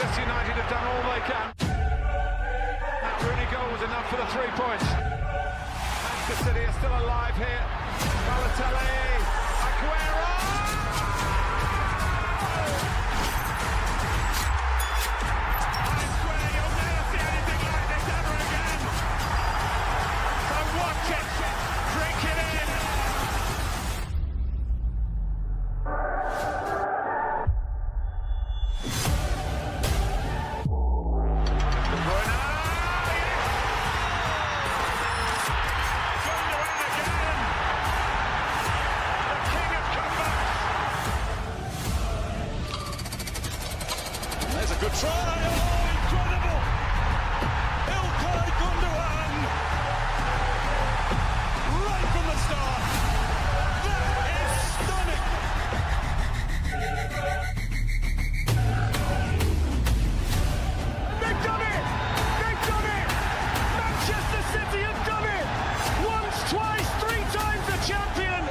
Manchester United have done all they can. That Rooney goal was enough for the 3 points. Manchester City are still alive here. Balotelli, Aguero! I swear you'll never see anything like this ever again. So watch it, drink it in. There's a good try. Oh, incredible! Ilkay Gundogan, right from the start. That is stunning. They've done it! They've done it! Manchester City have done it! Once, twice, 3 times the champion!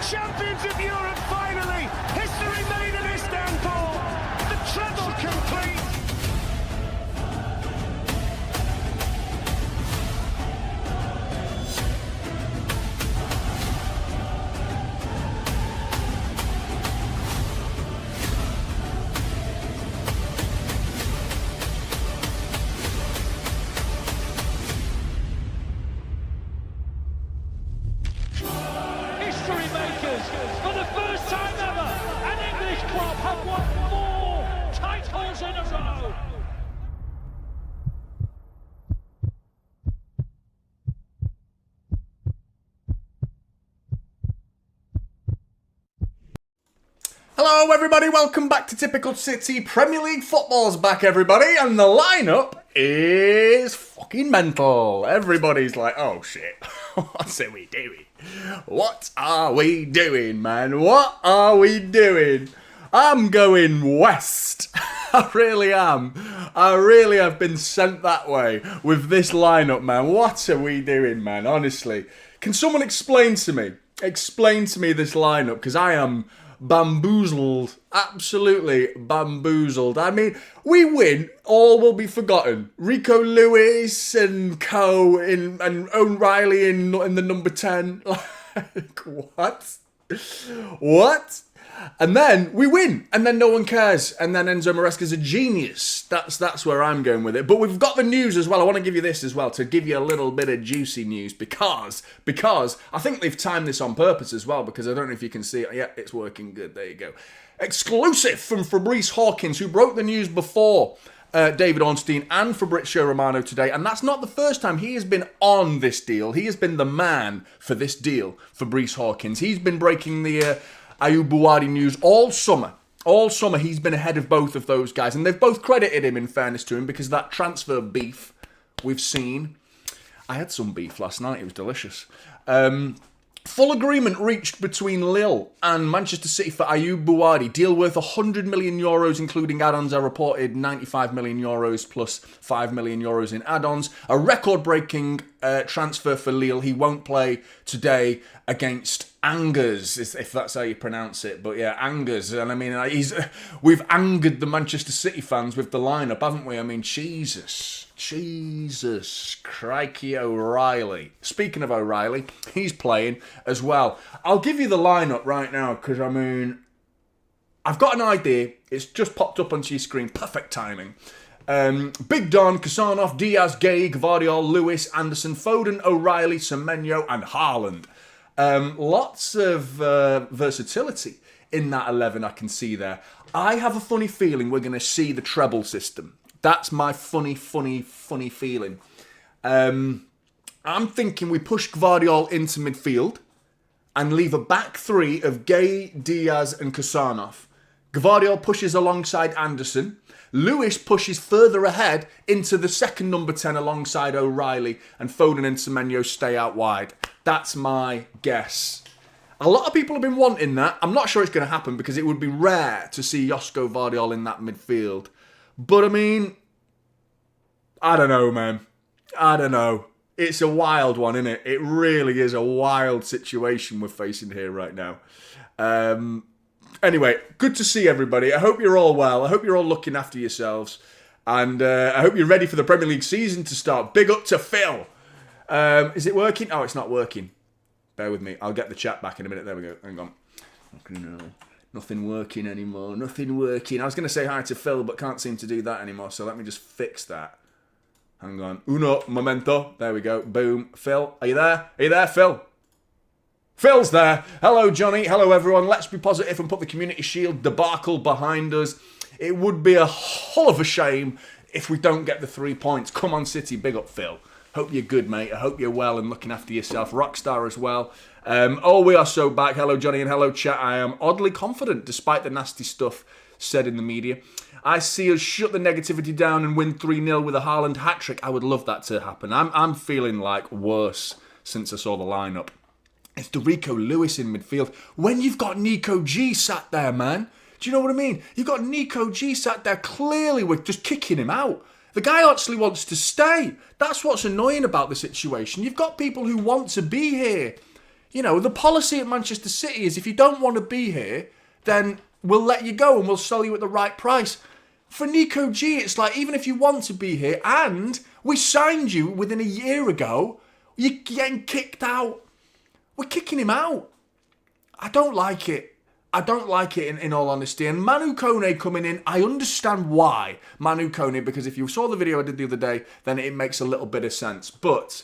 Champions of Europe finally! History made in Istanbul! The treble complete! History makers, for the first time ever, an English club have won 4 titles in a row. Hello everybody, welcome back to Typical City. Premier League football's back everybody, and the lineup is fucking mental. Everybody's like, oh shit, what's are we doing? What are we doing, man? What are we doing? I'm going west. I really am. I really have been sent that way with this lineup, man. What are we doing, man? Honestly. Can someone explain to me this lineup? Because I am bamboozled. Absolutely bamboozled. I mean, we win, all will be forgotten. Rico Lewis and co. and O'Reilly in the number 10. Like, what? What? And then we win, and then no one cares, and then Enzo Maresca's a genius. That's where I'm going with it. But we've got the news as well. I want to give you this as well, to give you a little bit of juicy news, because I think they've timed this on purpose as well, because I don't know if you can see it. Yeah, it's working good. There you go. Exclusive from Fabrice Hawkins, who broke the news before David Ornstein and Fabrizio Romano today, and that's not the first time he has been on this deal. He has been the man for this deal, Fabrice Hawkins. He's been breaking the Ayoub Buwadi news all summer. All summer he's been ahead of both of those guys, and they've both credited him, in fairness to him, because that transfer beef we've seen. I had some beef last night, it was delicious. Full agreement reached between Lille and Manchester City for Ayoub Buwadi. Deal worth €100 million, including add-ons. I reported €95 million plus €5 million in add-ons. A record-breaking transfer for Lille. He won't play today against Angers, if that's how you pronounce it. But yeah, Angers. And I mean, we've angered the Manchester City fans with the lineup, haven't we? I mean, Jesus, crikey O'Reilly. Speaking of O'Reilly, he's playing as well. I'll give you the lineup right now, because I mean, I've got an idea. It's just popped up onto your screen. Perfect timing. Big Don, Kassanov, Diaz, Gay, Gvardiol, Lewis, Anderson, Foden, O'Reilly, Semenyo and Haaland. Lots of versatility in that 11 I can see there. I have a funny feeling we're going to see the treble system. That's my funny feeling. I'm thinking we push Gvardiol into midfield and leave a back three of Gay, Diaz and Kassanov. Gvardiol pushes alongside Anderson. Lewis pushes further ahead into the second number 10 alongside O'Reilly, and Foden and Semenyo stay out wide. That's my guess. A lot of people have been wanting that. I'm not sure it's going to happen, because it would be rare to see Josko Gvardiol in that midfield. But I mean, I don't know, man. I don't know. It's a wild one, isn't it? It really is a wild situation we're facing here right now. Anyway, good to see everybody. I hope you're all well. I hope you're all looking after yourselves. And I hope you're ready for the Premier League season to start. Big up to Phil. Is it working? Oh, it's not working. Bear with me. I'll get the chat back in a minute. There we go. Hang on. No, nothing working anymore. Nothing working. I was going to say hi to Phil, but can't seem to do that anymore. So let me just fix that. Hang on. Uno momento. There we go. Boom. Phil, are you there? Are you there, Phil? Phil's there. Hello, Jonny. Hello, everyone. Let's be positive and put the Community Shield debacle behind us. It would be a hull of a shame if we don't get the 3 points. Come on, City. Big up, Phil. Hope you're good, mate. I hope you're well and looking after yourself. Rockstar as well. We are so back. Hello, Jonny, and hello, chat. I am oddly confident, despite the nasty stuff said in the media. I see us shut the negativity down and win 3-0 with a Haaland hat-trick. I would love that to happen. I'm feeling like worse since I saw the lineup. It's Derico Lewis in midfield. When you've got Nico G sat there, man. Do you know what I mean? You've got Nico G sat there. Clearly, we're just kicking him out. The guy actually wants to stay. That's what's annoying about the situation. You've got people who want to be here. You know, the policy at Manchester City is if you don't want to be here, then we'll let you go and we'll sell you at the right price. For Nico G, it's like, even if you want to be here and we signed you within a year ago, you're getting kicked out. We're kicking him out. I don't like it. I don't like it in all honesty. And Manu Kone coming in, I understand why Manu Kone, because if you saw the video I did the other day, then it makes a little bit of sense. But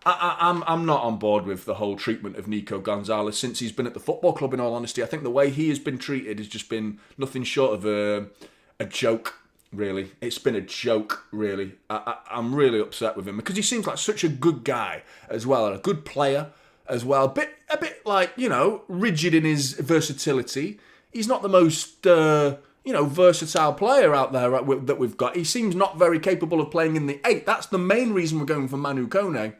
I'm not on board with the whole treatment of Nico Gonzalez since he's been at the football club, in all honesty. I think the way he has been treated has just been nothing short of a joke, really. It's been a joke, really. I'm really upset with him because he seems like such a good guy as well, and a good player as well. A bit like, you know, rigid in his versatility. He's not the most, versatile player out there that we've got. He seems not very capable of playing in the 8. That's the main reason we're going for Manu Kone,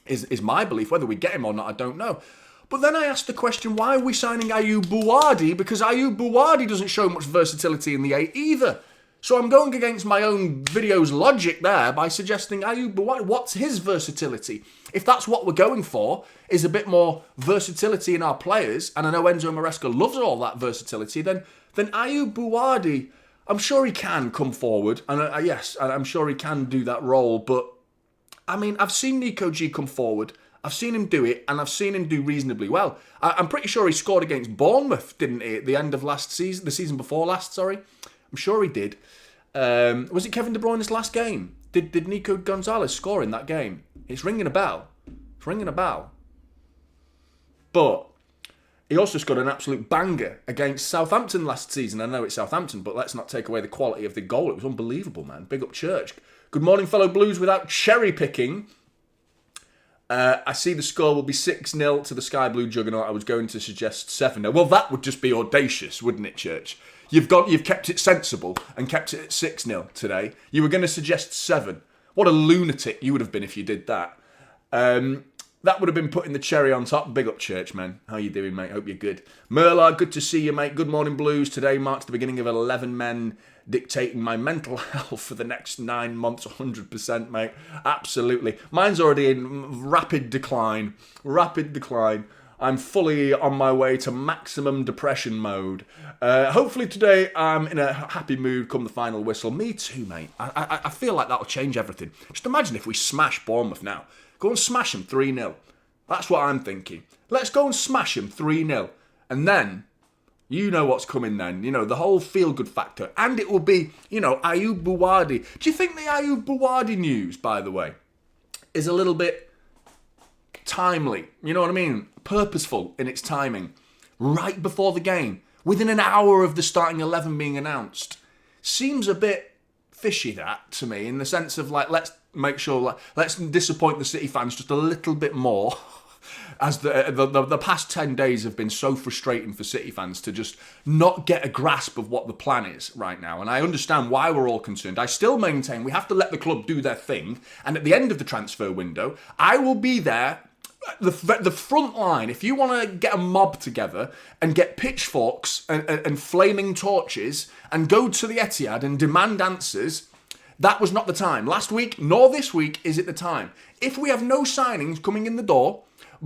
is my belief. Whether we get him or not, I don't know. But then I asked the question, why are we signing Ayoub Bouadi? Because Ayoub Bouadi doesn't show much versatility in the 8 either. So I'm going against my own video's logic there by suggesting Ayoub Bouadi, what's his versatility? If that's what we're going for, is a bit more versatility in our players, and I know Enzo Maresca loves all that versatility, then Ayoub Bouadi, I'm sure he can come forward, and yes, I'm sure he can do that role, but I mean, I've seen Nico G come forward, I've seen him do it, and I've seen him do reasonably well. I'm pretty sure he scored against Bournemouth, didn't he, at the end of last season, the season before last, sorry. I'm sure he did. Was it Kevin De Bruyne's last game? Did Nico Gonzalez score in that game? It's ringing a bell. It's ringing a bell. But he also scored an absolute banger against Southampton last season. I know it's Southampton, but let's not take away the quality of the goal. It was unbelievable, man. Big up Church. Good morning, fellow Blues. Without cherry picking, I see the score will be 6-0 to the Sky Blue Juggernaut. I was going to suggest 7-0. Well, that would just be audacious, wouldn't it, Church? You've kept it sensible and kept it at 6-0 today. You were going to suggest 7. What a lunatic you would have been if you did that. That would have been putting the cherry on top. Big up, Church, man. How you doing, mate? Hope you're good. Merla, good to see you, mate. Good morning, Blues. Today marks the beginning of 11 men dictating my mental health for the next 9 months, 100%, mate. Absolutely. Mine's already in rapid decline. Rapid decline. I'm fully on my way to maximum depression mode. Hopefully today I'm in a happy mood come the final whistle. Me too, mate. I feel like that'll change everything. Just imagine if we smash Bournemouth now. Go and smash them 3-0. That's what I'm thinking. Let's go and smash them 3-0. And then, you know what's coming then. You know, the whole feel-good factor. And it will be, Ayoub Bouadi. Do you think the Ayoub Bouadi news, by the way, is a little bit timely? You know what I mean? Purposeful in its timing. Right before the game. Within an hour of the starting 11 being announced. Seems a bit fishy, that, to me, in the sense of, like, let's make sure, let's disappoint the City fans just a little bit more, as the past 10 days have been so frustrating for City fans to just not get a grasp of what the plan is right now. And I understand why we're all concerned. I still maintain we have to let the club do their thing, and at the end of the transfer window, I will be there, the front line. If you want to get a mob together and get pitchforks and flaming torches and go to the Etihad and demand answers, that was not the time. Last week, nor this week, is it the time. If we have no signings coming in the door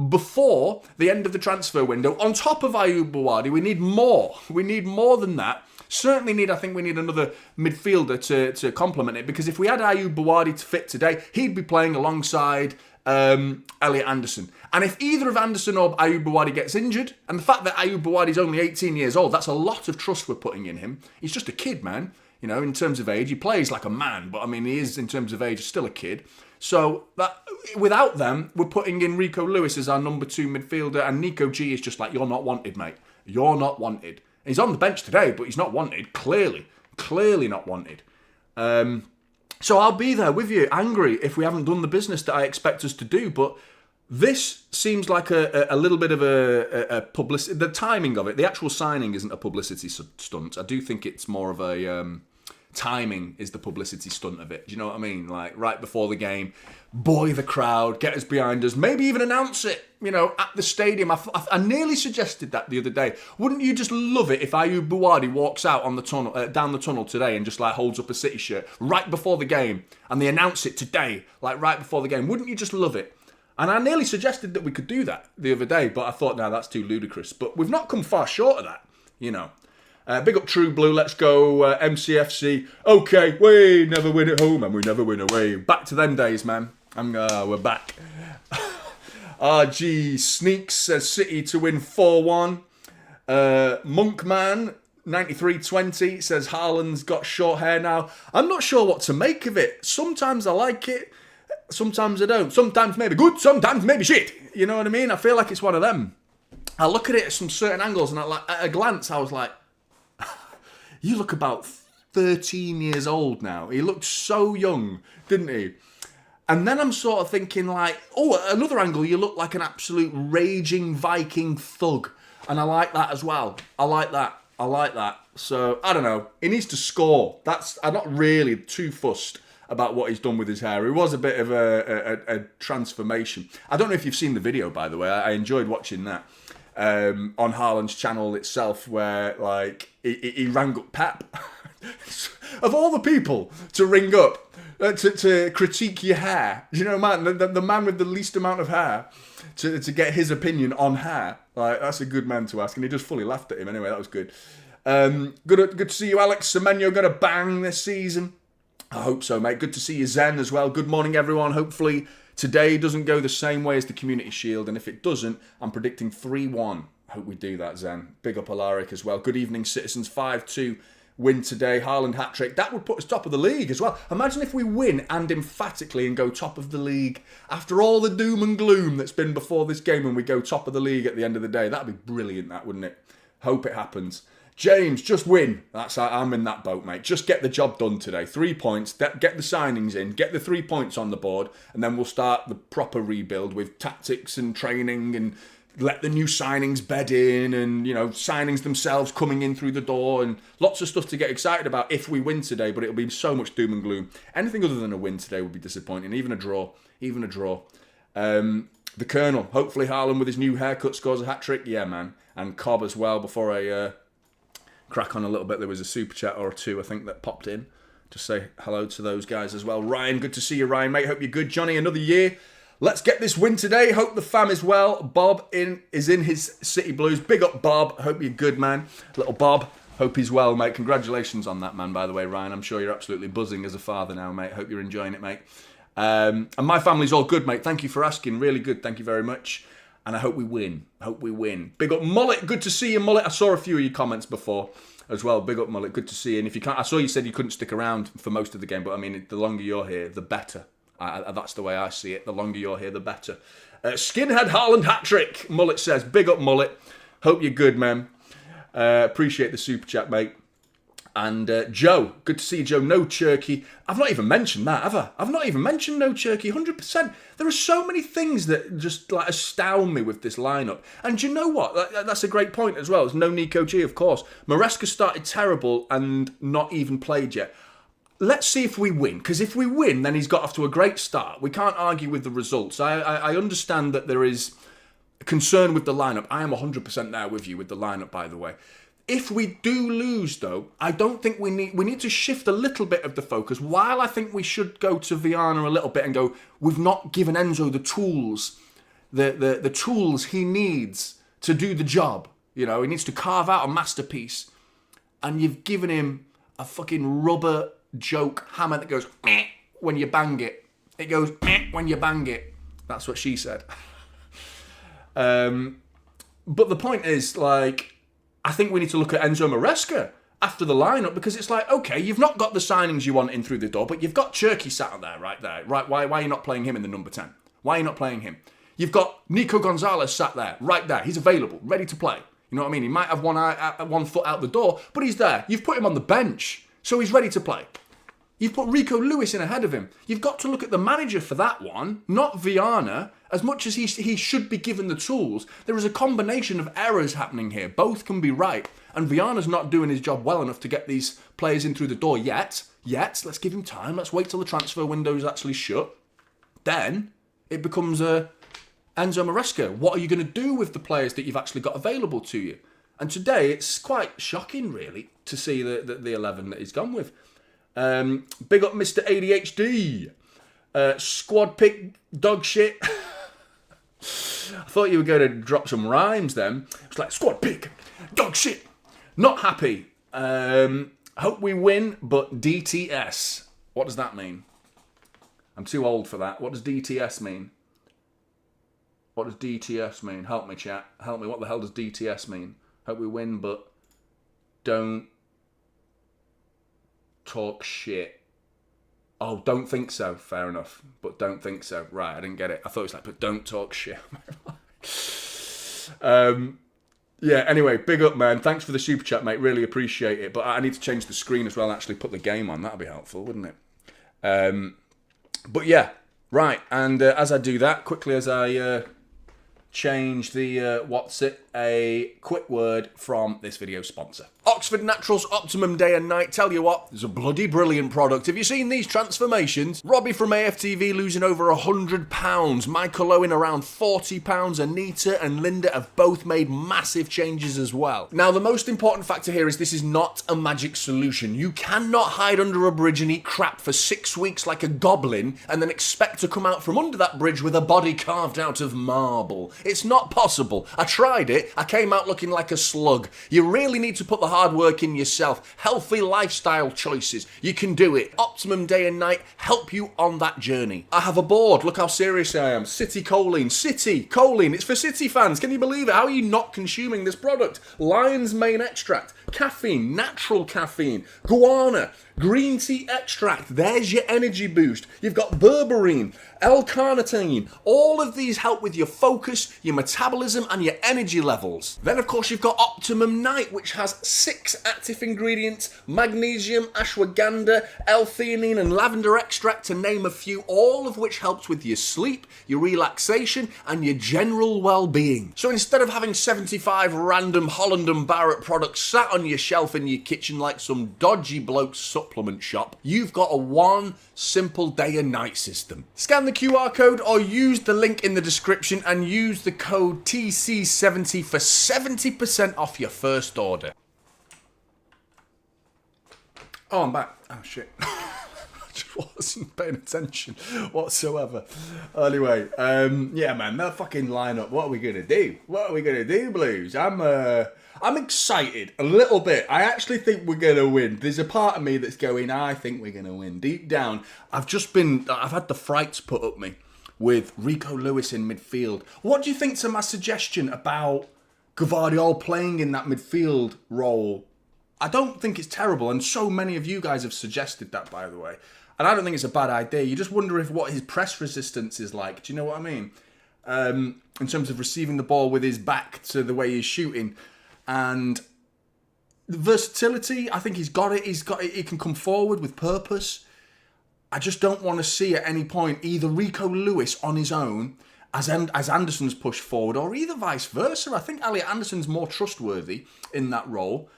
before the end of the transfer window, on top of Ayoub Bouadi, we need more. We need more than that. Certainly I think we need another midfielder to complement it, because if we had Ayub Bawadi to fit today, he'd be playing alongside Elliot Anderson. And if either of Anderson or Ayub Bawadi gets injured, and the fact that Ayub Bawadi's only 18 years old, that's a lot of trust we're putting in him. He's just a kid, man. You know, in terms of age, he plays like a man, but I mean, he is, in terms of age, still a kid. So that without them, we're putting in Rico Lewis as our number 2 midfielder, and Nico G is just like, you're not wanted, mate. You're not wanted. He's on the bench today, but he's not wanted. Clearly not wanted. So I'll be there with you, angry if we haven't done the business that I expect us to do. But this seems like a little bit of a publicity. The timing of it, the actual signing isn't a publicity stunt. I do think it's more of a timing is the publicity stunt of it. Do you know what I mean? Like right before the game, buoy the crowd, get us behind us, maybe even announce it, you know, at the stadium. I nearly suggested that the other day. Wouldn't you just love it if Ayub Bawadi walks out on the tunnel, down the tunnel today and just like holds up a City shirt right before the game and they announce it today, like right before the game? Wouldn't you just love it? And I nearly suggested that we could do that the other day, but I thought, no, that's too ludicrous. But we've not come far short of that, you know. Big up True Blue, let's go MCFC. Okay, we never win at home and we never win away. Back to them days, man. We're back. RG Sneaks says City to win 4-1. Monkman 9320 says Haaland's got short hair now. I'm not sure what to make of it. Sometimes I like it, sometimes I don't. Sometimes maybe good, sometimes maybe shit. You know what I mean? I feel like it's one of them. I look at it at some certain angles and at a glance I was like, you look about 13 years old now. He looked so young, didn't he? And then I'm sort of thinking like, oh, at another angle, you look like an absolute raging Viking thug. And I like that as well. I like that. So, I don't know. He needs to score. I'm not really too fussed about what he's done with his hair. It was a bit of a transformation. I don't know if you've seen the video, by the way. I enjoyed watching that. On Haaland's channel itself, where like he rang up Pep of all the people to ring up to critique your hair. You know, man, the man with the least amount of hair to get his opinion on hair. Like that's a good man to ask, and he just fully laughed at him. Anyway, that was good. Good to see you, Alex. Semenyo gonna bang this season. I hope so, mate. Good to see you, Zen, as well. Good morning, everyone. Hopefully today doesn't go the same way as the Community Shield, and if it doesn't, I'm predicting 3-1. Hope we do that, Zen. Big up Alaric as well. Good evening, citizens. 5-2 win today. Haaland hat-trick. That would put us top of the league as well. Imagine if we win and emphatically and go top of the league after all the doom and gloom that's been before this game, and we go top of the league at the end of the day. That'd be brilliant, that, wouldn't it? Hope it happens. James, just win. I'm in that boat, mate. Just get the job done today. 3 points. Get the signings in. Get the 3 points on the board. And then we'll start the proper rebuild with tactics and training and let the new signings bed in and, you know, signings themselves coming in through the door and lots of stuff to get excited about if we win today. But it'll be so much doom and gloom. Anything other than a win today would be disappointing. Even a draw. The Colonel. Hopefully Haaland with his new haircut scores a hat-trick. Yeah, man. And Cobb as well before I crack on a little bit. There was a super chat or two, I think, that popped in. Just say hello to those guys as well. Ryan, good to see you, Ryan, mate. Hope you're good. Johnny, another year. Let's get this win today. Hope the fam is well. Bob is in his City Blues. Big up, Bob. Hope you're good, man. Little Bob. Hope he's well, mate. Congratulations on that, man, by the way, Ryan. I'm sure you're absolutely buzzing as a father now, mate. Hope you're enjoying it, mate. And my family's all good, mate. Thank you for asking. Really good. Thank you very much. And I hope we win. Big up, Mullet. Good to see you, Mullet. I saw a few of your comments before as well. Big up, Mullet. Good to see you. And if you can't, I saw you said you couldn't stick around for most of the game, but I mean, the longer you're here, the better. That's the way I see it. The longer you're here, the better. Skinhead Haaland hat-trick, Mullet says. Big up, Mullet. Hope you're good, man. Appreciate the super chat, mate. And Joe, good to see you, Joe. No Cherky. I've not even mentioned that, have I? I've not even mentioned no Cherky. 100%. There are so many things that just like astound me with this lineup. And do you know what? That's a great point as well. There's no Nico G, of course. Maresca started terrible and not even played yet. Let's see if we win. Because if we win, then he's got off to a great start. We can't argue with the results. I understand that there is concern with the lineup. I am 100% there with you with the lineup, by the way. If we do lose, though, I don't think we need to shift a little bit of the focus. While I think we should go to Viana a little bit and go, we've not given Enzo the tools, the tools he needs to do the job. You know, he needs to carve out a masterpiece. and you've given him a fucking rubber joke hammer that goes meh when you bang it. It goes meh when you bang it. That's what she said. But the point is, like, I think we need to look at Enzo Maresca after the lineup, because it's like, okay, you've not got the signings you want in through the door, but you've got Cherky sat there, right there. Right? Why are you not playing him in the number 10? Why are you not playing him? You've got Nico Gonzalez sat there, right there. He's available, ready to play. You know what I mean? He might have one foot out the door, but he's there. You've put him on the bench, so he's ready to play. You've put Rico Lewis in ahead of him. You've got to look at the manager for that one, not Viana. As much as he should be given the tools, there is a combination of errors happening here. Both can be right. And Viana's not doing his job well enough to get these players in through the door yet. Let's give him time. Let's wait till the transfer window is actually shut. Then it becomes Enzo Maresca. What are you going to do with the players that you've actually got available to you? And today it's quite shocking, really, to see the 11 that he's gone with. Big up Mr. ADHD. Squad pick dog shit. I thought you were going to drop some rhymes then. It's like squad pick dog shit. Not happy. Hope we win, but DTS. What does that mean? I'm too old for that. What does DTS mean? What does DTS mean? Help me, chat. Help me. What the hell does DTS mean? Hope we win, but don't talk shit. Oh, don't think so. Fair enough. But don't think so. Right, I didn't get it. I thought it was like, but don't talk shit. Yeah, anyway, big up, man. Thanks for the super chat, mate. Really appreciate it. But I need to change the screen as well and actually put the game on. That'd be helpful, wouldn't it? But yeah, right. And as I do that, quickly as I change the what's it, a quick word from this video sponsor. Oxford Naturals Optimum Day and Night. Tell you what, it's a bloody brilliant product. Have you seen these transformations? Robbie from AFTV losing over 100 pounds. Michael Owen around 40 pounds. Anita and Linda have both made massive changes as well. Now, the most important factor here is this is not a magic solution. You cannot hide under a bridge and eat crap for 6 weeks like a goblin and then expect to come out from under that bridge with a body carved out of marble. It's not possible. I tried it. I came out looking like a slug. You really need to put the hard work in yourself. Healthy lifestyle choices. You can do it. Optimum Day and Night help you on that journey. I have a board. Look how serious I am. City choline. City choline. It's for City fans. Can you believe it? How are you not consuming this product? Lion's mane extract. Caffeine. Natural caffeine. Guarana. Green tea extract. There's your energy boost. You've got berberine, L-carnitine. All of these help with your focus, your metabolism, and your energy levels. Then, of course, you've got Optimum Night, which has 6 active ingredients: magnesium, ashwagandha, L-theanine, and lavender extract, to name a few, all of which helps with your sleep, your relaxation, and your general well-being. So instead of having 75 random Holland and Barrett products sat on your shelf in your kitchen like some dodgy bloke's supplement shop, you've got a one simple day and night system. Scan the QR code or use the link in the description and use the code TC70 for 70% off your first order. Oh, I'm back. Oh, shit. I just wasn't paying attention whatsoever. Anyway, yeah, man, that fucking lineup. What are we going to do? What are we going to do, Blues? I'm excited a little bit. I actually think we're going to win. There's a part of me that's going, I think we're going to win. Deep down, I've had the frights put up me with Rico Lewis in midfield. What do you think to my suggestion about Gvardiol playing in that midfield role? I don't think it's terrible, and so many of you guys have suggested that, by the way. And I don't think it's a bad idea. You just wonder what his press resistance is like. Do you know what I mean? In terms of receiving the ball with his back to the way he's shooting. And the versatility, I think he's got it. He can come forward with purpose. I just don't want to see at any point either Rico Lewis on his own as Anderson's pushed forward, or either vice versa. I think Elliot Anderson's more trustworthy in that role.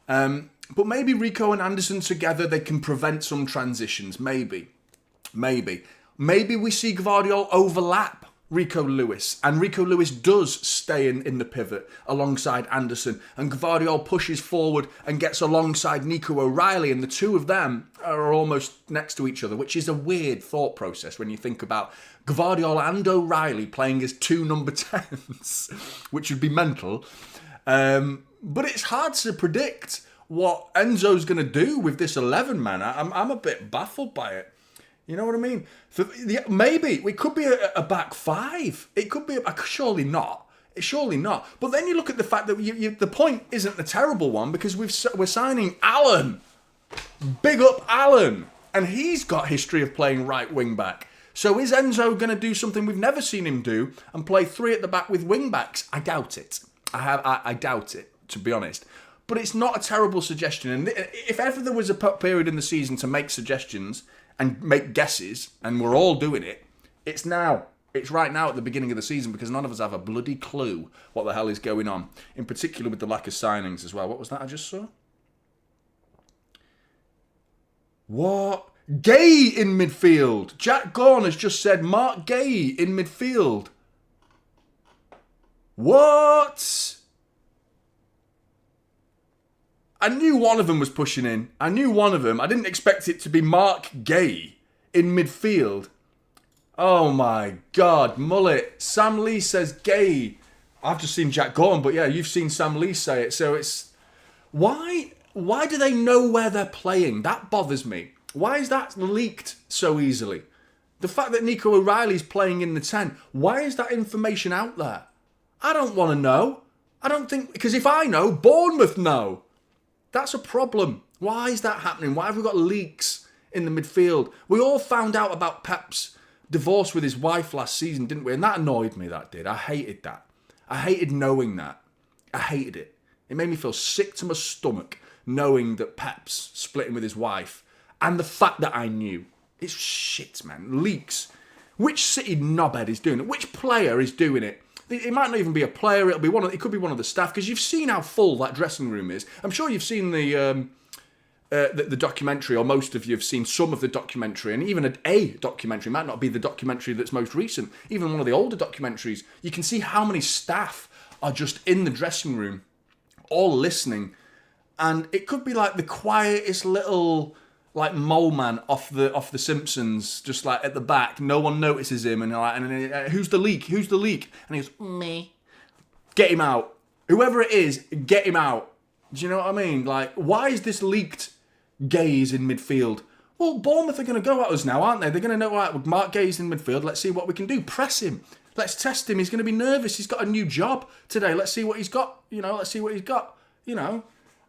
But maybe Rico and Anderson together, they can prevent some transitions. Maybe we see Gvardiol overlap Rico Lewis, and Rico Lewis does stay in the pivot alongside Anderson, and Gvardiol pushes forward and gets alongside Nico O'Reilly, and the two of them are almost next to each other, which is a weird thought process when you think about Gvardiol and O'Reilly playing as two number 10s, which would be mental. But it's hard to predict what Enzo's going to do with this 11, man. I'm a bit baffled by it. You know what I mean? Maybe it could be a back five. It could be surely not. Surely not. But then you look at the fact that the point isn't a terrible one because we're signing Alan. Big up Alan. And he's got history of playing right wing back. So is Enzo going to do something we've never seen him do and play three at the back with wing backs? I doubt it. I doubt it, to be honest. But it's not a terrible suggestion. And if ever there was a period in the season to make suggestions and make guesses, and we're all doing it, it's now. It's right now at the beginning of the season because none of us have a bloody clue what the hell is going on. In particular with the lack of signings as well. What was that I just saw? What? Gay in midfield. Jack Gorn has just said Mark Gay in midfield. What? I knew one of them was pushing in. I knew one of them. I didn't expect it to be Mark Gay in midfield. Oh my God, mullet. Sam Lee says Gay. I've just seen Jack Gorn, but yeah, you've seen Sam Lee say it. So it's... Why do they know where they're playing? That bothers me. Why is that leaked so easily? The fact that Nico O'Reilly's playing in the 10, why is that information out there? I don't want to know. I don't think... Because if I know, Bournemouth know. That's a problem. Why is that happening? Why have we got leaks in the midfield? We all found out about Pep's divorce with his wife last season, didn't we? And that annoyed me, that did. I hated that. I hated knowing that. I hated it. It made me feel sick to my stomach knowing that Pep's splitting with his wife and the fact that I knew. It's shit, man. Leaks. Which City knobhead is doing it? Which player is doing it? It might not even be a player. It could be one of the staff because you've seen how full that dressing room is. I'm sure you've seen the documentary, or most of you have seen some of the documentary, and even a documentary, might not be the documentary that's most recent, even one of the older documentaries, you can see how many staff are just in the dressing room, all listening, and it could be like the quietest little like mole man off the Simpsons, just like at the back, no one notices him, and who's the leak? Who's the leak? And he goes, me. Get him out. Whoever it is, get him out. Do you know what I mean? Like, why is this leaked? Gaze in midfield. Well, Bournemouth are going to go at us now, aren't they? They're going to know, right, Mark Gaze in midfield. Let's see what we can do. Press him. Let's test him. He's going to be nervous. He's got a new job today. Let's see what he's got. Let's see what he's got.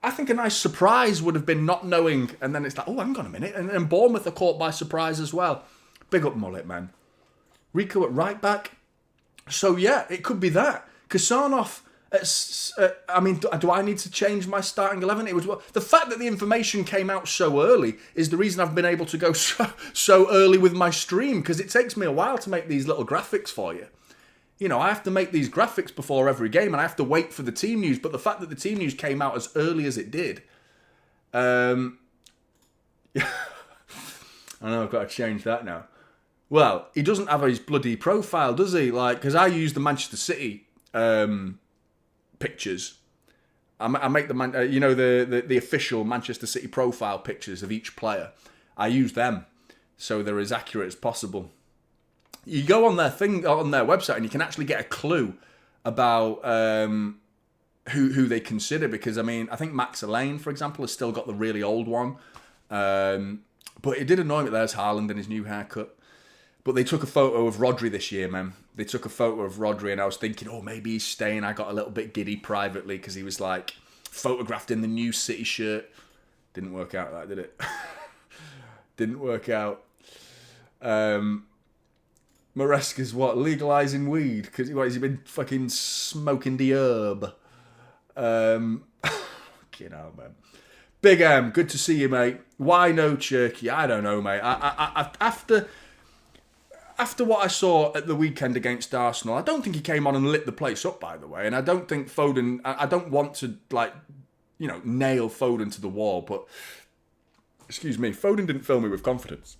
I think a nice surprise would have been not knowing, and then it's like, oh, hang on a minute. And then Bournemouth are caught by surprise as well. Big up mullet, man. Rico at right back. So, yeah, it could be that. Kasanoff... do I need to change my starting 11? It was the fact that the information came out so early is the reason I've been able to go so early with my stream, because it takes me a while to make these little graphics for you. I have to make these graphics before every game, and I have to wait for the team news. But the fact that the team news came out as early as it did, I know I've got to change that now. Well, he doesn't have his bloody profile, does he? Because I use the Manchester City pictures. I make the official Manchester City profile pictures of each player. I use them so they're as accurate as possible. You go on their website and you can actually get a clue about who they consider, because I think Max Elaine, for example, has still got the really old one. But it did annoy me. There's Haaland in his new haircut. But they took a photo of Rodri this year, man. They took a photo of Rodri, and I was thinking, oh, maybe he's staying. I got a little bit giddy privately because he was like photographed in the new City shirt. Didn't work out, that did it? Didn't work out. Maresca's what? Legalising weed? Because has he been fucking smoking the herb? You know, man. Big M, good to see you, mate. Why no Cherky? I don't know, mate. After what I saw at the weekend against Arsenal, I don't think he came on and lit the place up, by the way. And I don't think Foden... I don't want to, nail Foden to the wall, but... Excuse me, Foden didn't fill me with confidence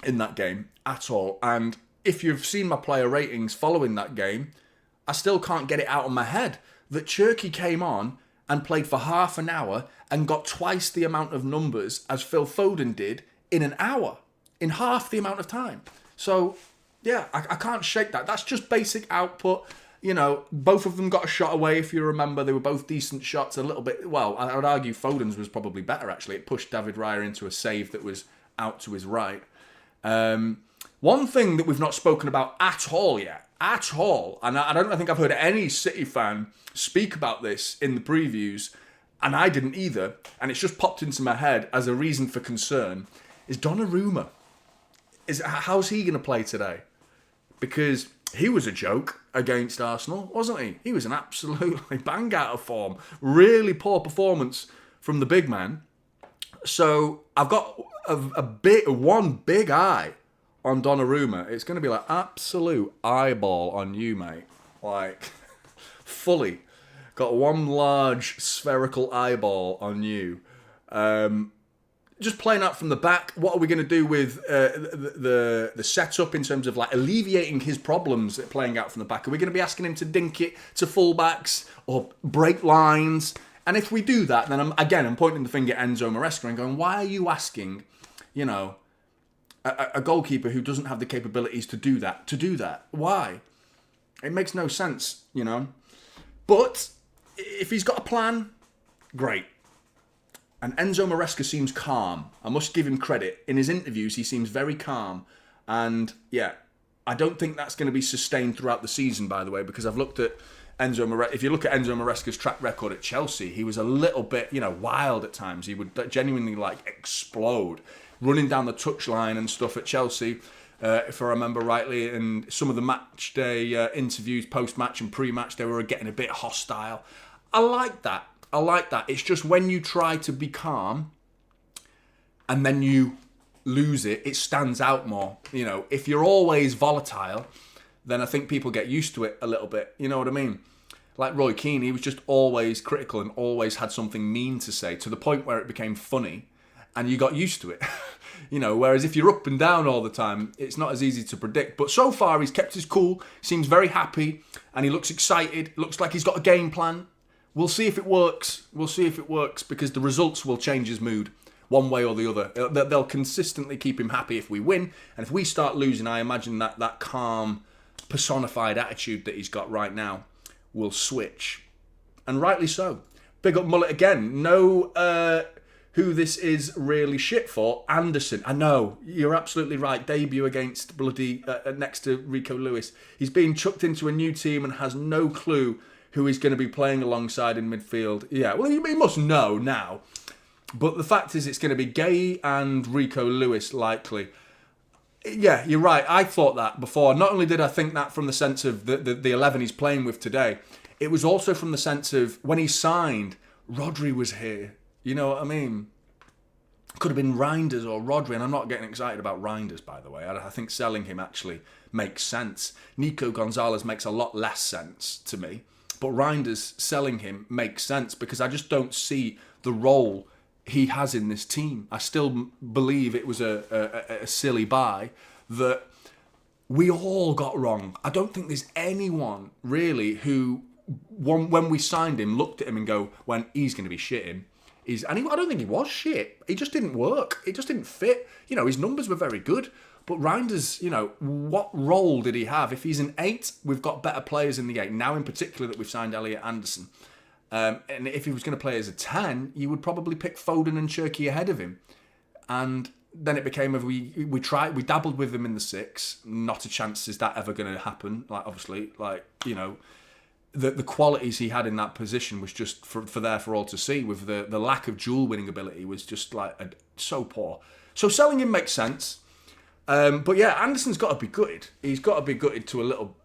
in that game at all. And if you've seen my player ratings following that game, I still can't get it out of my head that Cherky came on and played for half an hour and got twice the amount of numbers as Phil Foden did in an hour, in half the amount of time. So, yeah, I can't shake that. That's just basic output. both of them got a shot away, if you remember. They were both decent shots, a little bit... Well, I would argue Foden's was probably better, actually. It pushed David Raya into a save that was out to his right. One thing that we've not spoken about at all yet, and I don't think I've heard any City fan speak about this in the previews, and I didn't either, and it's just popped into my head as a reason for concern, is Donnarumma. How's he going to play today? Because he was a joke against Arsenal, wasn't he? He was an absolutely bang out of form. Really poor performance from the big man. So I've got one big eye on Donnarumma. It's going to be like absolute eyeball on you, mate. Like, fully. Got one large spherical eyeball on you. Just playing out from the back, what are we going to do with the setup in terms of like alleviating his problems at playing out from the back? Are we going to be asking him to dink it to fullbacks or break lines? And if we do that, then I'm pointing the finger at Enzo Maresca and going, why are you asking, a goalkeeper who doesn't have the capabilities to do that? Why? It makes no sense, But if he's got a plan, great. And Enzo Maresca seems calm. I must give him credit. In his interviews, he seems very calm. And yeah, I don't think that's going to be sustained throughout the season, by the way, because I've looked at Enzo Maresca. If you look at Enzo Maresca's track record at Chelsea, he was a little bit, wild at times. He would genuinely explode, running down the touchline and stuff at Chelsea, if I remember rightly. And some of the match day interviews, post-match and pre-match, they were getting a bit hostile. I like that. It's just when you try to be calm and then you lose it, it stands out more. If you're always volatile, then I think people get used to it a little bit. You know what I mean? Like Roy Keane, he was just always critical and always had something mean to say, to the point where it became funny and you got used to it. Whereas if you're up and down all the time, it's not as easy to predict. But so far, he's kept his cool, seems very happy, and he looks excited. Looks like he's got a game plan. We'll see if it works. Because the results will change his mood one way or the other. They'll consistently keep him happy if we win. And if we start losing, I imagine that calm, personified attitude that he's got right now will switch. And rightly so. Big up Mullet again. No, who this is really shit for, Anderson. I know, you're absolutely right. Debut against bloody, next to Rico Lewis. He's being chucked into a new team and has no clue who he's going to be playing alongside in midfield. Yeah, well, he must know now. But the fact is, it's going to be Gay and Rico Lewis, likely. Yeah, you're right. I thought that before. Not only did I think that from the sense of the 11 he's playing with today, it was also from the sense of when he signed, Rodri was here. You know what I mean? Could have been Reinders or Rodri, and I'm not getting excited about Reinders, by the way. I think selling him actually makes sense. Nico Gonzalez makes a lot less sense to me. But Reinders selling him makes sense because I just don't see the role he has in this team. I still believe it was a silly buy that we all got wrong. I don't think there's anyone really who, when we signed him, looked at him and went, he's going to be shitting. I don't think he was shit. He just didn't work. It just didn't fit. His numbers were very good. But Reinders, what role did he have? If he's an 8, we've got better players in the 8. Now, in particular, that we've signed Elliot Anderson. And if he was going to play as a 10, you would probably pick Foden and Cherki ahead of him. And then it became we dabbled with him in the 6. Not a chance is that ever going to happen. Obviously, the qualities he had in that position was just for all to see. With the lack of dual winning ability was just so poor. So selling him makes sense. But yeah, Anderson's got to be gutted. He's got to be gutted to a little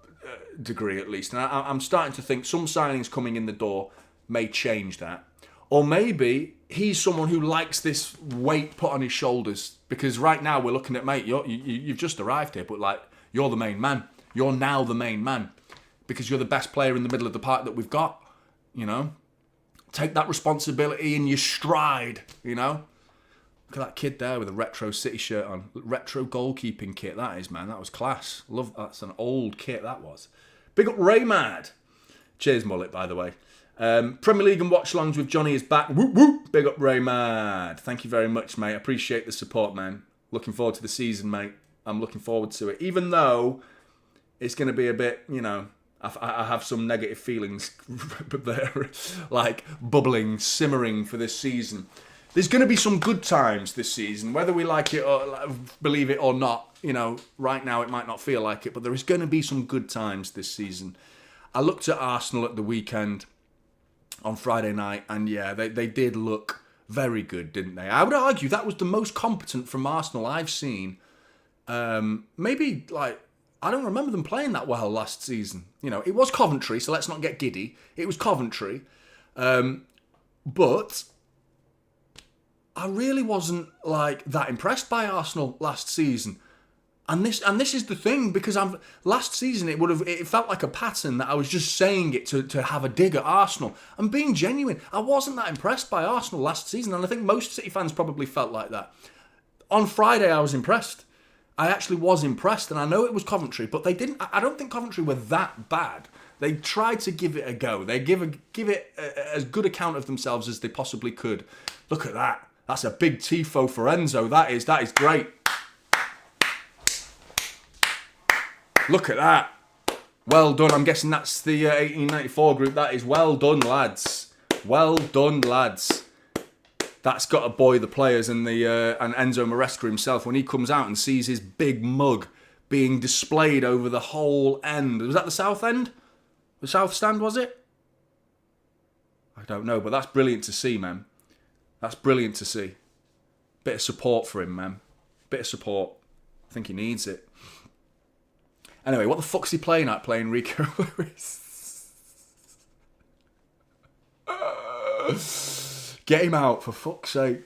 degree at least. And I'm starting to think some signings coming in the door may change that. Or maybe he's someone who likes this weight put on his shoulders. Because right now we're looking at, mate, you've just arrived here, but you're the main man. You're now the main man. Because you're the best player in the middle of the park that we've got. Take that responsibility in your stride, Look at that kid there with a retro City shirt on. Retro goalkeeping kit, that is, man. That was class. Love, that's an old kit, that was. Big up Raymad. Cheers, Mullet, by the way. Premier League and Watchalongs with Jonny is back. Whoop, whoop. Big up Raymad. Thank you very much, mate. Appreciate the support, man. Looking forward to the season, mate. I'm looking forward to it. Even though it's going to be a bit, I have some negative feelings there, like bubbling, simmering for this season. There's going to be some good times this season, whether we like it or believe it or not. You know, right now it might not feel like it, but there is going to be some good times this season. I looked at Arsenal at the weekend on Friday night, and yeah, they did look very good, didn't they? I would argue that was the most competent from Arsenal I've seen. Maybe, like, I don't remember them playing that well last season. You know, it was Coventry, so let's not get giddy. It was Coventry. But I really wasn't, like, that impressed by Arsenal last season. And this is the thing, because last season it felt like a pattern that I was just saying it to have a dig at Arsenal. I'm being genuine. I wasn't that impressed by Arsenal last season, and I think most City fans probably felt like that. On Friday, I was impressed. I actually was impressed, and I know it was Coventry, but they didn't. I don't think Coventry were that bad. They tried to give it a go. They give it as good account of themselves as they possibly could. Look at that. That's a big tifo for Enzo. That is great. Look at that. Well done. I'm guessing that's the 1894 group. That is well done, lads. Well done, lads. That's got to buoy the players and Enzo Maresca himself when he comes out and sees his big mug being displayed over the whole end. Was that the south end? The south stand, was it? I don't know, but that's brilliant to see, man. That's brilliant to see. Bit of support for him, man. Bit of support. I think he needs it. Anyway, what the fuck's he playing at? Playing Rico Lewis. Get him out, for fuck's sake.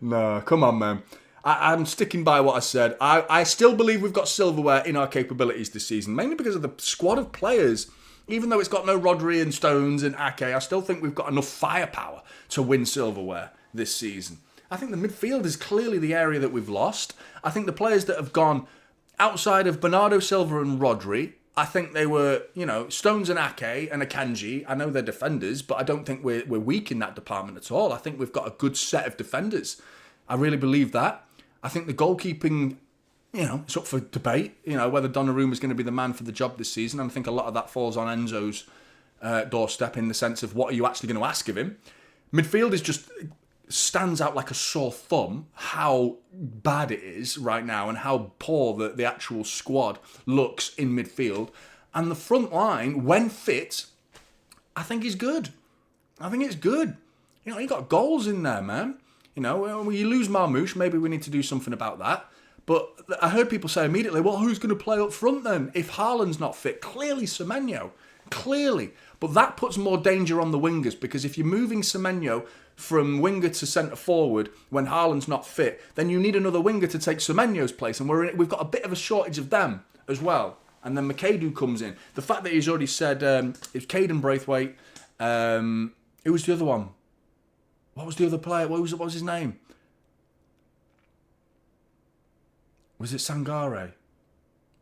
No, come on, man. I'm sticking by what I said. I still believe we've got silverware in our capabilities this season, mainly because of the squad of players. Even though it's got no Rodri and Stones and Ake, I still think we've got enough firepower to win silverware this season. I think the midfield is clearly the area that we've lost. I think the players that have gone outside of Bernardo Silva and Rodri, I think they were, Stones and Ake and Akanji. I know they're defenders, but I don't think we're weak in that department at all. I think we've got a good set of defenders. I really believe that. I think the goalkeeping, it's up for debate, whether Donnarumma is going to be the man for the job this season. And I think a lot of that falls on Enzo's doorstep in the sense of what are you actually going to ask of him. Midfield is just stands out like a sore thumb how bad it is right now and how poor the actual squad looks in midfield. And the front line, when fit, I think is good. I think it's good. You got goals in there, man. When you lose Marmoush, maybe we need to do something about that. But I heard people say immediately, well, who's going to play up front then? If Haaland's not fit, clearly Semenyo. Clearly. But that puts more danger on the wingers, because if you're moving Semenyo from winger to centre forward when Haaland's not fit, then you need another winger to take Semenyo's place, and we've got a bit of a shortage of them as well. And then McAdoo comes in. The fact that he's already said it's Caden Braithwaite. Who was the other one? What was the other player? What was his name? Was it Sangare?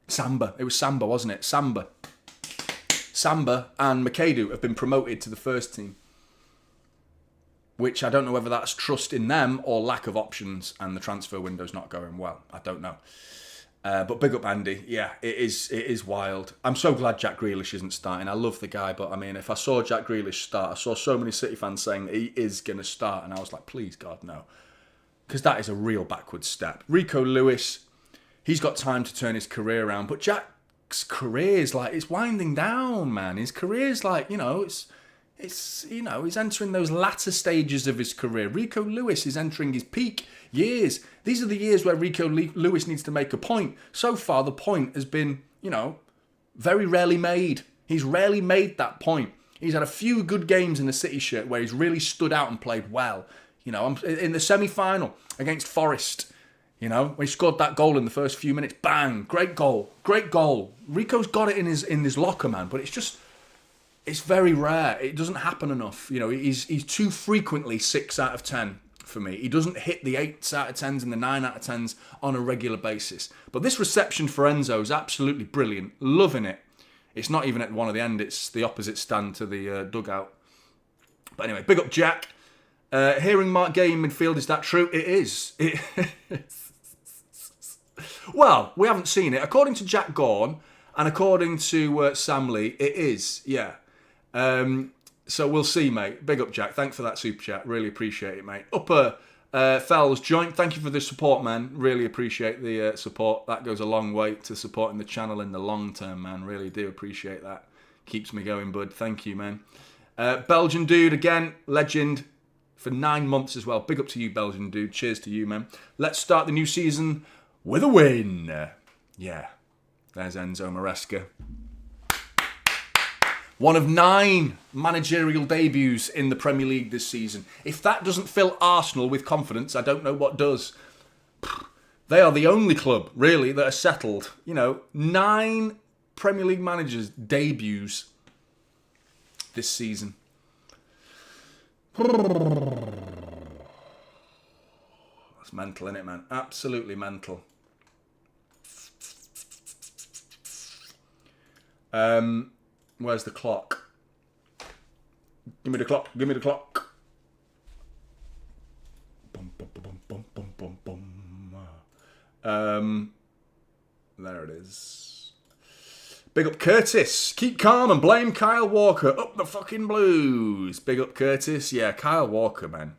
Samba. It was Samba, wasn't it? Samba and McAdoo have been promoted to the first team, which I don't know whether that's trust in them or lack of options and the transfer window's not going well. I don't know. But big up Andy. Yeah, it is wild. I'm so glad Jack Grealish isn't starting. I love the guy, but I mean, if I saw Jack Grealish start, I saw so many City fans saying that he is going to start, and I was like, please, God, no. Because that is a real backward step. Rico Lewis, he's got time to turn his career around, but Jack's career is like, it's winding down, man. His career's like, he's entering those latter stages of his career. Rico Lewis is entering his peak years. These are the years where Rico Lewis needs to make a point. So far, the point has been, very rarely made. He's rarely made that point. He's had a few good games in the City shirt where he's really stood out and played well. In the semi-final against Forest, when he scored that goal in the first few minutes, bang, great goal. Rico's got it in his locker, man, but it's very rare. It doesn't happen enough. He's too frequently 6 out of 10 for me. He doesn't hit the 8 out of 10s and the 9 out of 10s on a regular basis. But this reception for Enzo is absolutely brilliant. Loving it. It's not even at one of the end. It's the opposite stand to the dugout. But anyway, big up Jack. Hearing Mark Gay in midfield, is that true? It is. Well, we haven't seen it. According to Jack Gorn and according to Sam Lee, it is, yeah. So we'll see, mate. Big up, Jack. Thanks for that super chat. Really appreciate it, mate. Upper Fells Joint, thank you for the support, man. Really appreciate the support. That goes a long way to supporting the channel in the long term, man. Really do appreciate that. Keeps me going, bud. Thank you, man. Belgian dude, again, legend for 9 months as well. Big up to you, Belgian dude. Cheers to you, man. Let's start the new season with a win. Yeah, there's Enzo Maresca. One of 9 managerial debuts in the Premier League this season. If that doesn't fill Arsenal with confidence, I don't know what does. They are the only club, really, that are settled. 9 Premier League managers' debuts this season. That's mental, innit, man? Absolutely mental. Where's the clock? Give me the clock. Give me the clock. Bum, bum, bum, bum, bum, bum, bum. There it is. Big up Curtis. Keep calm and blame Kyle Walker. Up the fucking Blues. Big up Curtis. Yeah, Kyle Walker, man.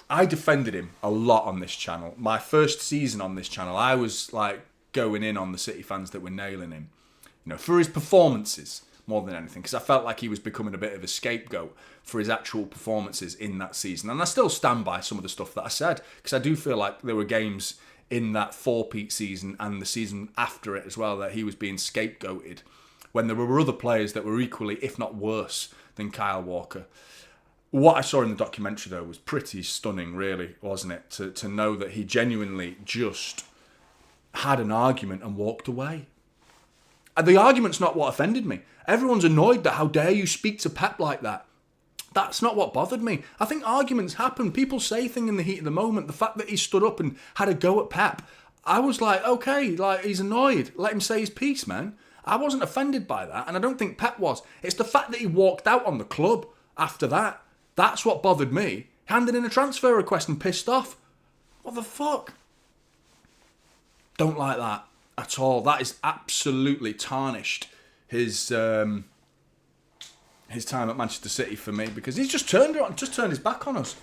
I defended him a lot on this channel. My first season on this channel, I was like going in on the City fans that were nailing him. For his performances more than anything, because I felt like he was becoming a bit of a scapegoat for his actual performances in that season. And I still stand by some of the stuff that I said, because I do feel like there were games in that four-peat season and the season after it as well that he was being scapegoated when there were other players that were equally, if not worse, than Kyle Walker. What I saw in the documentary, though, was pretty stunning, really, wasn't it? To know that he genuinely just had an argument and walked away. And the argument's not what offended me. Everyone's annoyed that how dare you speak to Pep like that. That's not what bothered me. I think arguments happen. People say things in the heat of the moment. The fact that he stood up and had a go at Pep, I was like, okay, like he's annoyed. Let him say his piece, man. I wasn't offended by that, and I don't think Pep was. It's the fact that he walked out on the club after that. That's what bothered me. Handed in a transfer request and pissed off. What the fuck? Don't like that at all. That is absolutely tarnished his time at Manchester City for me, because he's just turned his back on us.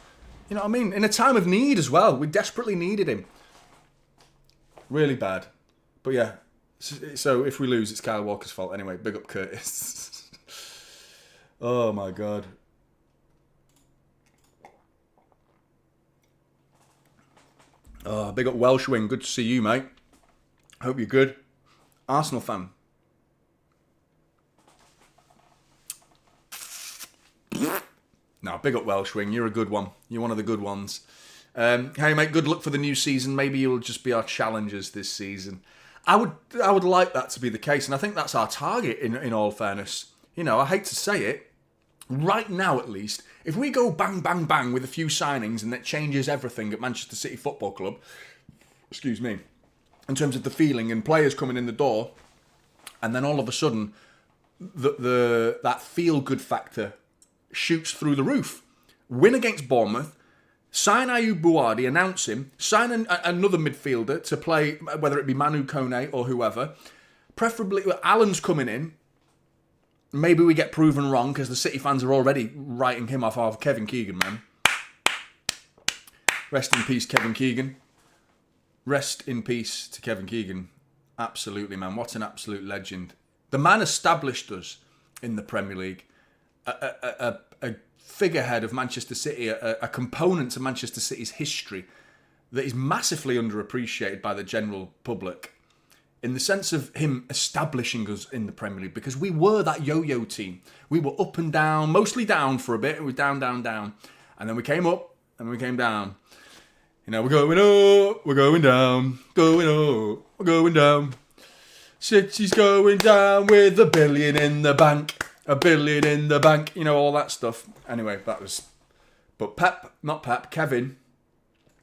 You know what I mean? In a time of need as well. We desperately needed him. Really bad. But yeah. So if we lose, it's Kyle Walker's fault. Anyway, big up Curtis. Oh my God. Oh, big up Welsh Wing. Good to see you, mate. Hope you're good. Arsenal fan. No, big up Welsh Wing. You're a good one. You're one of the good ones. Hey, mate, good luck for the new season. Maybe you'll just be our challengers this season. I would like that to be the case, and I think that's our target, in all fairness. You know, I hate to say it. Right now, at least, if we go bang, bang, bang with a few signings and that changes everything at Manchester City Football Club, excuse me, in terms of the feeling and players coming in the door, and then all of a sudden, that feel-good factor shoots through the roof. Win against Bournemouth, sign Ayub Buwadi, announce him, sign another midfielder to play, whether it be Manu Kone or whoever, preferably Allen's coming in. Maybe we get proven wrong because the City fans are already writing him off of Kevin Keegan, man. Rest in peace, Kevin Keegan. Rest in peace to Kevin Keegan. Absolutely, man. What an absolute legend. The man established us in the Premier League. A figurehead of Manchester City, a component to Manchester City's history that is massively underappreciated by the general public. In the sense of him establishing us in the Premier League, because we were that yo-yo team. We were up and down, mostly down for a bit. We were down, down, down. And then we came up, and we came down. You know, we're going up, we're going down, going up, we're going down. City's going down with $1 billion in the bank, $1 billion in the bank, you know, all that stuff. Anyway, that was... But Kevin...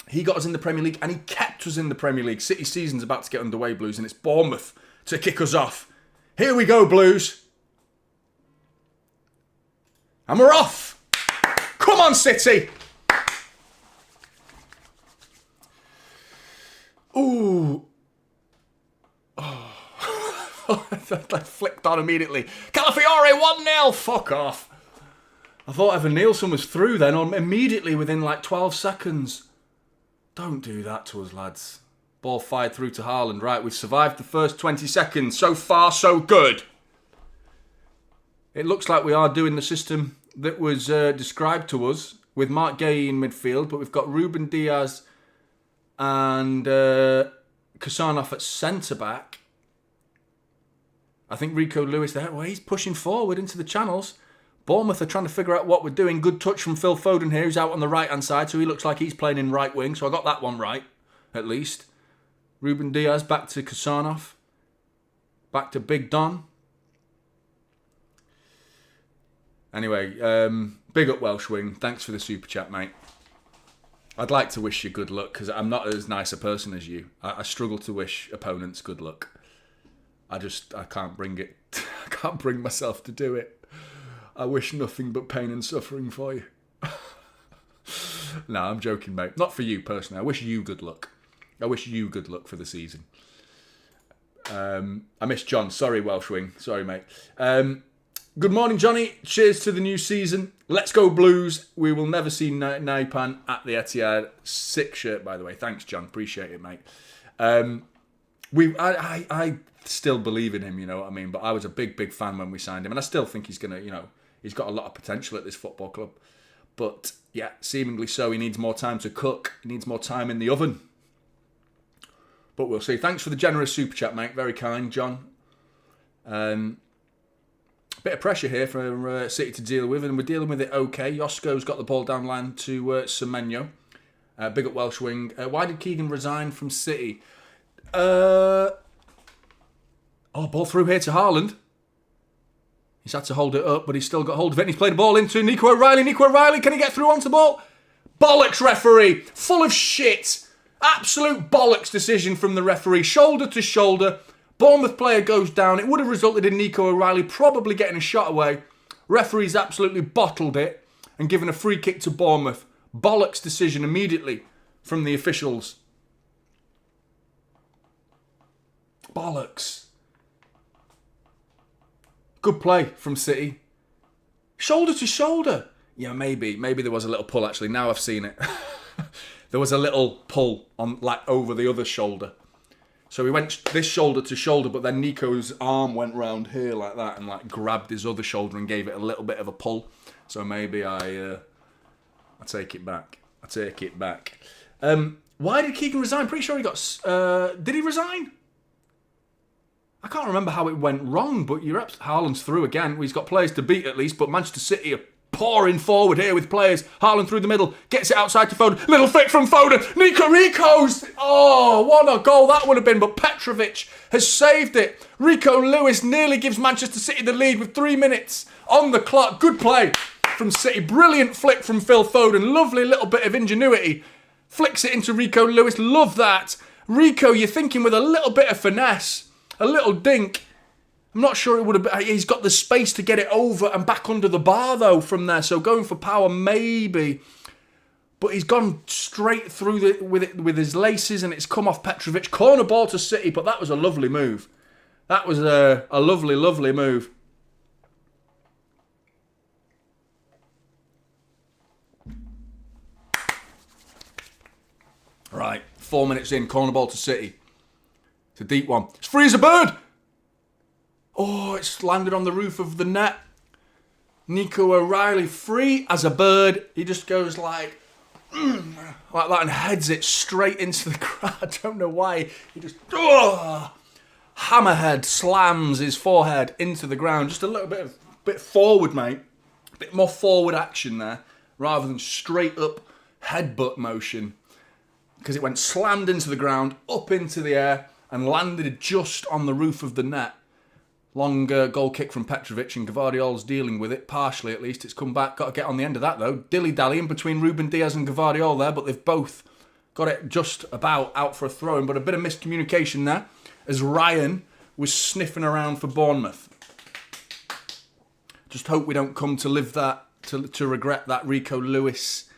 He got us in the Premier League and he kept us in the Premier League. City season's about to get underway, Blues, and it's Bournemouth to kick us off. Here we go, Blues. And we're off. Come on, City. That flicked on immediately. Calafiore 1-0. Fuck off. I thought Evan Nielsen was through then immediately within like 12 seconds. Don't do that to us, lads. Ball fired through to Haaland. Right, we've survived the first 20 seconds. So far, so good. It looks like we are doing the system that was described to us with Mark Gay in midfield, but we've got Ruben Diaz and Kusanov at centre-back. I think Rico Lewis there. Well, he's pushing forward into the channels. Bournemouth are trying to figure out what we're doing. Good touch from Phil Foden here, who's out on the right-hand side, so he looks like he's playing in right wing, so I got that one right, at least. Ruben Diaz back to Kusanov. Back to Big Don. Anyway, big up Welsh Wing. Thanks for the super chat, mate. I'd like to wish you good luck, because I'm not as nice a person as you. I struggle to wish opponents good luck. I can't bring it. I can't bring myself to do it. I wish nothing but pain and suffering for you. No, I'm joking, mate. Not for you personally. I wish you good luck. I wish you good luck for the season. I miss John. Sorry, Welsh Wing. Sorry, mate. Good morning, Jonny. Cheers to the new season. Let's go Blues. We will never see Naipan at the Etihad. Sick shirt, by the way. Thanks, John. Appreciate it, mate. I still believe in him, you know what I mean? But I was a big fan when we signed him. And I still think he's going to, you know, he's got a lot of potential at this football club. But, yeah, seemingly so. He needs more time to cook. He needs more time in the oven. But we'll see. Thanks for the generous super chat, mate. Very kind, John. Bit of pressure here for City to deal with, and we're dealing with it okay. Josko's got the ball down line to Semenyo. Big up Welsh Wing. Why did Keegan resign from City? Ball through here to Haaland. He's had to hold it up, but he's still got hold of it. And he's played the ball into Nico O'Reilly. Nico O'Reilly, can he get through onto the ball? Bollocks, referee. Full of shit. Absolute bollocks decision from the referee. Shoulder to shoulder. Bournemouth player goes down. It would have resulted in Nico O'Reilly probably getting a shot away. Referee's absolutely bottled it and given a free kick to Bournemouth. Bollocks decision immediately from the officials. Bollocks. Good play from City. Shoulder to shoulder. Yeah, maybe there was a little pull actually. Now I've seen it. There was a little pull on like over the other shoulder. So he went this shoulder to shoulder, but then Nico's arm went round here like that and like grabbed his other shoulder and gave it a little bit of a pull. So maybe I take it back. I take it back. Why did Keegan resign? Pretty sure he got... did he resign? I can't remember how it went wrong, but Haaland's through again. He's got players to beat at least, but Manchester City are pouring forward here with players. Haaland through the middle, gets it outside to Foden. Little flick from Foden. Rico's... Oh, what a goal that would have been, but Petrovic has saved it. Rico Lewis nearly gives Manchester City the lead with 3 minutes on the clock. Good play from City. Brilliant flick from Phil Foden. Lovely little bit of ingenuity. Flicks it into Rico Lewis. Love that. Rico, you're thinking with a little bit of finesse. A little dink. I'm not sure it would have been... He's got the space to get it over and back under the bar, though, from there. So going for power, maybe. But he's gone straight through with his laces, and it's come off Petrovic. Corner ball to City, but that was a lovely move. That was a lovely, lovely move. Right, 4 minutes in, corner ball to City. It's a deep one. It's free as a bird! Oh, it's landed on the roof of the net. Nico O'Reilly, free as a bird. He just goes like that and heads it straight into the crowd. I don't know why. He just hammerhead slams his forehead into the ground. Just a little bit forward, mate. A bit more forward action there, rather than straight up headbutt motion. Because it went slammed into the ground, up into the air, and landed just on the roof of the net. Long goal kick from Petrovic, and Gvardiol's dealing with it, partially at least. It's come back. Got to get on the end of that, though. Dilly-dallying between Ruben Diaz and Gvardiol there, but they've both got it just about out for a throw-in. But a bit of miscommunication there, as Ryan was sniffing around for Bournemouth. Just hope we don't come to live that, to regret that Rico Lewis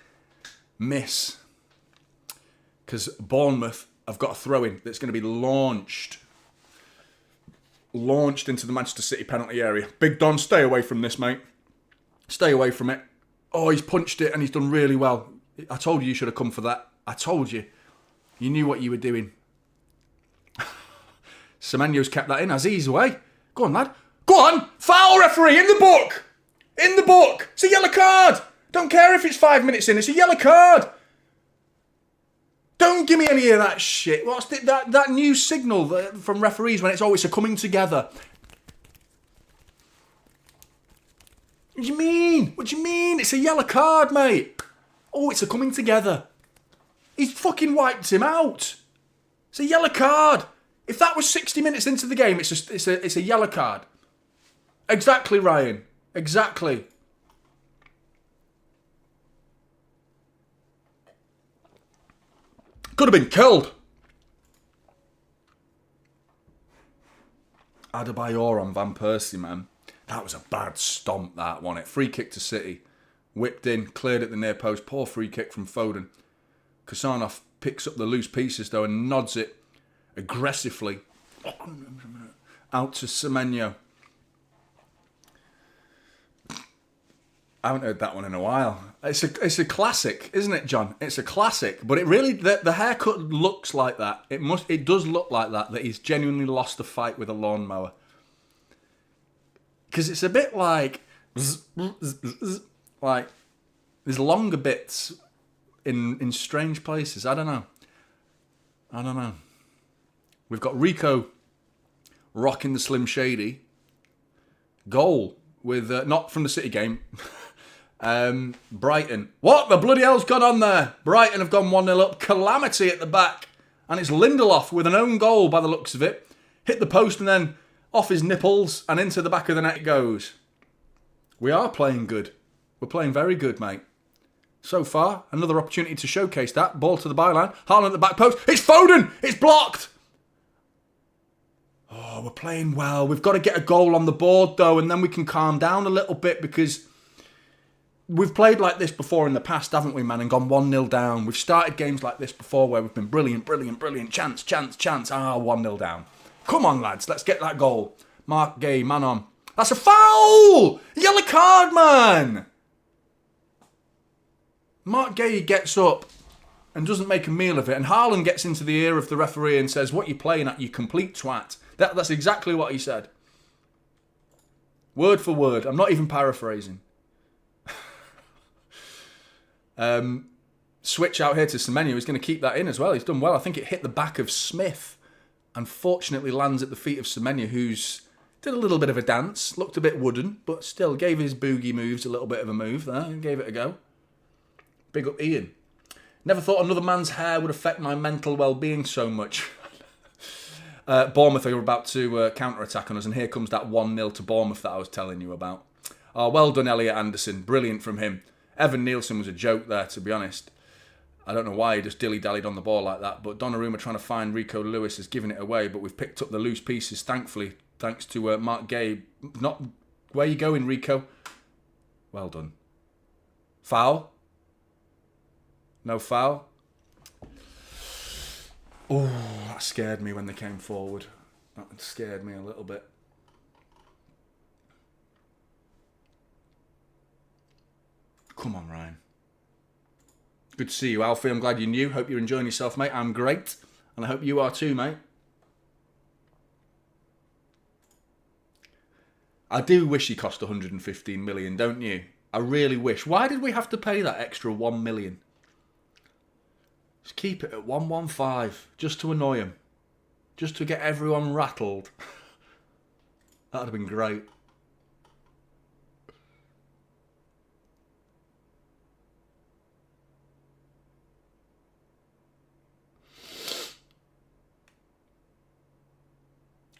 miss. Because Bournemouth have got a throw-in that's going to be launched. launched into the Manchester City penalty area. Big Don, stay away from this, mate. Stay away from it. Oh, he's punched it and he's done really well. I told you should have come for that. I told you. You knew what you were doing. Semenyo's kept that in. Aziz away. Go on, lad. Go on. Foul, referee. In the book. In the book. It's a yellow card. Don't care if it's 5 minutes in. It's a yellow card. Don't give me any of that shit. What's that new signal from referees when it's a coming together? What do you mean? What do you mean? It's a yellow card, mate. Oh, it's a coming together. He's fucking wiped him out. It's a yellow card. If that was 60 minutes into the game, it's a yellow card. Exactly, Ryan. Exactly. Could have been killed. Adebayor on Van Persie, man. That was a bad stomp, that, wasn't it? Free kick to City. Whipped in, cleared at the near post. Poor free kick from Foden. Kusanov picks up the loose pieces, though, and nods it aggressively out to Semenyo. I haven't heard that one in a while. It's a classic, isn't it, John? It's a classic. But it really, the haircut looks like that. It does look like that he's genuinely lost a fight with a lawnmower. Because it's a bit like there's longer bits in strange places. I don't know. We've got Rico rocking the Slim Shady. Goal with, not from the City game. Brighton. What the bloody hell's gone on there? Brighton have gone 1-0 up. Calamity at the back. And it's Lindelof with an own goal by the looks of it. Hit the post and then off his nipples and into the back of the net it goes. We are playing good. We're playing very good, mate. So far, another opportunity to showcase that. Ball to the byline. Haaland at the back post. It's Foden! It's blocked! Oh, we're playing well. We've got to get a goal on the board, though, and then we can calm down a little bit because we've played like this before in the past, haven't we, man, and gone 1-0 down. We've started games like this before where we've been brilliant. Chance. 1-0 down. Come on, lads. Let's get that goal. Mark Gay, man on. That's a foul! Yellow card, man! Mark Gay gets up and doesn't make a meal of it, and Haaland gets into the ear of the referee and says, "What you playing at, you complete twat." That's exactly what he said. Word for word. I'm not even paraphrasing. Switch out here to Semenyo. He's going to keep that in as well. He's done well. I think it hit the back of Smith. Unfortunately lands at the feet of Semenyo, who's did a little bit of a dance. Looked a bit wooden, but still gave his boogie moves a little bit of a move there and gave it a go. Big up Ian. Never thought another man's hair would affect my mental well-being so much. Bournemouth are about to counter-attack on us, and here comes that 1-0 to Bournemouth that I was telling you about. Oh, well done, Elliot Anderson. Brilliant from him. Evan Nielsen was a joke there, to be honest. I don't know why he just dilly-dallied on the ball like that, but Donnarumma trying to find Rico Lewis has given it away, but we've picked up the loose pieces, thankfully, thanks to Mark Gay. Not where you going, Rico? Well done. Foul? No foul? Oh, that scared me when they came forward. That scared me a little bit. Come on, Ryan. Good to see you, Alfie. I'm glad you're new. Hope you're enjoying yourself, mate. I'm great. And I hope you are too, mate. I do wish he cost 115 million, don't you? I really wish. Why did we have to pay that extra 1 million? Just keep it at 115, just to annoy him. Just to get everyone rattled. That would have been great.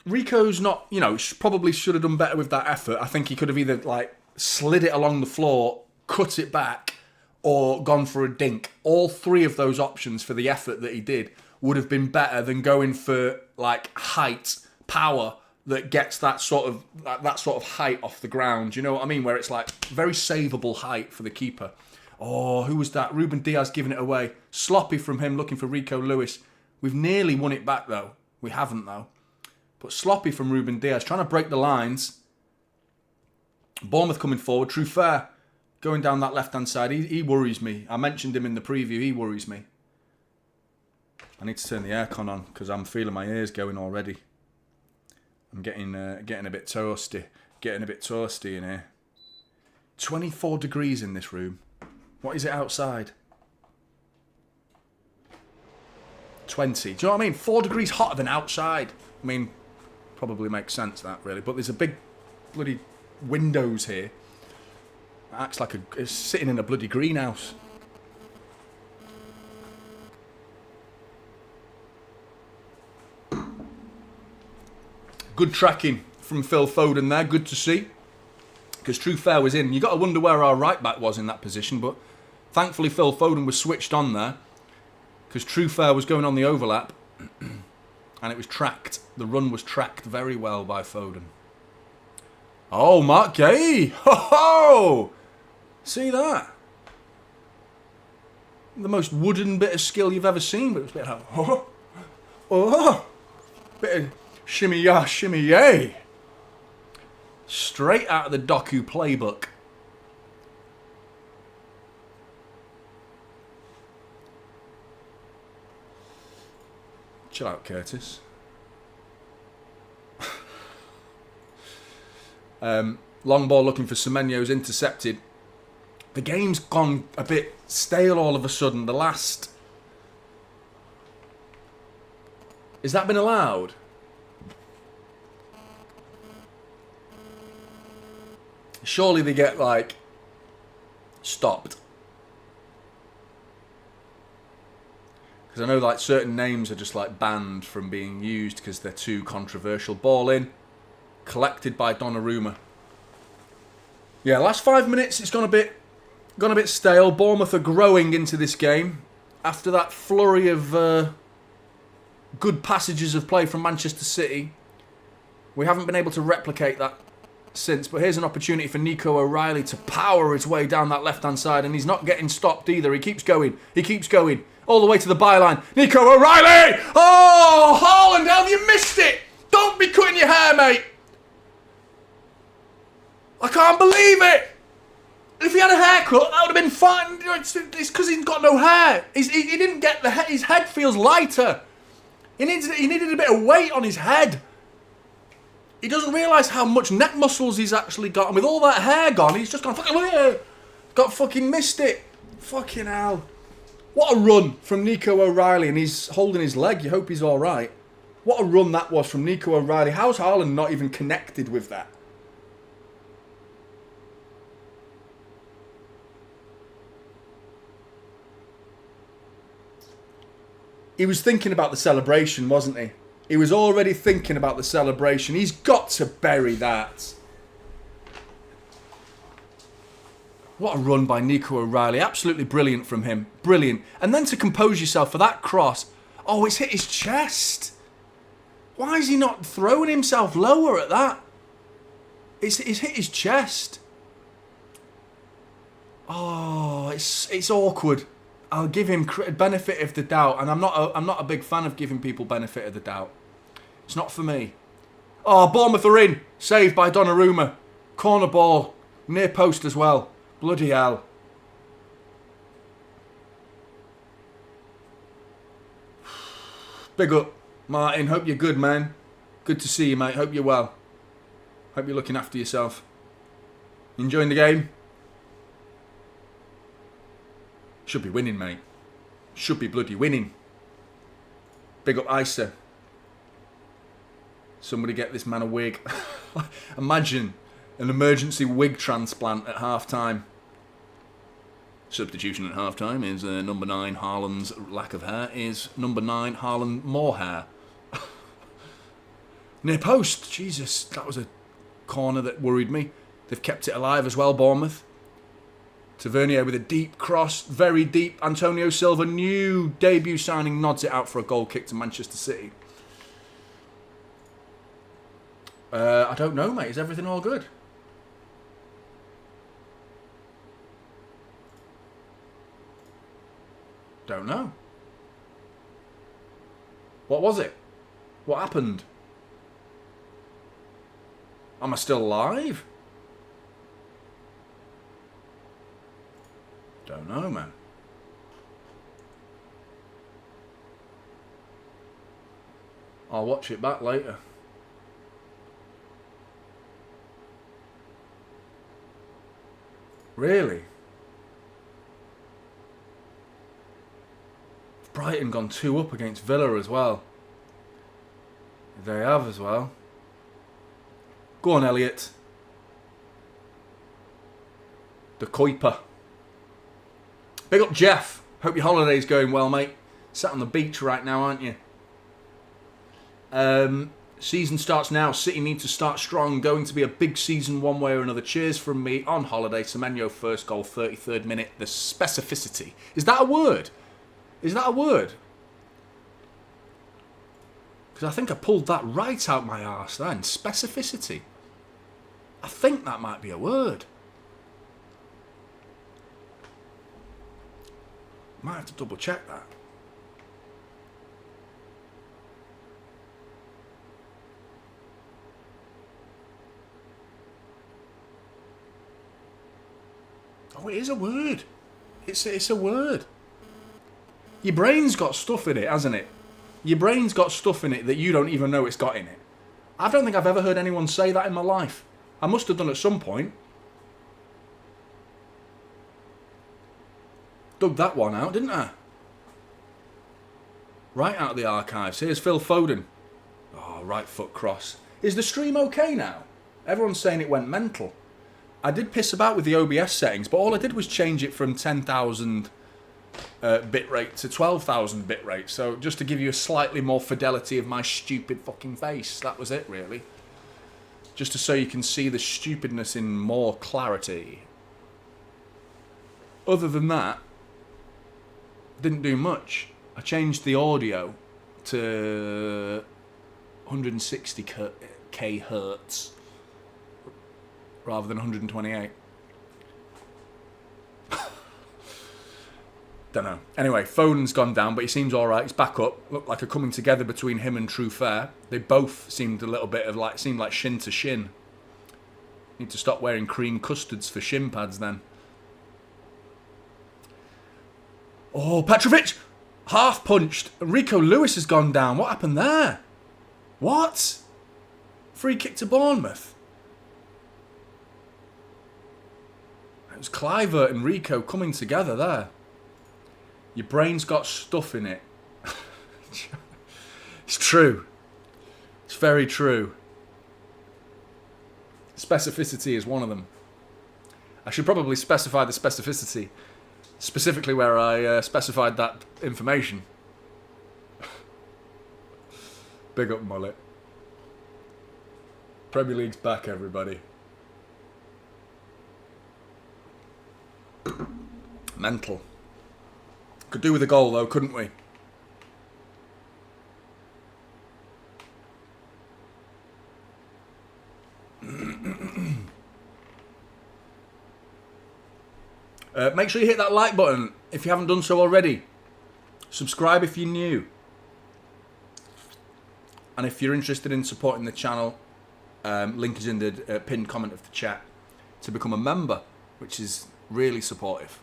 Rico's not, probably should have done better with that effort. I think he could have either, slid it along the floor, cut it back, or gone for a dink. All three of those options for the effort that he did would have been better than going for, height, power, that gets that sort of height off the ground. You know what I mean? Where it's, very savable height for the keeper. Oh, who was that? Ruben Diaz giving it away. Sloppy from him, looking for Rico Lewis. We've nearly won it back, though. We haven't, though. But sloppy from Ruben Diaz, trying to break the lines. Bournemouth coming forward. Truffert going down that left-hand side. He worries me. I mentioned him in the preview. He worries me. I need to turn the aircon on because I'm feeling my ears going already. I'm getting a bit toasty. Getting a bit toasty in here. 24 degrees in this room. What is it outside? 20. Do you know what I mean? 4 degrees hotter than outside. I mean, probably makes sense that really. But there's a big bloody windows here. It acts like it's sitting in a bloody greenhouse. Good tracking from Phil Foden there. Good to see. Because Truffert was in. You got to wonder where our right back was in that position. But thankfully Phil Foden was switched on there. Because Truffert was going on the overlap. And it was tracked. The run was tracked very well by Foden. Oh, Mark Gay. Ho ho! See that? The most wooden bit of skill you've ever seen. But it was a bit like, oh. Bit of shimmy ya, shimmy yay. Straight out of the Doku playbook. Chill out, Curtis. Long ball looking for Semenyo's intercepted. The game's gone a bit stale all of a sudden. The last... Has that been allowed? Surely they get, like, stopped. Because I know, like, certain names are just, like, banned from being used because they're too controversial. Ball in. Collected by Donnarumma. Yeah, last 5 minutes, it's gone a bit stale. Bournemouth are growing into this game. After that flurry of good passages of play from Manchester City. We haven't been able to replicate that since, but here's an opportunity for Nico O'Reilly to power his way down that left-hand side, and he's not getting stopped either. He keeps going, all the way to the byline. Nico O'Reilly! Oh, Haaland, how have you missed it? Don't be cutting your hair, mate. I can't believe it. If he had a haircut, that would have been fine. It's because he's got no hair. He didn't get the head. His head feels lighter. He needed a bit of weight on his head. He doesn't realise how much neck muscles he's actually got. And with all that hair gone, he's just gone fucking missed it. Fucking hell. What a run from Nico O'Reilly. And he's holding his leg. You hope he's all right. What a run that was from Nico O'Reilly. How's Haaland not even connected with that? He was thinking about the celebration, wasn't he? He was already thinking about the celebration. He's got to bury that. What a run by Nico O'Reilly. Absolutely brilliant from him. Brilliant. And then to compose yourself for that cross. Oh, it's hit his chest. Why is he not throwing himself lower at that? It's hit his chest. Oh, it's awkward. I'll give him benefit of the doubt, and I'm not a big fan of giving people benefit of the doubt. It's not for me. Oh, Bournemouth are in. Saved by Donnarumma. Corner ball. Near post as well. Bloody hell. Big up, Martin. Hope you're good, man. Good to see you, mate. Hope you're well. Hope you're looking after yourself. Enjoying the game? Should be winning, mate. Should be bloody winning. Big up Isa. Somebody get this man a wig. Imagine an emergency wig transplant at half-time. Substitution at half-time is number 9, Haaland's lack of hair, is number 9, Haaland more hair. Near post. Jesus, that was a corner that worried me. They've kept it alive as well, Bournemouth. Tavernier with a deep cross, very deep. Antonio Silva, new debut signing, nods it out for a goal kick to Manchester City. I don't know, mate. Is everything all good? Don't know. What was it? What happened? Am I still live? Don't know, man. I'll watch it back later. Really? Brighton gone 2 up against Villa as well. They have as well. Go on, Elliot. The Kuiper. Big up, Jeff. Hope your holiday's going well, mate. Sat on the beach right now, aren't you? Season starts now. City need to start strong. Going to be a big season one way or another. Cheers from me on holiday. Semenyo first goal, 33rd minute. The specificity. Is that a word? Is that a word? Because I think I pulled that right out my arse then. Specificity. I think that might be a word. Might have to double check that. Oh, it is a word. It's a word. Your brain's got stuff in it, hasn't it? Your brain's got stuff in it that you don't even know it's got in it. I don't think I've ever heard anyone say that in my life. I must have done at some point. Dug that one out, didn't I? Right out of the archives. Here's Phil Foden. Oh, right foot cross. Is the stream okay now? Everyone's saying it went mental. I did piss about with the OBS settings, but all I did was change it from 10,000 bitrate to 12,000 bitrate. So just to give you a slightly more fidelity of my stupid fucking face. That was it, really. Just to so you can see the stupidness in more clarity. Other than that, didn't do much. I changed the audio to 160k hertz rather than 128. Don't know. Anyway, Foden's gone down, but he seems all right. He's back up. Looked like a coming together between him and Truffert. They both seemed a little bit of like, seemed like shin to shin. Need to stop wearing cream custards for shin pads then. Oh, Petrovic! Half punched. Rico Lewis has gone down. What happened there? What? Free kick to Bournemouth. It was Clivert and Rico coming together there. Your brain's got stuff in it. It's true. It's very true. Specificity is one of them. I should probably specify the specificity. Specifically where I specified that information. Big up mullet. Premier League's back, everybody. Mental. Could do with a goal though, couldn't we? Make sure you hit that like button if you haven't done so already. Subscribe if you're new. And if you're interested in supporting the channel, link is in the pinned comment of the chat to become a member, which is really supportive.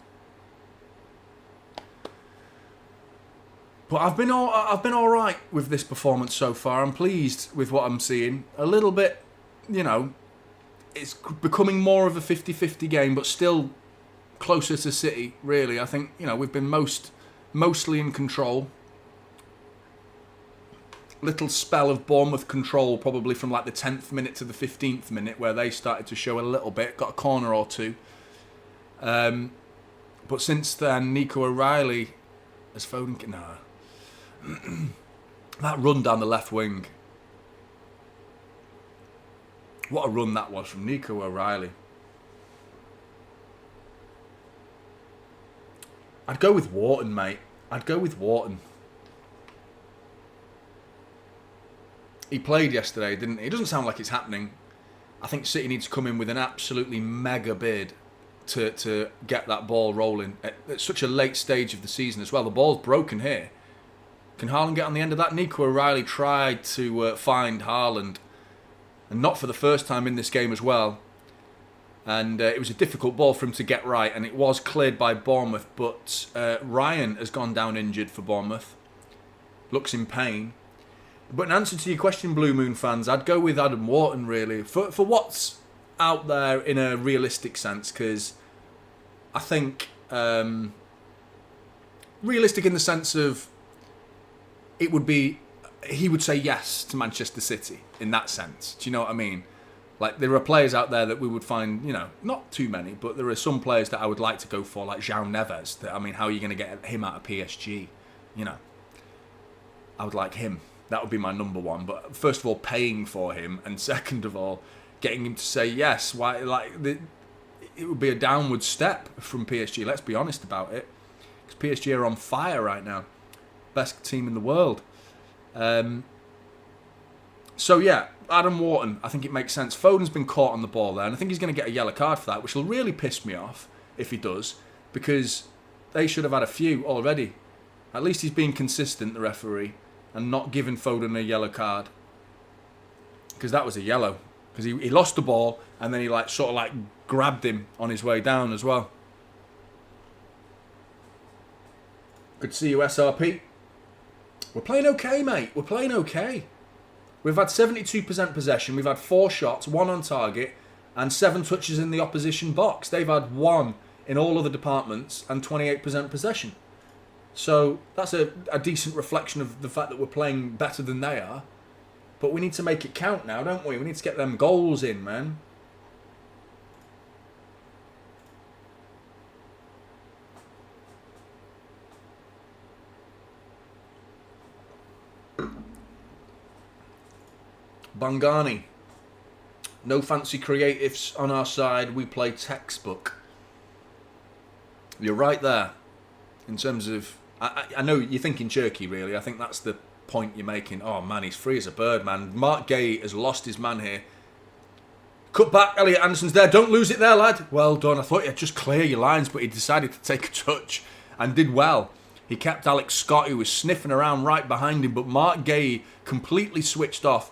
But I've been all right with this performance so far. I'm pleased with what I'm seeing. A little bit, you know, it's becoming more of a 50-50 game, but still closer to City, really. I think, you know, we've been mostly in control. Little spell of Bournemouth control probably from like the 10th minute to the 15th minute where they started to show a little bit, got a corner or two. But since then, Nico O'Reilly has Foden... No. That run down the left wing. What a run that was from Nico O'Reilly. I'd go with Wharton, mate. I'd go with Wharton. He played yesterday, didn't he? It doesn't sound like it's happening. I think City needs to come in with an absolutely mega bid to get that ball rolling at such a late stage of the season as well. The ball's broken here. Can Haaland get on the end of that? Nico O'Reilly tried to find Haaland and not for the first time in this game as well. And it was a difficult ball for him to get right, and it was cleared by Bournemouth, but Ryan has gone down injured for Bournemouth. Looks in pain. But in answer to your question, Blue Moon fans, I'd go with Adam Wharton, really, for what's out there in a realistic sense, because I think realistic in the sense of it would be, he would say yes to Manchester City in that sense. Do you know what I mean? Like, there are players out there that we would find, you know, not too many, but there are some players that I would like to go for, like João Neves. That, I mean, how are you going to get him out of PSG? You know, I would like him. That would be my number one. But first of all, paying for him, and second of all, getting him to say yes. Why? Like, it would be a downward step from PSG. Let's be honest about it, because PSG are on fire right now, best team in the world. So yeah, Adam Wharton, I think it makes sense. Foden's been caught on the ball there, and I think he's going to get a yellow card for that, which will really piss me off if he does, because they should have had a few already. At least he's being consistent, the referee, and not giving Foden a yellow card, because that was a yellow. Because he lost the ball, and then he sort of grabbed him on his way down as well. Good to see you, SRP. We're playing okay, mate. We're playing okay. We've had 72% possession. We've had 4 shots, 1 on target, and 7 touches in the opposition box. They've had 1 in all other departments and 28% possession. So that's a decent reflection of the fact that we're playing better than they are. But we need to make it count now, don't we? We need to get them goals in, man. Bangani. No fancy creatives on our side. We play textbook. You're right there. In terms of... I know you're thinking Cherky, really. I think that's the point you're making. Oh, man, he's free as a bird, man. Mark Gay has lost his man here. Cut back. Elliot Anderson's there. Don't lose it there, lad. Well done. I thought you'd just clear your lines, but he decided to take a touch and did well. He kept Alex Scott, who was sniffing around right behind him, but Mark Gay completely switched off,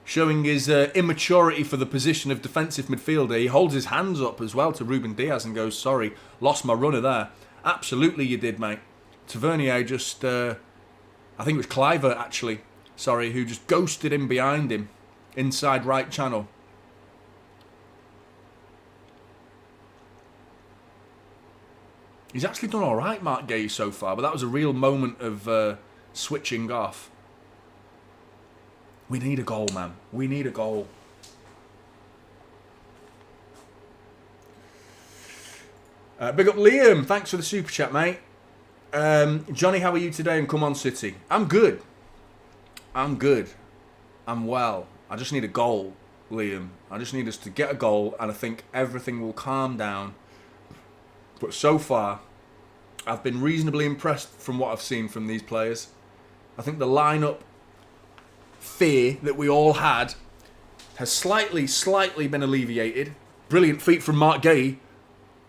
showing his immaturity for the position of defensive midfielder. He holds his hands up as well to Ruben Diaz and goes, sorry, lost my runner there. Absolutely you did, mate. Tavernier just, I think it was Cliver actually, sorry, who just ghosted him behind him, inside right channel. He's actually done all right, Mark Gay, so far, but that was a real moment of switching off. We need a goal, man. We need a goal. Big up Liam. Thanks for the super chat, mate. Jonny, how are you today? And come on, City. I'm good. I'm good. I'm well. I just need a goal, Liam. I just need us to get a goal, and I think everything will calm down. But so far, I've been reasonably impressed from what I've seen from these players. I think the lineup fear that we all had has slightly been alleviated. Brilliant feet from Mark Gay.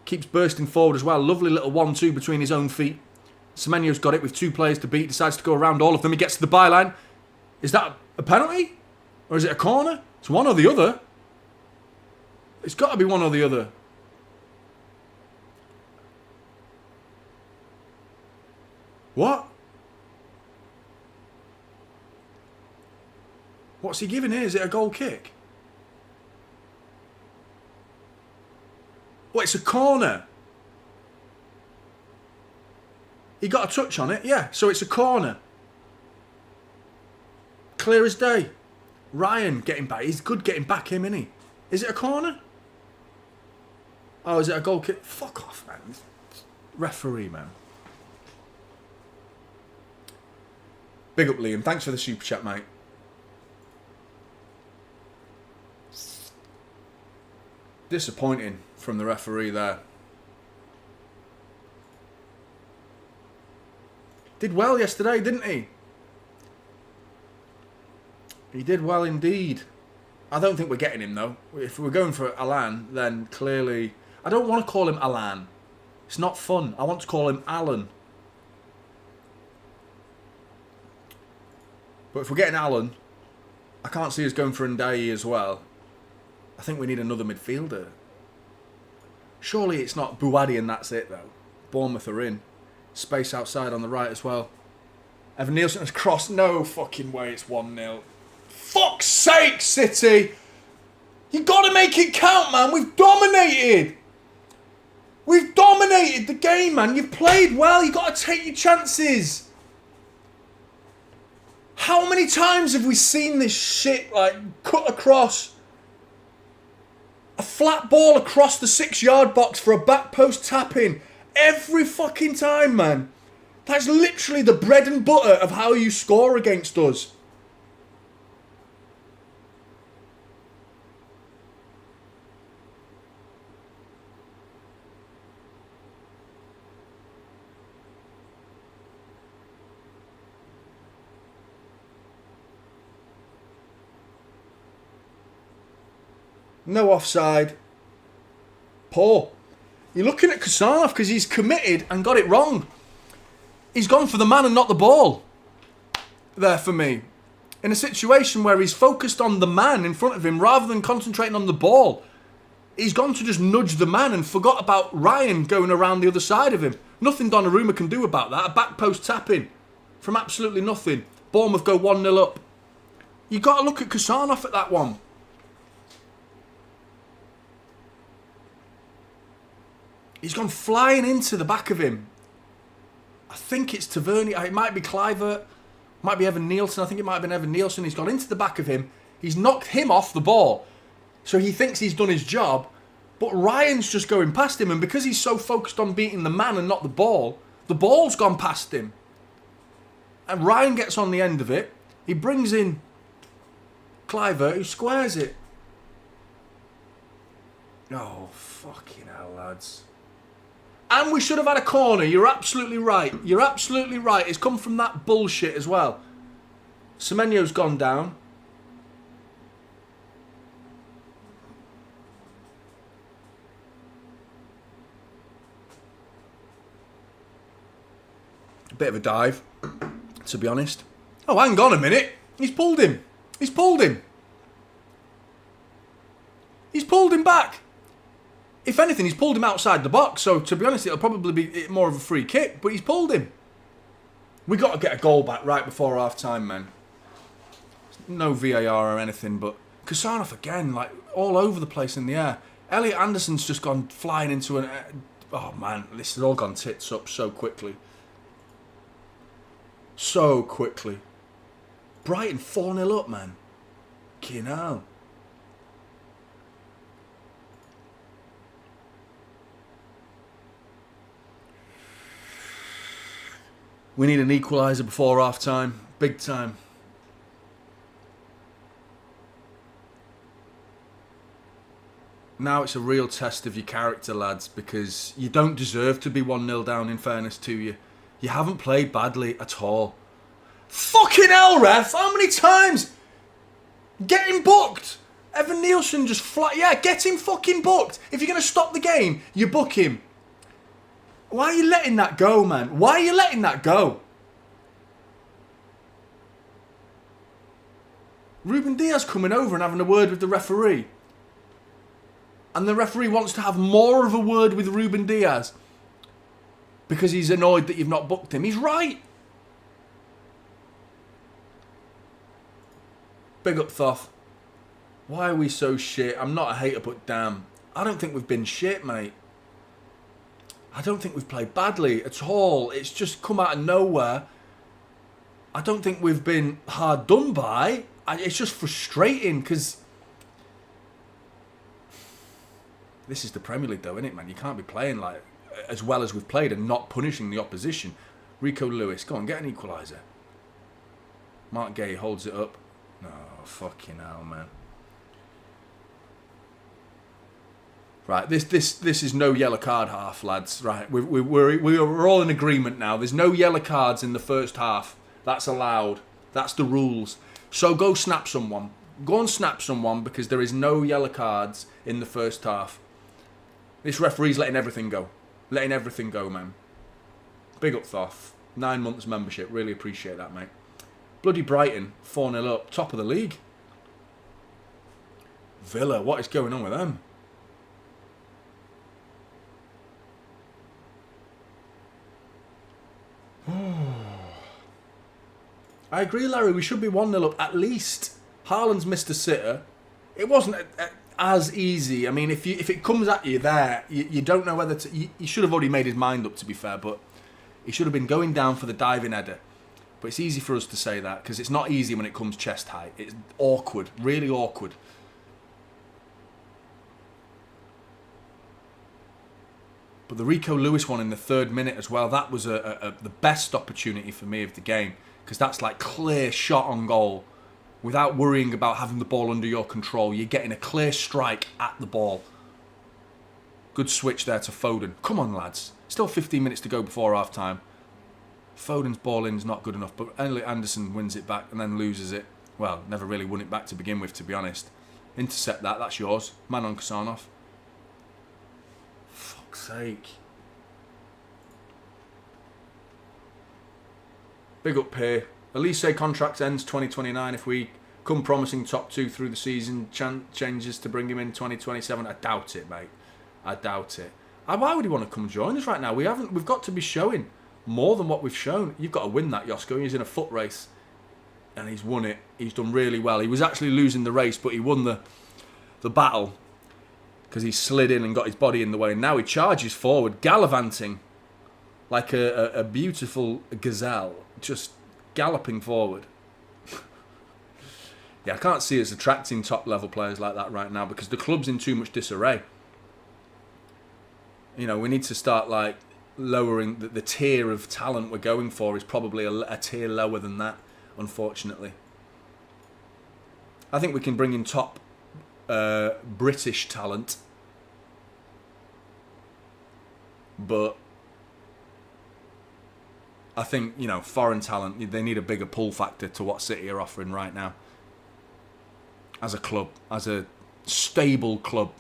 Keeps bursting forward as well. Lovely little 1-2 between his own feet. Semenyo's got it with 2 players to beat. Decides to go around all of them. He gets to the byline. Is that a penalty? Or is it a corner? It's one or the other. It's got to be one or the other. What? What's he giving here? Is it a goal kick? Well, it's a corner. He got a touch on it, yeah. So it's a corner. Clear as day. Ryan getting back. He's good getting back him, isn't he? Is it a corner? Oh, is it a goal kick? Fuck off, man. Referee, man. Big up, Liam. Thanks for the super chat, mate. Disappointing from the referee there. Did well yesterday, didn't he? He did well indeed. I don't think we're getting him, though. If we're going for Alan, then clearly... I don't want to call him Alan. It's not fun. I want to call him Alan. But if we're getting Alan, I can't see us going for Ndiaye as well. I think we need another midfielder. Surely it's not Buwadi and that's it, though. Bournemouth are in. Space outside on the right as well. Evan Nielsen has crossed. No fucking way, it's 1-0. Fuck's sake, City! You got to make it count, man. We've dominated. We've dominated the game, man. You've played well. You got to take your chances. How many times have we seen this shit, like, cut across? A flat ball across the 6-yard box for a back post tap-in. Every fucking time, man. That's literally the bread and butter of how you score against us. No offside. Poor. You're looking at Kusanov because he's committed and got it wrong. He's gone for the man and not the ball. There for me. In a situation where he's focused on the man in front of him rather than concentrating on the ball. He's gone to just nudge the man and forgot about Ryan going around the other side of him. Nothing Donnarumma can do about that. A back post tap-in from absolutely nothing. Bournemouth go 1-0 up. You got to look at Kusanov at that one. He's gone flying into the back of him. I think it's Tavernier. It might be Kluivert. Might be Evan Nielsen. I think it might have been Evan Nielsen. He's gone into the back of him. He's knocked him off the ball. So he thinks he's done his job. But Ryan's just going past him. And because he's so focused on beating the man and not the ball's gone past him. And Ryan gets on the end of it. He brings in Kluivert, who squares it. Oh, fucking hell, lads. And we should have had a corner. You're absolutely right. You're absolutely right. It's come from that bullshit as well. Semenyo's gone down. A bit of a dive, to be honest. Oh, hang on a minute. He's pulled him. He's pulled him. He's pulled him back. If anything, he's pulled him outside the box. So, to be honest, it'll probably be more of a free kick. But he's pulled him. We got to get a goal back right before half-time, man. No VAR or anything, but Kusanov again, like, all over the place in the air. Elliot Anderson's just gone flying into an... Oh, man, this has all gone tits up so quickly. So quickly. Brighton 4-0 up, man. Fucking hell. We need an equaliser before half-time. Big time. Now it's a real test of your character, lads, because you don't deserve to be 1-0 down, in fairness to you. You haven't played badly at all. Fucking hell, ref! How many times? Get him booked! Evan Nielsen just flat... Yeah, get him fucking booked! If you're going to stop the game, you book him. Why are you letting that go, man? Why are you letting that go? Ruben Diaz coming over and having a word with the referee. And the referee wants to have more of a word with Ruben Diaz. Because he's annoyed that you've not booked him. He's right. Big up, Thoth. Why are we so shit? I'm not a hater, but damn. I don't think we've been shit, mate. I don't think we've played badly at all. It's just come out of nowhere. I don't think we've been hard done by. It's just frustrating because... This is the Premier League though, isn't it, man? You can't be playing like as well as we've played and not punishing the opposition. Rico Lewis, go on, get an equaliser. Mark Gay holds it up. No, fucking hell, man. Right, this is no yellow card half, lads. Right, we're all in agreement now. There's no yellow cards in the first half. That's allowed. That's the rules. So go snap someone. Go and snap someone because there is no yellow cards in the first half. This referee's letting everything go. Letting everything go, man. Big up, Thoth. 9 months membership. Really appreciate that, mate. Bloody Brighton, 4-0 up. Top of the league. Villa, what is going on with them? I agree, Larry. We should be 1-0 up at least. Haaland's missed a sitter. It wasn't as easy. I mean, if it comes at you there, you don't know whether to... He should have already made his mind up, to be fair, but he should have been going down for the diving header. But it's easy for us to say that, because it's not easy when it comes chest height. It's awkward, really awkward. But the Rico Lewis one in the 3rd minute as well, that was the best opportunity for me of the game. Because that's like clear shot on goal. Without worrying about having the ball under your control. You're getting a clear strike at the ball. Good switch there to Foden. Come on, lads. Still 15 minutes to go before half time. Foden's ball in is not good enough. But Elliot Anderson wins it back and then loses it. Well, never really won it back to begin with, to be honest. Intercept that. That's yours. Man on Kasanov. Fuck's sake. Big up here. Elise contract ends 2029. If we come promising top 2 through the season, changes to bring him in 2027. I doubt it, mate. I doubt it. Why would he want to come join us right now? We've got to be showing more than what we've shown. You've got to win that, Josko. He's in a foot race, and he's won it. He's done really well. He was actually losing the race, but he won the battle because he slid in and got his body in the way. And now he charges forward, gallivanting like a beautiful gazelle, just galloping forward. Yeah, I can't see us attracting top-level players like that right now because the club's in too much disarray. You know, we need to start, like, lowering the tier of talent we're going for is probably a tier lower than that, unfortunately. I think we can bring in top British talent. But I think, you know, foreign talent, they need a bigger pull factor to what City are offering right now. As a club, as a stable club.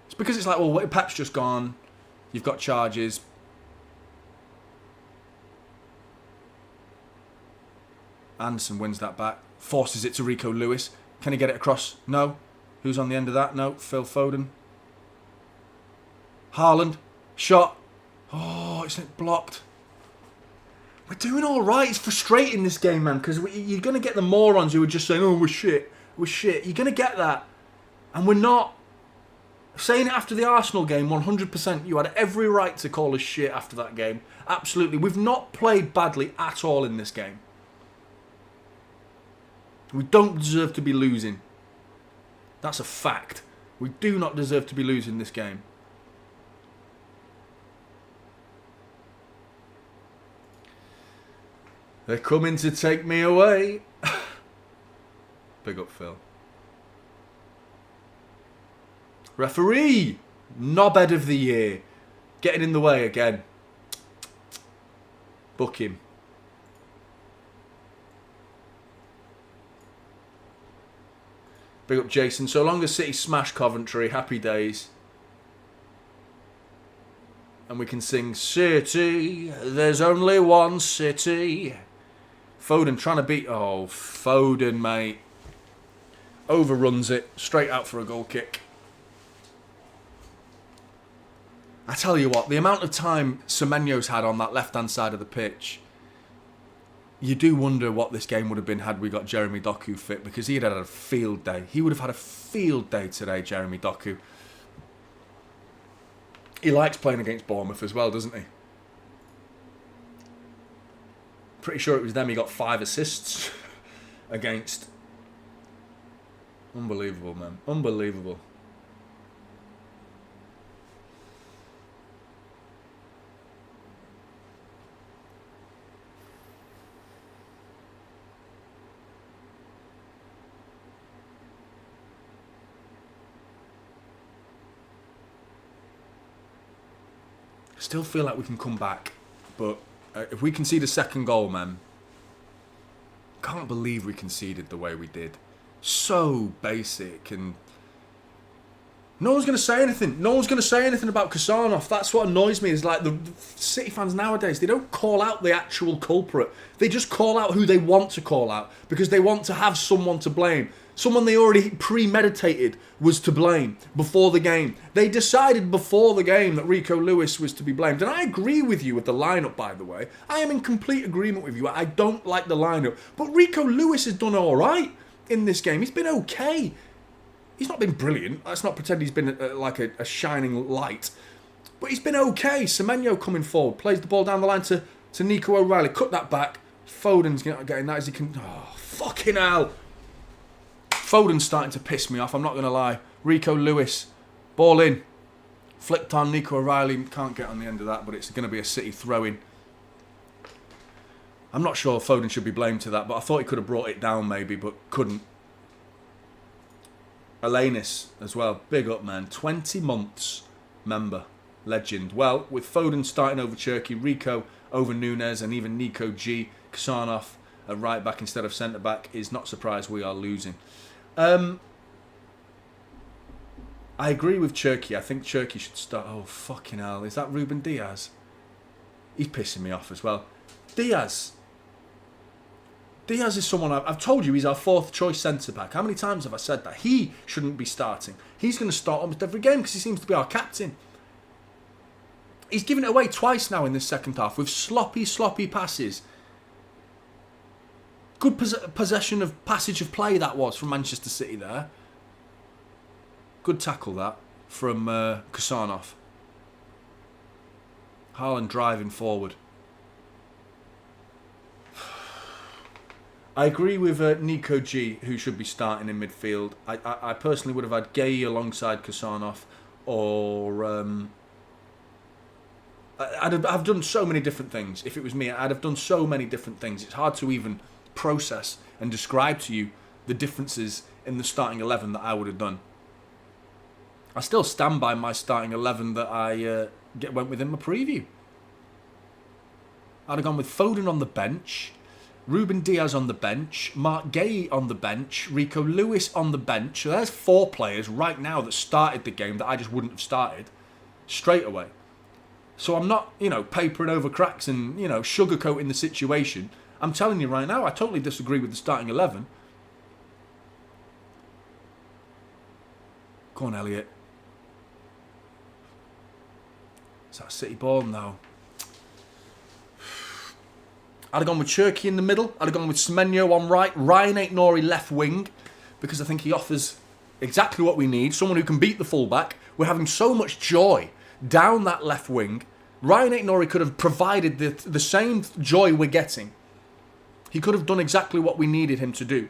It's because it's like, well, Pep's just gone. You've got charges. Anderson wins that back. Forces it to Rico Lewis. Can he get it across? No. Who's on the end of that? No. Phil Foden. Haaland. Shot. Oh, it's blocked. We're doing all right. It's frustrating, this game, man, because you're going to get the morons who are just saying, oh, we're shit. We're shit. You're going to get that. And we're not. Saying it after the Arsenal game, 100%, you had every right to call us shit after that game. Absolutely. We've not played badly at all in this game. We don't deserve to be losing. That's a fact. We do not deserve to be losing this game. They're coming to take me away. Big up, Phil. Referee! Knobhead of the year. Getting in the way again. Book him. Big up, Jason. So long as City smash Coventry, happy days. And we can sing City, there's only one city. Foden trying to beat... Oh, Foden, mate. Overruns it. Straight out for a goal kick. I tell you what, the amount of time Semenyo's had on that left-hand side of the pitch, you do wonder what this game would have been had we got Jeremy Doku fit, because he'd had a field day. He would have had a field day today, Jeremy Doku. He likes playing against Bournemouth as well, doesn't he? Pretty sure it was them he got 5 assists against. Unbelievable, man. Unbelievable. Still feel like we can come back, but if we concede a second goal, man, can't believe we conceded the way we did. So basic, and No one's going to say anything. No one's going to say anything about Kasanoff. That's what annoys me, is like the City fans nowadays, they don't call out the actual culprit. They just call out who they want to call out because they want to have someone to blame. Someone they already premeditated was to blame before the game. They decided before the game that Rico Lewis was to be blamed. And I agree with you with the lineup, by the way. I am in complete agreement with you. I don't like the lineup. But Rico Lewis has done all right in this game. He's been okay. He's not been brilliant. Let's not pretend he's been like a shining light. But he's been okay. Semenyo coming forward. Plays the ball down the line to Nico O'Reilly. Cut that back. Foden's getting that as he can. Oh, fucking hell. Foden's starting to piss me off. I'm not going to lie. Rico Lewis. Ball in. Flicked on. Nico O'Reilly. Can't get on the end of that, but it's going to be a City throw-in. I'm not sure Foden should be blamed to that, but I thought he could have brought it down maybe, but couldn't. Alanis as well. Big up, man. 20 months member. Legend. Well, with Foden starting over Cherki, Rico over Nunes, and even Nico G, Kasanoff at right back instead of centre back, is not surprised we are losing. I agree with Cherki. I think Cherki should start. Oh, fucking hell. Is that Ruben Diaz? He's pissing me off as well. Diaz is someone, I've told you, he's our 4th choice centre-back. How many times have I said that? He shouldn't be starting. He's going to start almost every game because he seems to be our captain. He's given it away twice now in this second half with sloppy passes. Good possession of passage of play that was from Manchester City there. Good tackle that from Kasanoff. Haaland driving forward. I agree with Nico G, who should be starting in midfield. I personally would have had Gay alongside Kasanoff, or I'd have done so many different things. If it was me, I'd have done so many different things. It's hard to even process and describe to you the differences in the starting 11 that I would have done. I still stand by my starting 11 that I went with in my preview. I'd have gone with Foden on the bench, Ruben Diaz on the bench, Mark Gay on the bench, Rico Lewis on the bench. So there's 4 players right now that started the game that I just wouldn't have started straight away. So I'm not, papering over cracks and, sugarcoating the situation. I'm telling you right now, I totally disagree with the starting 11. Go on, Elliot. Is that a City ball now? I'd have gone with Cherki in the middle. I'd have gone with Semenyo on right. Ryan Aït-Nouri left wing. Because I think he offers exactly what we need. Someone who can beat the fullback. We're having so much joy down that left wing. Ryan Aït-Nouri could have provided the same joy we're getting. He could have done exactly what we needed him to do.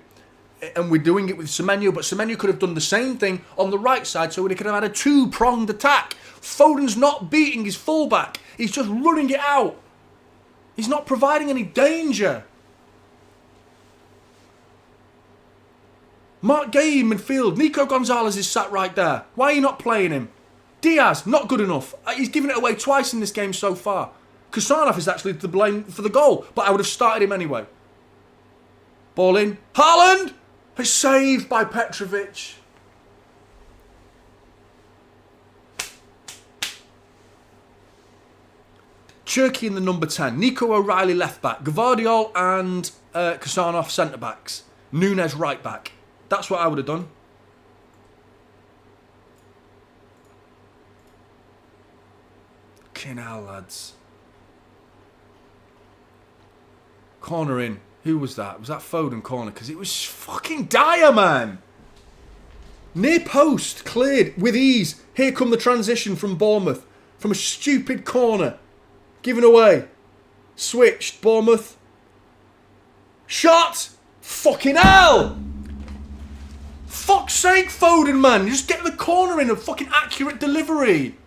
And we're doing it with Semenyo. But Semenyo could have done the same thing on the right side. So we could have had a 2-pronged attack. Foden's not beating his fullback. He's just running it out. He's not providing any danger. Mark Gay in midfield. Nico Gonzalez is sat right there. Why are you not playing him? Diaz, not good enough. He's given it away twice in this game so far. Kasanoff is actually to blame for the goal, but I would have started him anyway. Ball in. Haaland! It's saved by Petrovic. Cherki in the number 10. Nico O'Reilly left back. Gvardiol and Kasanoff centre backs. Nunes right back. That's what I would have done. Fucking hell, lads. Corner in. Who was that? Was that Foden corner? Because it was fucking dire, man. Near post. Cleared with ease. Here come the transition from Bournemouth. From a stupid corner. Given away. Switched. Bournemouth. Shot! Fucking hell! Fuck's sake, Foden, man. You just get the corner in. A fucking accurate delivery.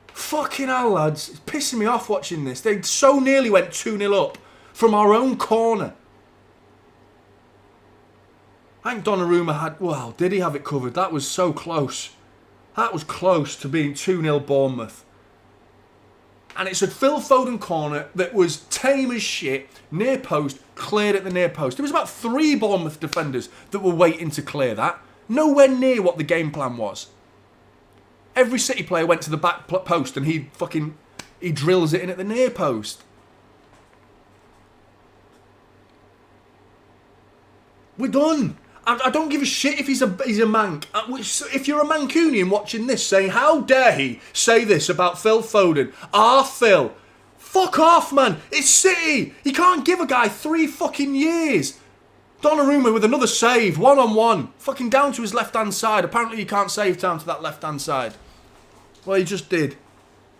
Fucking hell, lads. It's pissing me off watching this. They so nearly went 2-0 up from our own corner. I think Donnarumma had... Well, did he have it covered? That was so close. That was close to being 2-0 Bournemouth. And it's a Phil Foden corner that was tame as shit. Near post, cleared at the near post. There was about 3 Bournemouth defenders that were waiting to clear that. Nowhere near what the game plan was. Every City player went to the back post and he drills it in at the near post. We're done. I don't give a shit if he's a Manc. If you're a Mancunian watching this saying, how dare he say this about Phil Foden? Phil. Fuck off, man. It's City. He can't give a guy 3 fucking years. Donnarumma with another save, 1-on-1. Fucking down to his left-hand side. Apparently he can't save down to that left-hand side. Well, he just did.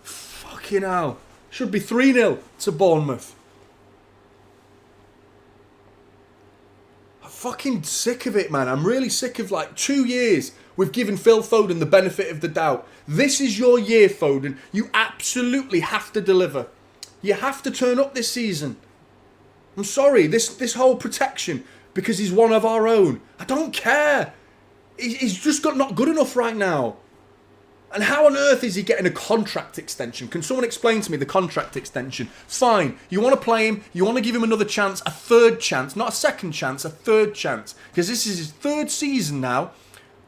Fucking hell. Should be 3-0 to Bournemouth. I'm fucking sick of it, man. I'm really sick of 2 years we've given Phil Foden the benefit of the doubt. This is your year, Foden. You absolutely have to deliver. You have to turn up this season. I'm sorry, this whole protection because he's one of our own. I don't care. He's just not good enough right now. And how on earth is he getting a contract extension? Can someone explain to me the contract extension? Fine, you want to play him, you want to give him another chance, a third chance, not a second chance, a third chance. Because this is his 3rd season now,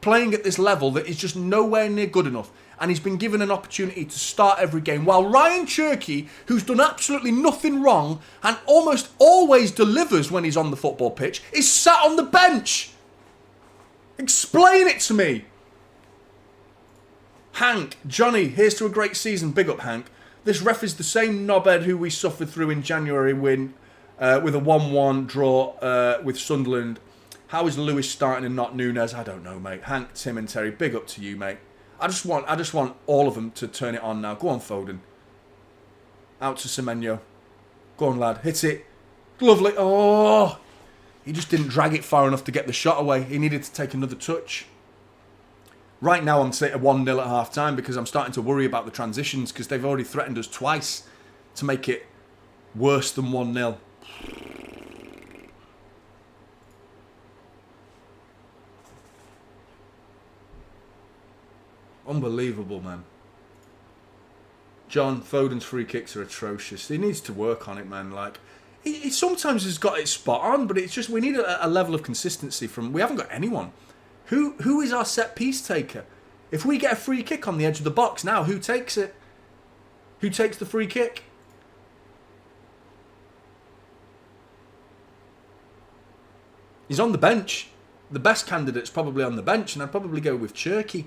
playing at this level that is just nowhere near good enough. And he's been given an opportunity to start every game. While Ryan Cherky, who's done absolutely nothing wrong and almost always delivers when he's on the football pitch, is sat on the bench. Explain it to me. Hank, Jonny, here's to a great season. Big up, Hank. This ref is the same knobhead who we suffered through in January win with a 1-1 draw with Sunderland. How is Lewis starting and not Nunes? I don't know, mate. Hank, Tim and Terry, big up to you, mate. I just want all of them to turn it on now. Go on, Foden. Out to Semenyo. Go on, lad. Hit it. Lovely. Oh! He just didn't drag it far enough to get the shot away. He needed to take another touch. Right now, I'm sitting at 1-0 at half-time because I'm starting to worry about the transitions because they've already threatened us twice to make it worse than 1-0. Unbelievable, man. John, Foden's free kicks are atrocious. He needs to work on it, man. He sometimes has got it spot on, but it's just we need a level of consistency from... We haven't got anyone. Who is our set piece taker? If we get a free kick on the edge of the box now, who takes it? Who takes the free kick? He's on the bench. The best candidate's probably on the bench, and I'd probably go with Cherky.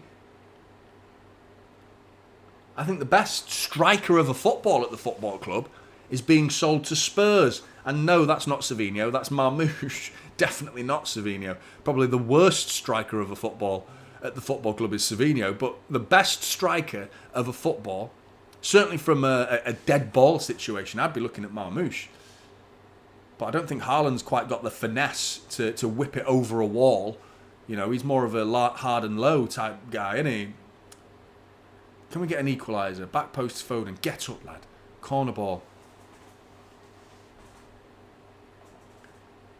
I think the best striker of a football at the football club is being sold to Spurs. And no, that's not Savinho, that's Marmoush. Definitely not Savinho. Probably the worst striker of a football at the football club is Savinho. But the best striker of a football, certainly from a dead ball situation, I'd be looking at Marmoush. But I don't think Haaland's quite got the finesse to whip it over a wall. You know, he's more of a hard and low type guy, isn't he? Can we get an equaliser? Back post Foden. Get up, lad. Corner ball.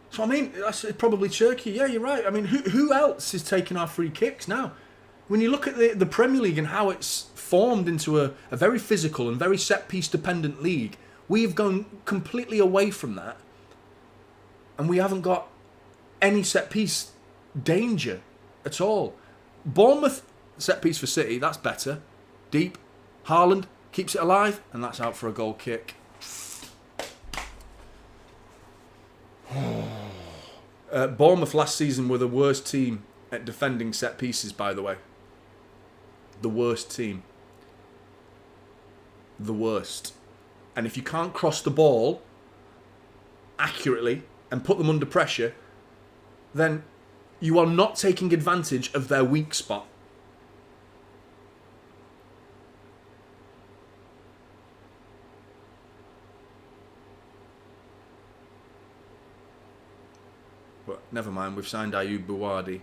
So, I mean, that's probably Cherky. Yeah, you're right. I mean, who else is taking our free kicks now? When you look at the Premier League and how it's formed into a very physical and very set-piece dependent league, we've gone completely away from that. And we haven't got any set-piece danger at all. Bournemouth, set-piece for City, that's better. Deep. Haaland keeps it alive, and that's out for a goal kick. Bournemouth last season were the worst team at defending set pieces, by the way. The worst team. The worst. And if you can't cross the ball accurately and put them under pressure, then you are not taking advantage of their weak spot. But never mind, we've signed Ayub Buwadi.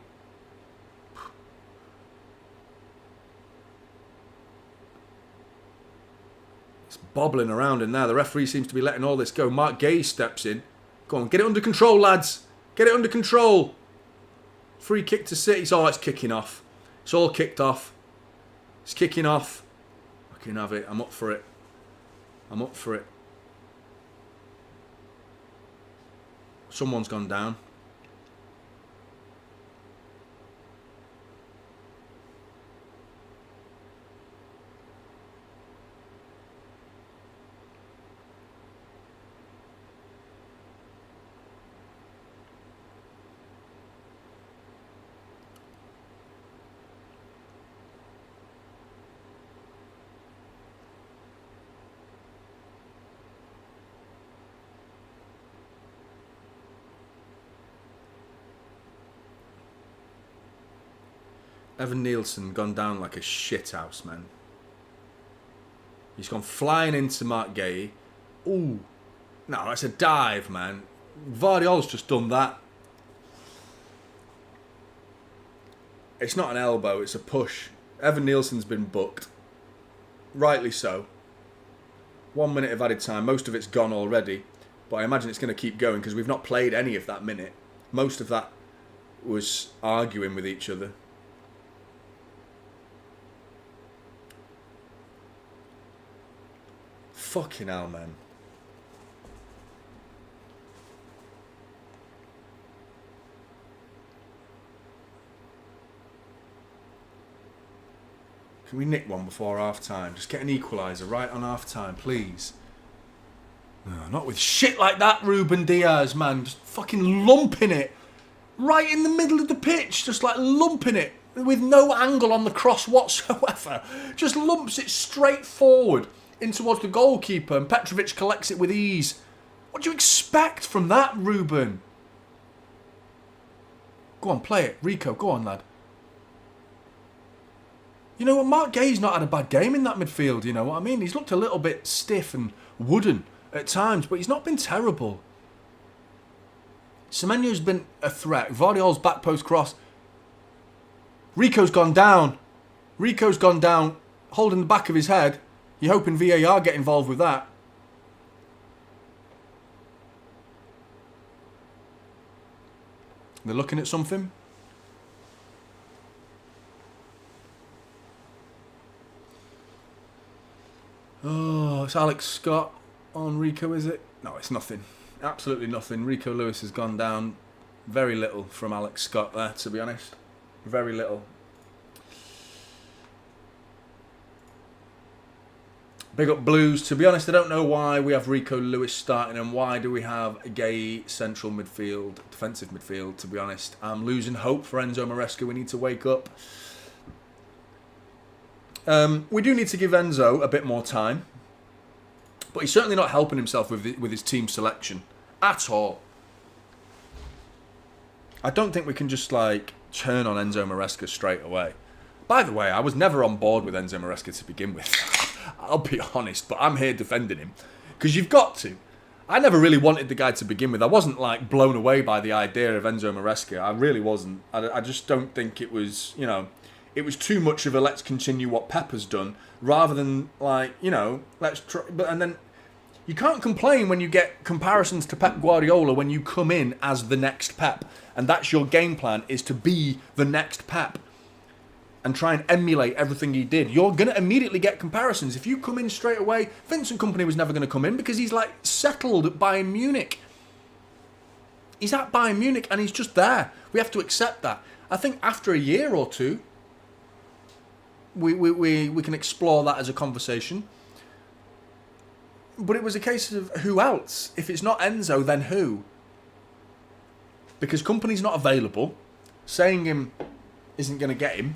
It's bobbling around in there. The referee seems to be letting all this go. Mark Gay steps in. Go on, get it under control, lads. Get it under control. Free kick to City. Oh, it's kicking off. It's all kicked off. It's kicking off. I can have it. I'm up for it. I'm up for it. Someone's gone down. Evan Nielsen gone down like a shithouse, man. He's gone flying into Mark Gay. Ooh. No, that's a dive, man. Vardiol's just done that. It's not an elbow, it's a push. Evan Nielsen's been booked. Rightly so. 1 minute of added time. Most of it's gone already. But I imagine it's going to keep going because we've not played any of that minute. Most of that was arguing with each other. Fucking hell, man. Can we nick one before half time? Just get an equaliser right on half time, please. No, not with shit like that, Ruben Diaz, man. Just fucking lumping it. Right in the middle of the pitch. Just like lumping it. With no angle on the cross whatsoever. Just lumps it straight forward in towards the goalkeeper. And Petrovic collects it with ease. What do you expect from that, Ruben? Go on, play it. Rico, go on, lad. You know what, Mark Gay's not had a bad game in that midfield, you know what I mean? He's looked a little bit stiff and wooden at times, but he's not been terrible. Semenyo's been a threat. Vardiol's back post cross. Rico's gone down. Rico's gone down, holding the back of his head. You're hoping VAR get involved with that. They're looking at something. Oh, it's Alex Scott on Rico, is it? No, it's nothing. Absolutely nothing. Rico Lewis has gone down. Very little from Alex Scott there, to be honest. Very little. Big up Blues. To be honest, I don't know why we have Rico Lewis starting and why do we have a Gay central midfield, defensive midfield, to be honest. I'm losing hope for Enzo Maresca. We need to wake up. We do need to give Enzo a bit more time. But he's certainly not helping himself with his team selection. At all. I don't think we can just, like, turn on Enzo Maresca straight away. By the way, I was never on board with Enzo Maresca to begin with. I'll be honest, but I'm here defending him. Because you've got to. I never really wanted the guy to begin with. I wasn't, like, blown away by the idea of Enzo Maresca. I really wasn't. I just don't think it was, you know... It was too much of a let's continue what Pep has done, rather than, like, you know, let's try... But, and then, you can't complain when you get comparisons to Pep Guardiola when you come in as the next Pep. And that's your game plan, is to be the next Pep. And try and emulate everything he did. You're going to immediately get comparisons. If you come in straight away, Vincent Kompany was never going to come in because he's, like, settled at Bayern Munich. He's at Bayern Munich and he's just there. We have to accept that. I think after a year or two, we can explore that as a conversation. But it was a case of who else? If it's not Enzo, then who? Because Kompany's not available. Saying him isn't going to get him.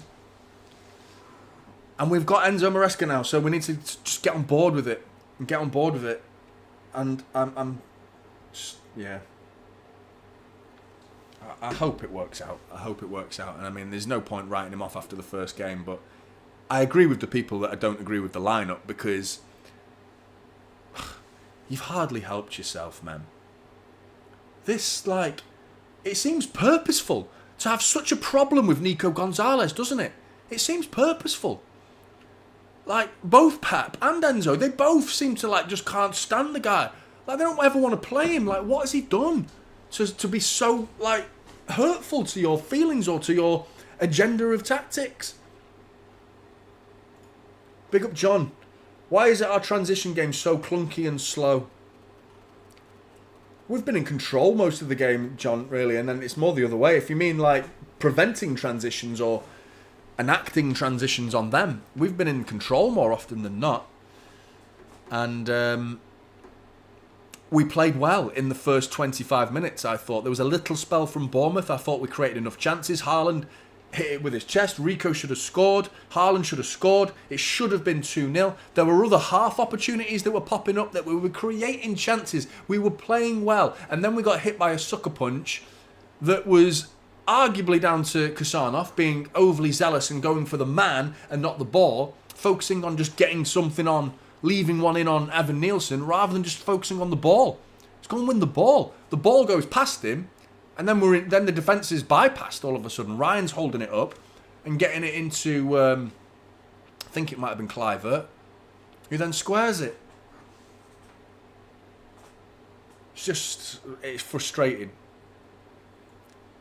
And we've got Enzo Maresca now, so we need to just get on board with it. And get on board with it. And I'm just, yeah. I hope it works out. I hope it works out. And I mean, there's no point writing him off after the first game, but I agree with the people that I don't agree with the lineup because you've hardly helped yourself, man. This, like, it seems purposeful to have such a problem with Nico Gonzalez, doesn't it? It seems purposeful. Like, both Pep and Enzo, they both seem to, like, just can't stand the guy. Like, they don't ever want to play him. Like, what has he done to be so, like, hurtful to your feelings or to your agenda of tactics? Big up John. Why is it our transition game so clunky and slow? We've been in control most of the game, John, really, and then it's more the other way. If you mean, like, preventing transitions or enacting transitions on them, we've been in control more often than not. And we played well in the first 25 minutes, I thought. There was a little spell from Bournemouth. I thought we created enough chances. Haaland hit it with his chest. Rico should have scored. Haaland should have scored. It should have been 2-0. There were other half opportunities that were popping up that we were creating chances. We were playing well. And then we got hit by a sucker punch that was arguably down to Kusanov being overly zealous and going for the man and not the ball, focusing on just getting something on, leaving one in on Evan Nielsen rather than just focusing on the ball. Let's go and win the ball. The ball goes past him, and then then the defence is bypassed all of a sudden. Ryan's holding it up and getting it into, I think it might have been Clivert, who then squares it. It's frustrating.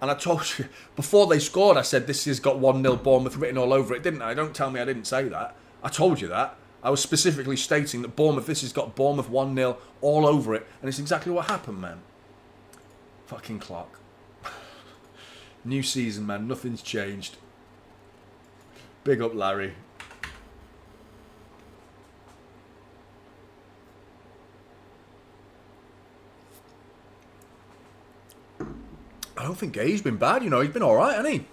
And I told you, before they scored, I said this has got 1-0 Bournemouth written all over it, didn't I? Don't tell me I didn't say that. I told you that. I was specifically stating that this has got Bournemouth 1-0 all over it. And it's exactly what happened, man. Fucking clock. New season, man. Nothing's changed. Big up, Larry. I don't think Gay's been bad, you know. He's been alright, hasn't he?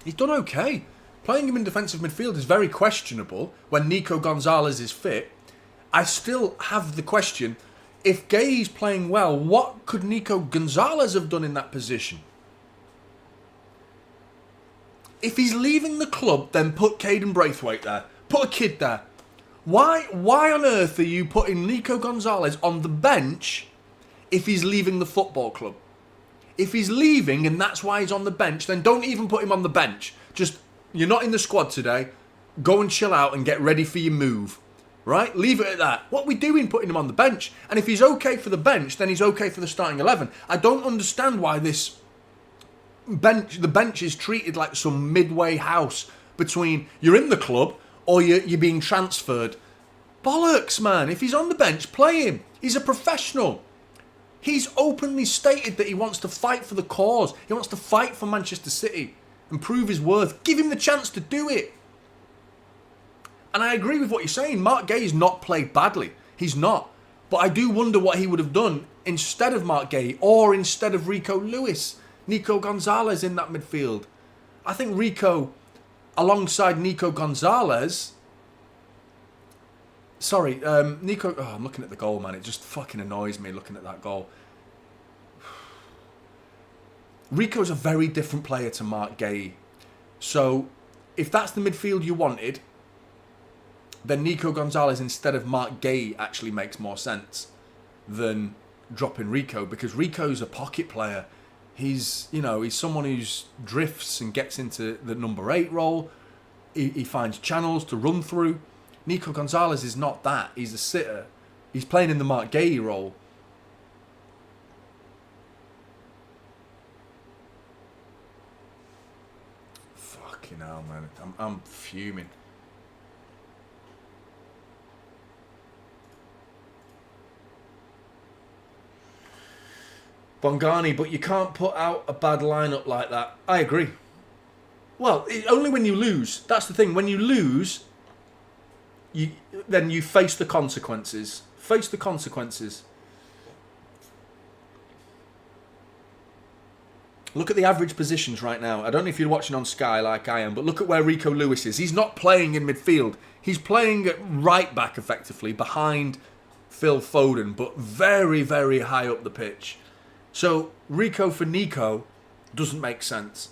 He's done okay. Playing him in defensive midfield is very questionable when Nico Gonzalez is fit. I still have the question, if Gay's playing well, what could Nico Gonzalez have done in that position? If he's leaving the club, then put Caden Braithwaite there. Put a kid there. Why on earth are you putting Nico Gonzalez on the bench if he's leaving the football club? If he's leaving and that's why he's on the bench, then don't even put him on the bench. Just, you're not in the squad today. Go and chill out and get ready for your move. Right? Leave it at that. What are we doing putting him on the bench? And if he's okay for the bench, then he's okay for the starting 11. I don't understand why the bench is treated like some midway house between you're in the club or you're being transferred. Bollocks, man. If he's on the bench, play him. He's a professional. He's openly stated that he wants to fight for the cause. He wants to fight for Manchester City and prove his worth. Give him the chance to do it. And I agree with what you're saying. Mark Gay's not played badly. He's not. But I do wonder what he would have done instead of Mark Gay or instead of Rico Lewis. Nico Gonzalez in that midfield. I think Rico, alongside Nico Gonzalez... Sorry, Nico... Oh, I'm looking at the goal, man. It just fucking annoys me looking at that goal. Rico's a very different player to Mark Gay. So, if that's the midfield you wanted, then Nico Gonzalez instead of Mark Gay actually makes more sense than dropping Rico, because Rico's a pocket player. He's someone who drifts and gets into the number 8 role. He finds channels to run through. Nico Gonzalez is not that. He's a sitter. He's playing in the Mark Gay role. Fucking hell, man. I'm fuming. Bongani, but you can't put out a bad lineup like that. I agree. Well, only when you lose. That's the thing. When you lose, then you face the consequences. Face the consequences. Look at the average positions right now. I don't know if you're watching on Sky like I am, but look at where Rico Lewis is. He's not playing in midfield. He's playing at right back, effectively, behind Phil Foden, but very, very high up the pitch. So, Rico for Nico doesn't make sense.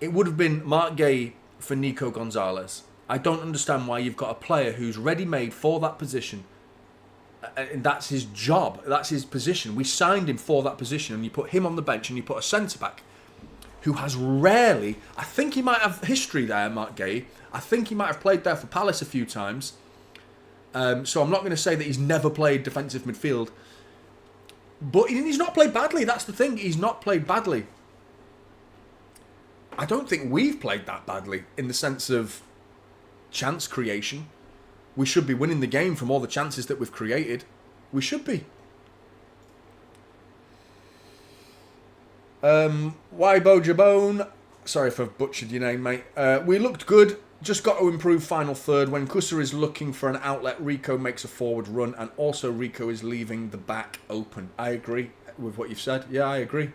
It would have been Mark Gay for Nico Gonzalez. I don't understand why you've got a player who's ready-made for that position. And that's his job. That's his position. We signed him for that position, and you put him on the bench and you put a centre-back who has rarely... I think he might have history there, Mark Gay. I think he might have played there for Palace a few times. So I'm not going to say that he's never played defensive midfield. But he's not played badly. That's the thing. He's not played badly. I don't think we've played that badly in the sense of chance creation. We should be winning the game from all the chances that we've created. We should be. Why Bojabone? Sorry if I've butchered your name, mate. We looked good. Just got to improve final third. When Kusa is looking for an outlet, Rico makes a forward run, and also Rico is leaving the back open. I agree with what you've said. Yeah, I agree.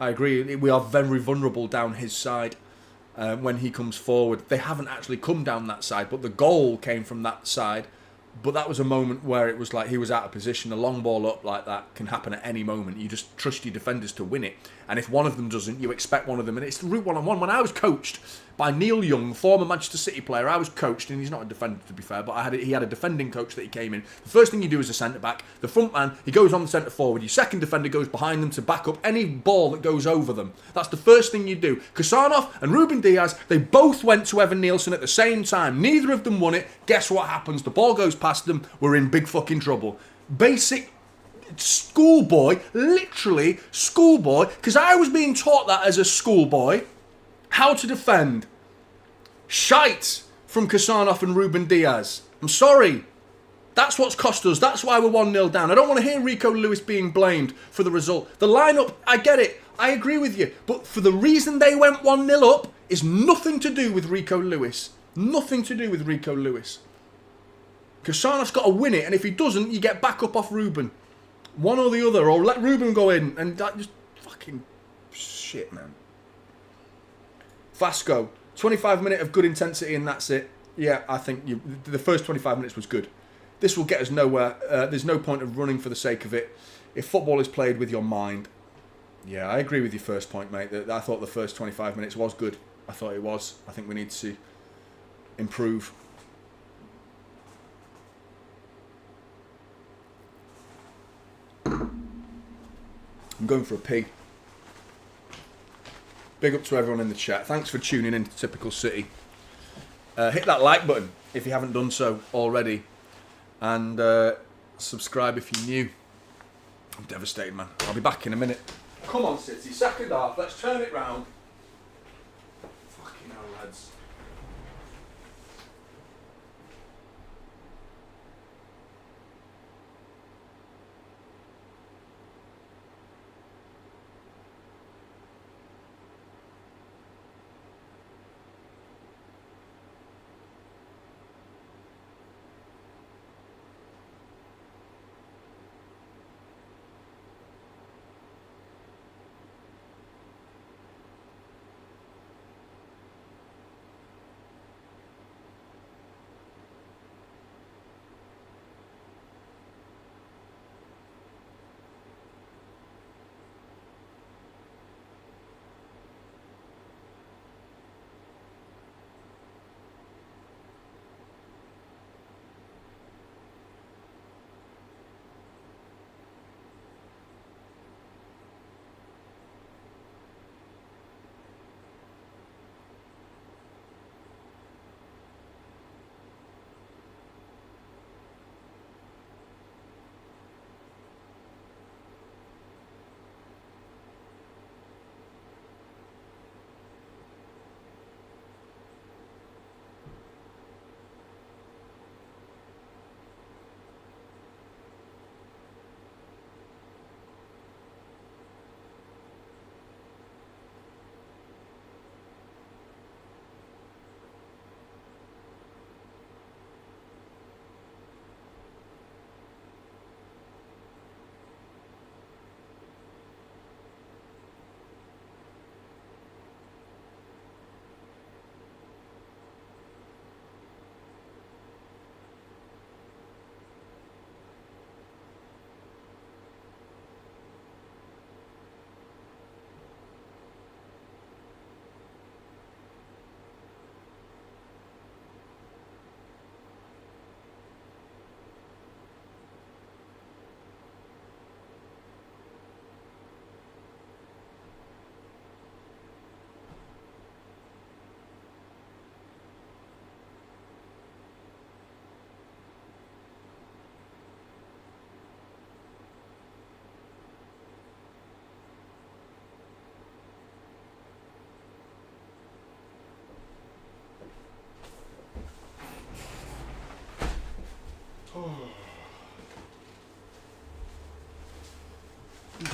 I agree. We are very vulnerable down his side when he comes forward. They haven't actually come down that side, but the goal came from that side But that was a moment where it was like he was out of position. A long ball up like that can happen at any moment. You just trust your defenders to win it. And if one of them doesn't, you expect one of them. And it's the route one-on-one. When I was coached by Neil Young, former Manchester City player, I was coached, and he's not a defender to be fair, but he had a defending coach that he came in. The first thing you do as a centre-back, the front man, he goes on the centre-forward. Your second defender goes behind them to back up any ball that goes over them. That's the first thing you do. Kassanov and Ruben Diaz, they both went to Evan Nielsen at the same time. Neither of them won it. Guess what happens? The ball goes past them. We're in big fucking trouble. Basic schoolboy, literally schoolboy, because I was being taught that as a schoolboy, how to defend. Shite from Kassanov and Ruben Diaz. I'm sorry. That's what's cost us. That's why we're 1-0 down. I don't want to hear Rico Lewis being blamed for the result. The lineup, I get it. I agree with you. But for the reason they went 1-0 up is nothing to do with Rico Lewis. Nothing to do with Rico Lewis. Kassanov's got to win it, and if he doesn't, you get back up off Ruben. One or the other, or let Ruben go in, and that just fucking shit, man. Vasco, 25 minutes of good intensity, and that's it. Yeah, I think the first 25 minutes was good. This will get us nowhere. There's no point of running for the sake of it. If football is played with your mind. Yeah, I agree with your first point, mate. I thought the first 25 minutes was good. I thought it was. I think we need to improve. I'm going for a pee. Big up to everyone in the chat. Thanks for tuning in to Typical City. Hit that like button if you haven't done so already. And subscribe if you're new. I'm devastated, man. I'll be back in a minute. Come on, City. Second half. Let's turn it round. Fucking hell, lads.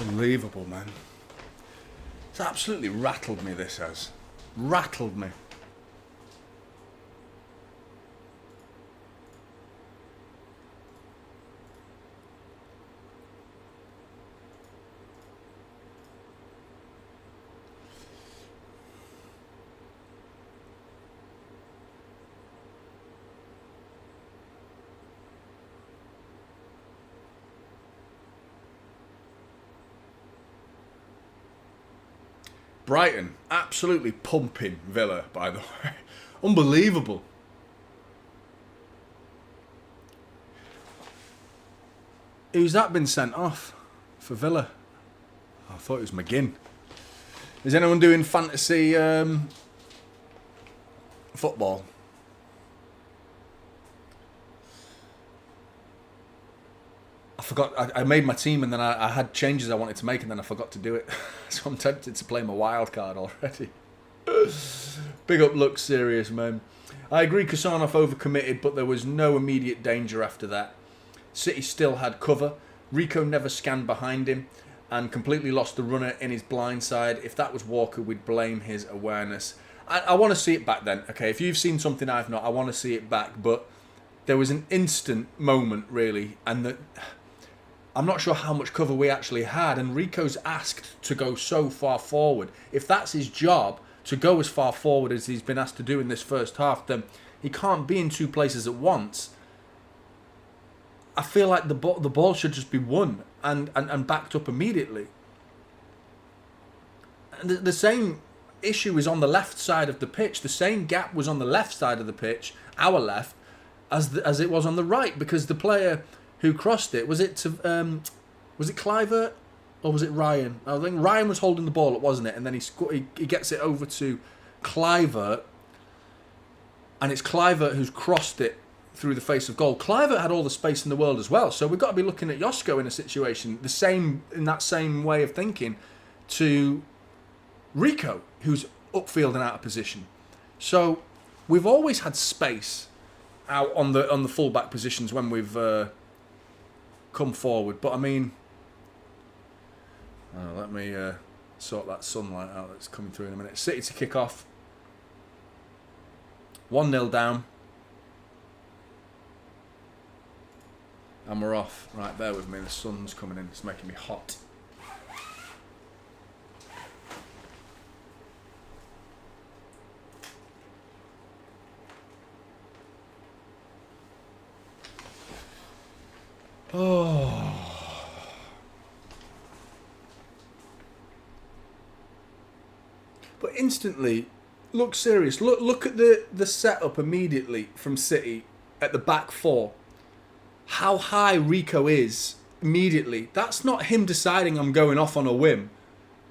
Unbelievable, man. It's absolutely rattled me, this has. Rattled me. Brighton, absolutely pumping Villa, by the way. Unbelievable. Who's that been sent off for Villa? I thought it was McGinn. Is anyone doing fantasy football? I forgot. I made my team and then I had changes I wanted to make and then I forgot to do it. So I'm tempted to play my wild card already. Big up looks serious, man. I agree Kusanov overcommitted, but there was no immediate danger after that. City still had cover. Rico never scanned behind him and completely lost the runner in his blind side. If that was Walker, we'd blame his awareness. I want to see it back then. Okay, if you've seen something I've not, I want to see it back. But there was an instant moment, really, and I'm not sure how much cover we actually had. And Rico's asked to go so far forward. If that's his job, to go as far forward as he's been asked to do in this first half, then he can't be in two places at once. I feel like the ball should just be won and backed up immediately. And the same issue is on the left side of the pitch. The same gap was on the left side of the pitch, our left, as it was on the right, because the player who crossed it, was it Clivert or was it Ryan? I think Ryan was holding the ball, wasn't it? And then he gets it over to Clivert, and it's Clivert who's crossed it through the face of goal. Clivert had all the space in the world as well, so we've got to be looking at Josko in a situation in that same way of thinking to Rico, who's upfield and out of position. So we've always had space out on the full-back positions when we've come forward. But I mean, let me sort that sunlight out that's coming through in a minute. City to kick off. 1-0 down. And we're off. Right, bear with me. The sun's coming in. It's making me hot. Oh. But instantly, look serious. Look at the setup immediately from City at the back four. How high Rico is immediately. That's not him deciding I'm going off on a whim.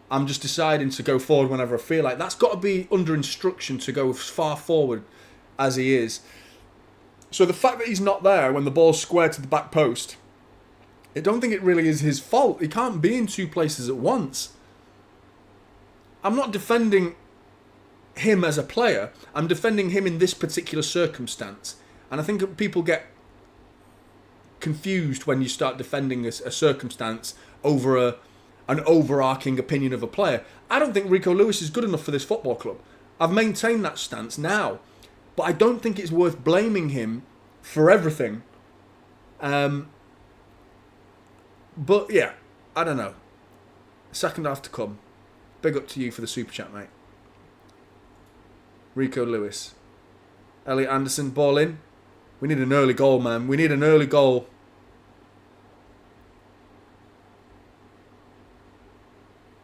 I'm just deciding to go forward whenever I feel like. That's got to be under instruction to go as far forward as he is. So the fact that he's not there when the ball's squared to the back post, I don't think it really is his fault. He can't be in two places at once. I'm not defending him as a player. I'm defending him in this particular circumstance. And I think people get confused when you start defending a circumstance over an overarching opinion of a player. I don't think Rico Lewis is good enough for this football club. I've maintained that stance now. But I don't think it's worth blaming him for everything. But yeah, I don't know. Second half to come. Big up to you for the super chat, mate. Rico Lewis. Elliot Anderson, ball in. We need an early goal, man. We need an early goal.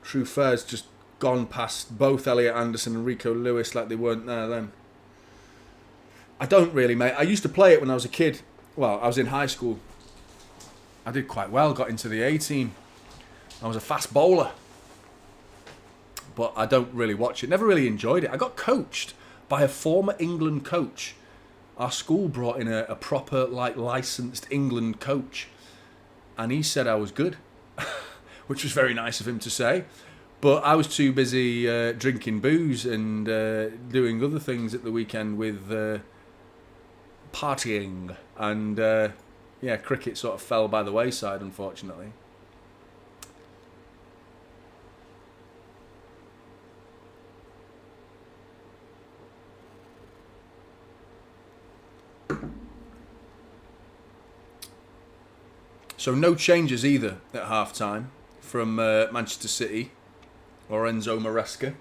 True Fair's just gone past both Elliot Anderson and Rico Lewis like they weren't there then. I don't really, mate. I used to play it when I was a kid. Well, I was in high school. I did quite well, got into the A team. I was a fast bowler. But I don't really watch it. Never really enjoyed it. I got coached by a former England coach. Our school brought in a proper, licensed England coach. And he said I was good. Which was very nice of him to say. But I was too busy drinking booze and doing other things at the weekend with partying. And yeah, cricket sort of fell by the wayside, unfortunately. So no changes either at half-time from Manchester City. Lorenzo Maresca.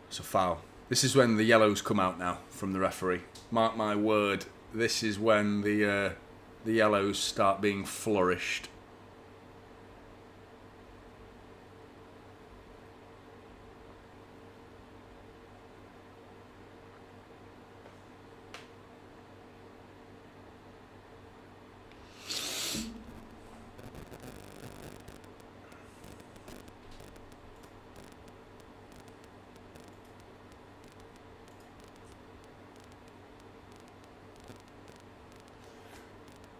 It's a foul. This is when the yellows come out now from the referee. Mark my word, this is when the yellows start being flourished.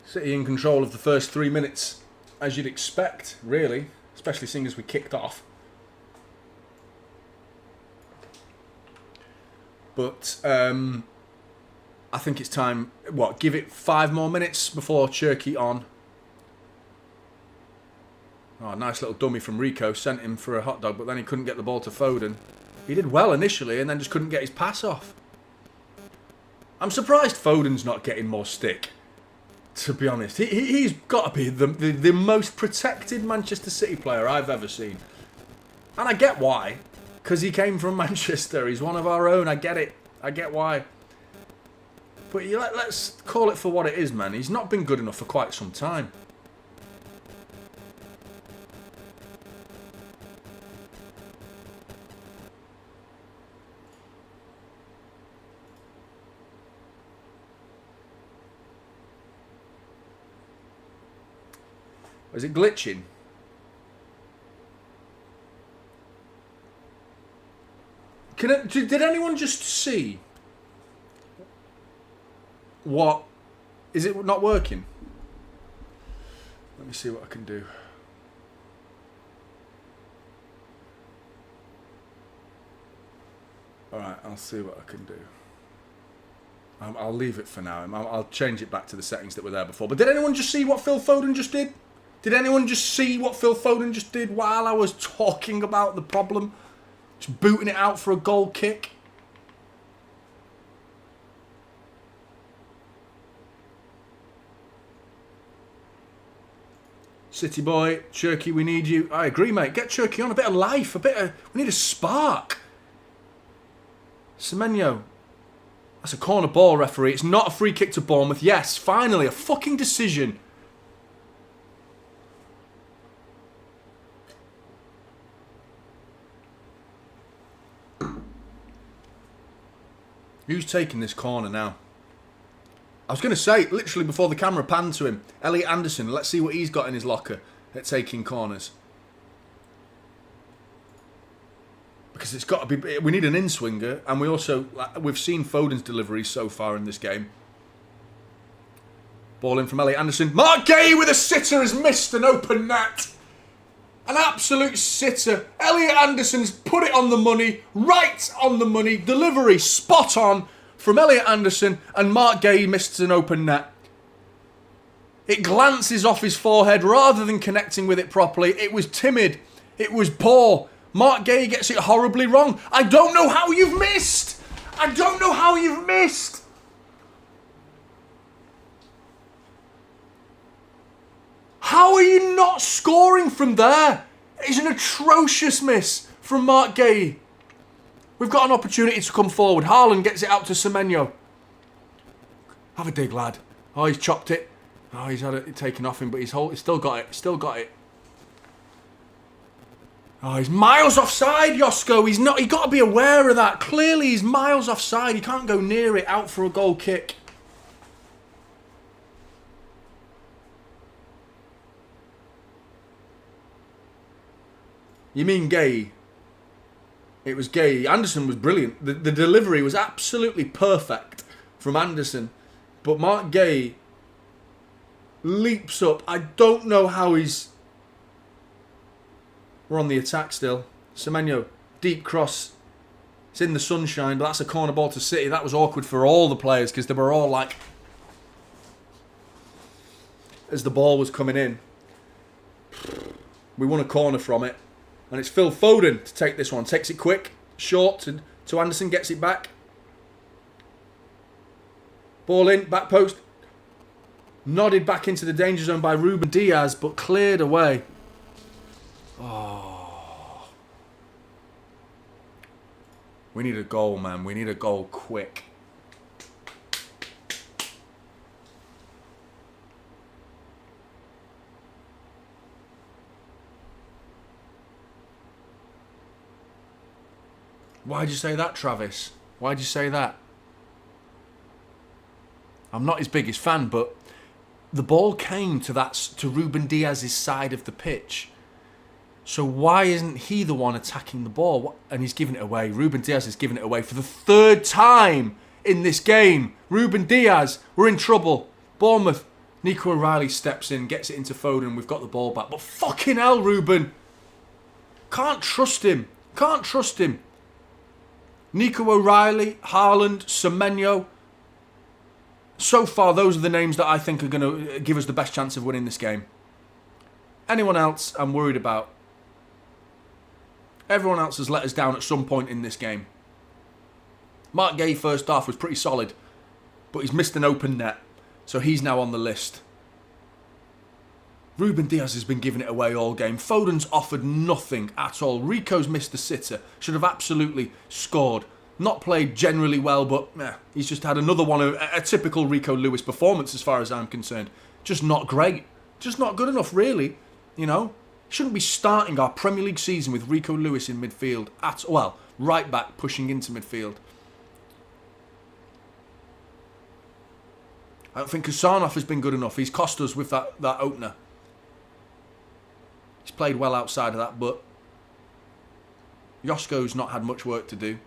City in control of the first 3 minutes, as you'd expect, really, especially seeing as we kicked off. But I think it's time, give it 5 more minutes before Cherky on. Oh, nice little dummy from Rico, sent him for a hot dog, but then he couldn't get the ball to Foden. He did well initially and then just couldn't get his pass off. I'm surprised Foden's not getting more stick. To be honest, he's got to be the most protected Manchester City player I've ever seen. And I get why. Because he came from Manchester. He's one of our own. I get it. I get why. But let's call it for what it is, man. He's not been good enough for quite some time. Is it glitching? Did anyone just see what? Is it not working? Let me see what I can do. Alright, I'll see what I can do. I'll leave it for now. I'll change it back to the settings that were there before. But did anyone just see what Phil Foden just did? Did anyone just see what Phil Foden just did while I was talking about the problem? Just booting it out for a goal kick. City boy, Cherky, we need you. I agree, mate. Get Cherky on. A bit of life. We need a spark. Semenyo. That's a corner ball, referee. It's not a free kick to Bournemouth. Yes, finally, a fucking decision. Who's taking this corner now? I was going to say, literally before the camera panned to him, Elliot Anderson. Let's see what he's got in his locker at taking corners. Because it's got to be... We need an in-swinger. And we've seen Foden's deliveries so far in this game. Ball in from Elliot Anderson. Mark Gay with a sitter has missed an open net. An absolute sitter. Elliot Anderson's put it on the money. Right on the money. Delivery spot on from Elliot Anderson. And Mark Gay missed an open net. It glances off his forehead rather than connecting with it properly. It was timid. It was poor. Mark Gay gets it horribly wrong. I don't know how you've missed. I don't know how you've missed. How are you not scoring from there? It's an atrocious miss from Mark Gay. We've got an opportunity to come forward. Haaland gets it out to Semenyo. Have a dig, lad. Oh, he's chopped it. Oh, he's had it taken off him, but he's still got it. Still got it. Oh, he's miles offside, Josko. He's not. He's got to be aware of that. Clearly, he's miles offside. He can't go near it. Out for a goal kick. You mean Gay? It was Gay. Anderson was brilliant. The delivery was absolutely perfect from Anderson. But Mark Gay leaps up. I don't know how he's... We're on the attack still. Semenyo, deep cross. It's in the sunshine, but that's a corner ball to City. That was awkward for all the players because they were all like... As the ball was coming in. We won a corner from it. And it's Phil Foden to take this one. Takes it quick. Short to Anderson. Gets it back. Ball in. Back post. Nodded back into the danger zone by Ruben Diaz. But cleared away. Oh. We need a goal, man. We need a goal quick. Why'd you say that, Travis? Why'd you say that? I'm not his biggest fan, but the ball came to Ruben Diaz's side of the pitch. So why isn't he the one attacking the ball? And he's giving it away. Ruben Diaz is giving it away for the third time in this game. Ruben Diaz, we're in trouble. Bournemouth, Nico O'Reilly steps in, gets it into Foden. We've got the ball back. But fucking hell, Ruben. Can't trust him. Can't trust him. Nico O'Reilly, Haaland, Semenyo. So far, those are the names that I think are going to give us the best chance of winning this game. Anyone else, I'm worried about. Everyone else has let us down at some point in this game. Mark Gay first half was pretty solid, but he's missed an open net, so he's now on the list. Ruben Diaz has been giving it away all game. Foden's offered nothing at all. Rico's missed the sitter. Should have absolutely scored. Not played generally well, but he's just had another one, a typical Rico Lewis performance as far as I'm concerned. Just not great. Just not good enough, really. You know? Shouldn't be starting our Premier League season with Rico Lewis in midfield. Right back pushing into midfield. I don't think Kusanov has been good enough. He's cost us with that opener. He's played well outside of that, but Josko's not had much work to do.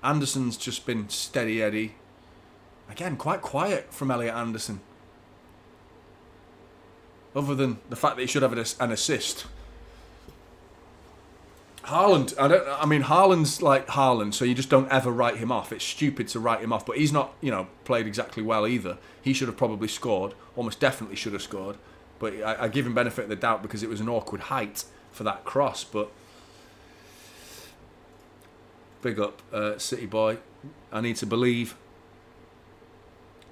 Anderson's just been steady Eddie. Again, quite quiet from Elliot Anderson. Other than the fact that he should have an assist. Haaland, Haaland's like Haaland, so you just don't ever write him off. It's stupid to write him off, but he's not, played exactly well either. He should have probably scored, almost definitely should have scored. But I give him benefit of the doubt because it was an awkward height for that cross. But big up, City boy. I need to believe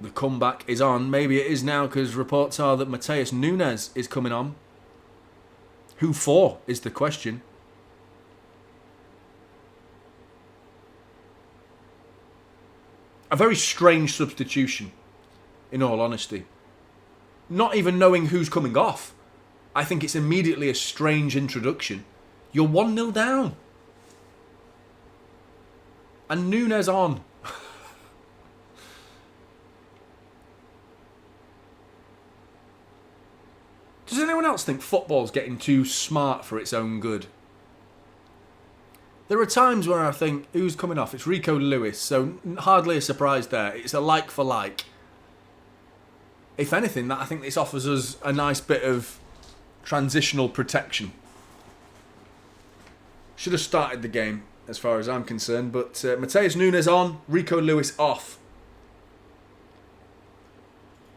the comeback is on. Maybe it is now because reports are that Mateus Nunes is coming on. Who for is the question. A very strange substitution, in all honesty. Not even knowing who's coming off. I think it's immediately a strange introduction. You're 1-0 down. And Nunes on. Does anyone else think football's getting too smart for its own good? There are times where I think, who's coming off? It's Rico Lewis, so hardly a surprise there. It's a like for like. If anything, I think this offers us a nice bit of transitional protection. Should have started the game, as far as I'm concerned, but Mateus Nunes on, Rico Lewis off.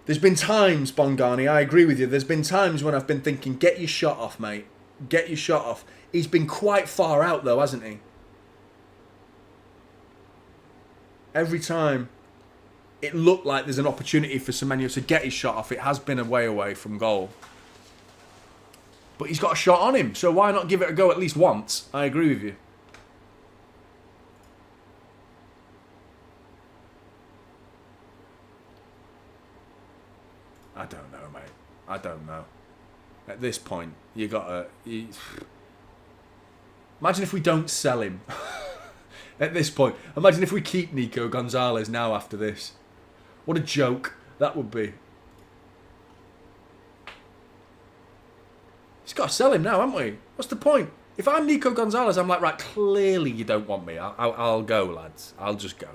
There's been times, Bongani, I agree with you, there's been times when I've been thinking, get your shot off, mate. Get your shot off. He's been quite far out, though, hasn't he? Every time it looked like there's an opportunity for Semenyo to get his shot off, it has been away from goal. But he's got a shot on him, so why not give it a go at least once? I agree with you. I don't know, mate. I don't know. At this point, you gotta... Imagine if we don't sell him. At this point. Imagine if we keep Nico Gonzalez now after this. What a joke that would be. He's got to sell him now, haven't we? What's the point? If I'm Nico Gonzalez, I'm like, right, clearly you don't want me. I'll go, lads. I'll just go.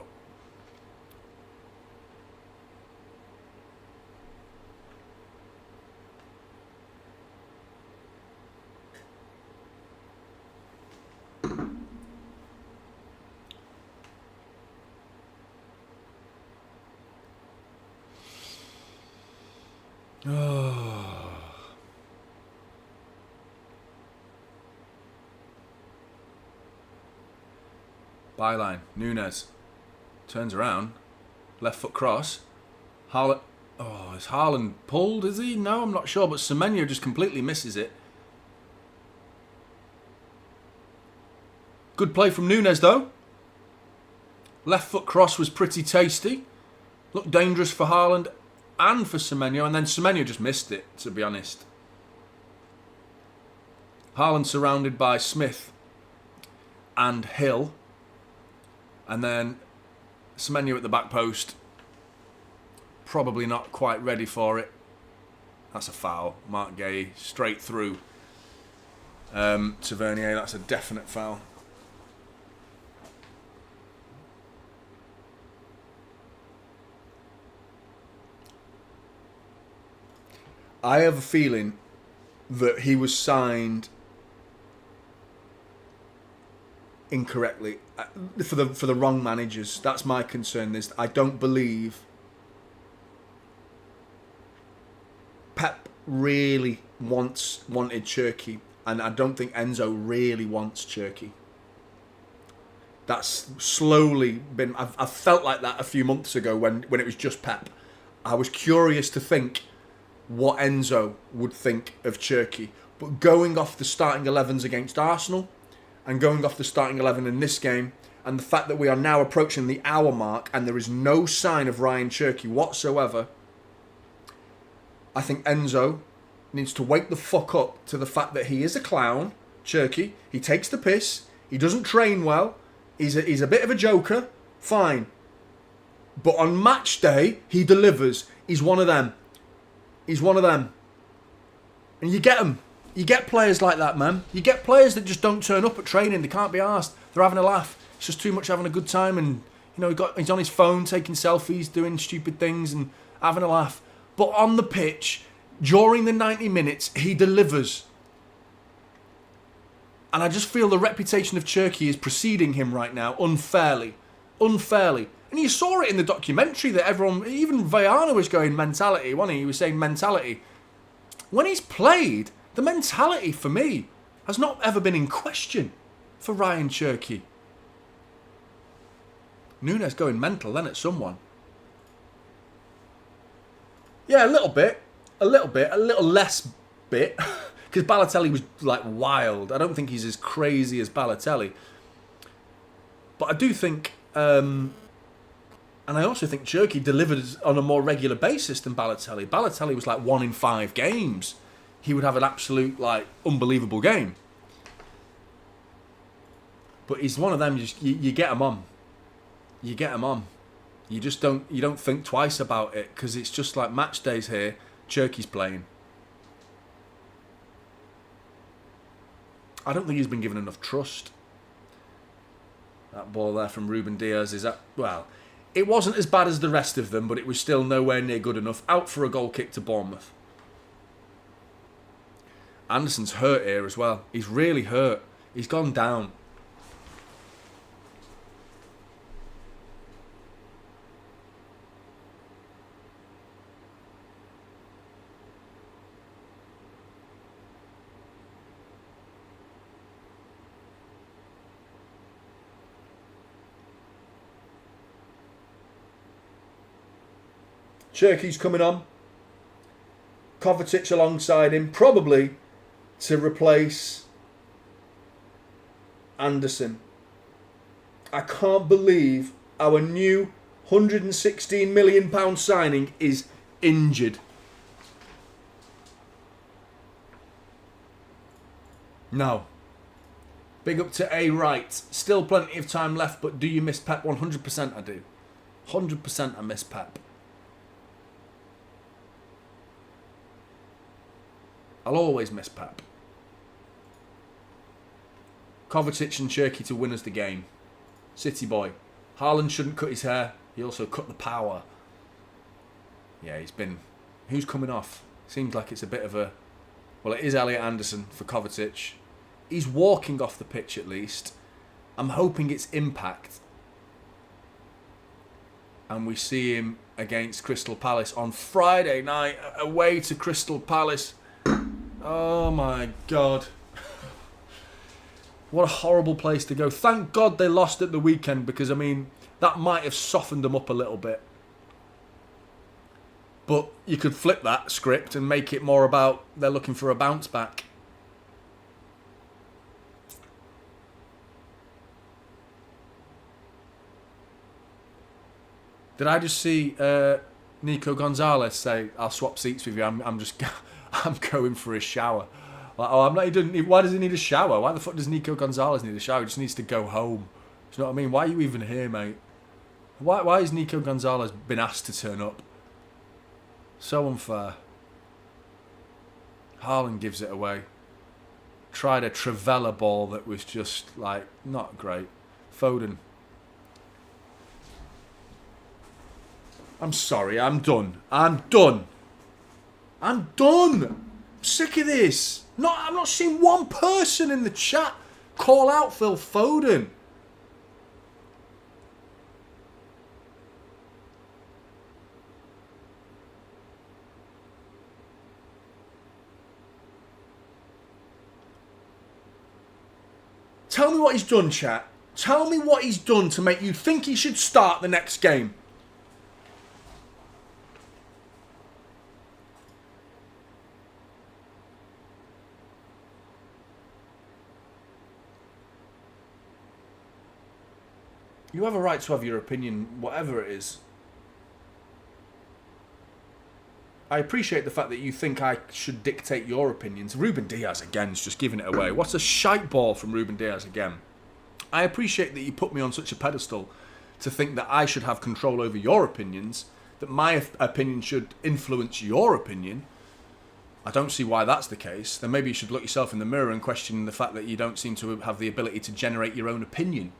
Byline, Nunes turns around, left foot cross. Haaland, is Haaland pulled? Is he? No, I'm not sure. But Semenyo just completely misses it. Good play from Nunes, though. Left foot cross was pretty tasty. Looked dangerous for Haaland and for Semenyo. And then Semenyo just missed it, to be honest. Haaland surrounded by Smith and Hill. And then Semenyo at the back post. Probably not quite ready for it. That's a foul. Mark Gay straight through to Vernier. That's a definite foul. I have a feeling that he was signed incorrectly for the wrong managers. That's my concern. I don't believe Pep really wanted Cherki, and I don't think Enzo really wants Cherki. That's slowly been. I've felt like that a few months ago when it was just Pep. I was curious to think what Enzo would think of Cherki, but going off the starting 11s against Arsenal and going off the starting 11 in this game, and the fact that we are now approaching the hour mark and there is no sign of Ryan Cherki whatsoever, I think Enzo needs to wake the fuck up to the fact that he is a clown, Cherki. He takes the piss. He doesn't train well. He's a bit of a joker. Fine. But on match day, he delivers. He's one of them. He's one of them. And you get them. You get players like that, man. You get players that just don't turn up at training. They can't be arsed. They're having a laugh. It's just too much having a good time. And, you know, he's on his phone taking selfies, doing stupid things and having a laugh. But on the pitch, during the 90 minutes, he delivers. And I just feel the reputation of Cherki is preceding him right now unfairly. Unfairly. And you saw it in the documentary that everyone, even Vajana was going mentality, wasn't he? He was saying mentality. When he's played, the mentality for me has not ever been in question for Ryan Cherki. Nunes going mental then at someone. Yeah, a little bit. A little less bit. Because Balotelli was like wild. I don't think he's as crazy as Balotelli. But I do think, and I also think Cherki delivered on a more regular basis than Balotelli. Balotelli was like 1 in 5 games. He would have an absolute, like, unbelievable game. But he's one of them, you get him on. You get him on. You don't think twice about it, because it's just like match days here. Cherki's playing. I don't think he's been given enough trust. That ball there from Ruben Diaz is well, it wasn't as bad as the rest of them, but it was still nowhere near good enough. Out for a goal kick to Bournemouth. Anderson's hurt here as well. He's really hurt. He's gone down. Cherki's coming on. Kovacic alongside him, probably to replace Anderson. I can't believe our new £116 million signing is injured. No. Big up to A. Wright. Still plenty of time left, but do you miss Pep? 100% I do. 100% I miss Pep. I'll always miss Pep. Kovacic and Cherki to win us the game. City boy. Haaland shouldn't cut his hair. He also cut the power. Yeah, he's been... Who's coming off? Seems like it's a bit of a... Well, it is Elliot Anderson for Kovacic. He's walking off the pitch at least. I'm hoping it's Impact. And we see him against Crystal Palace on Friday night. Away to Crystal Palace. Oh my God. What a horrible place to go. Thank God they lost at the weekend, because, I mean, that might have softened them up a little bit. But you could flip that script and make it more about they're looking for a bounce back. Did I just see Nico Gonzalez say, "I'll swap seats with you. I'm just, I'm going for a shower." Like, oh, I'm not. Why does he need a shower? Why the fuck does Nico Gonzalez need a shower? He just needs to go home. Do you know what I mean? Why are you even here, mate? Why has Nico Gonzalez been asked to turn up? So unfair. Haaland gives it away. Tried a Trivela ball that was just, like, not great. Foden. I'm sorry, I'm done. I'm done. I'm done. I'm sick of this. I'm not seeing one person in the chat call out Phil Foden. Tell me what he's done, chat. Tell me what he's done to make you think he should start the next game. You have a right to have your opinion, whatever it is. I appreciate the fact that you think I should dictate your opinions. Ruben Diaz, again, is just giving it away. What's a shite ball from Ruben Diaz again? I appreciate that you put me on such a pedestal to think that I should have control over your opinions, that my opinion should influence your opinion. I don't see why that's the case. Then maybe you should look yourself in the mirror and question the fact that you don't seem to have the ability to generate your own opinion.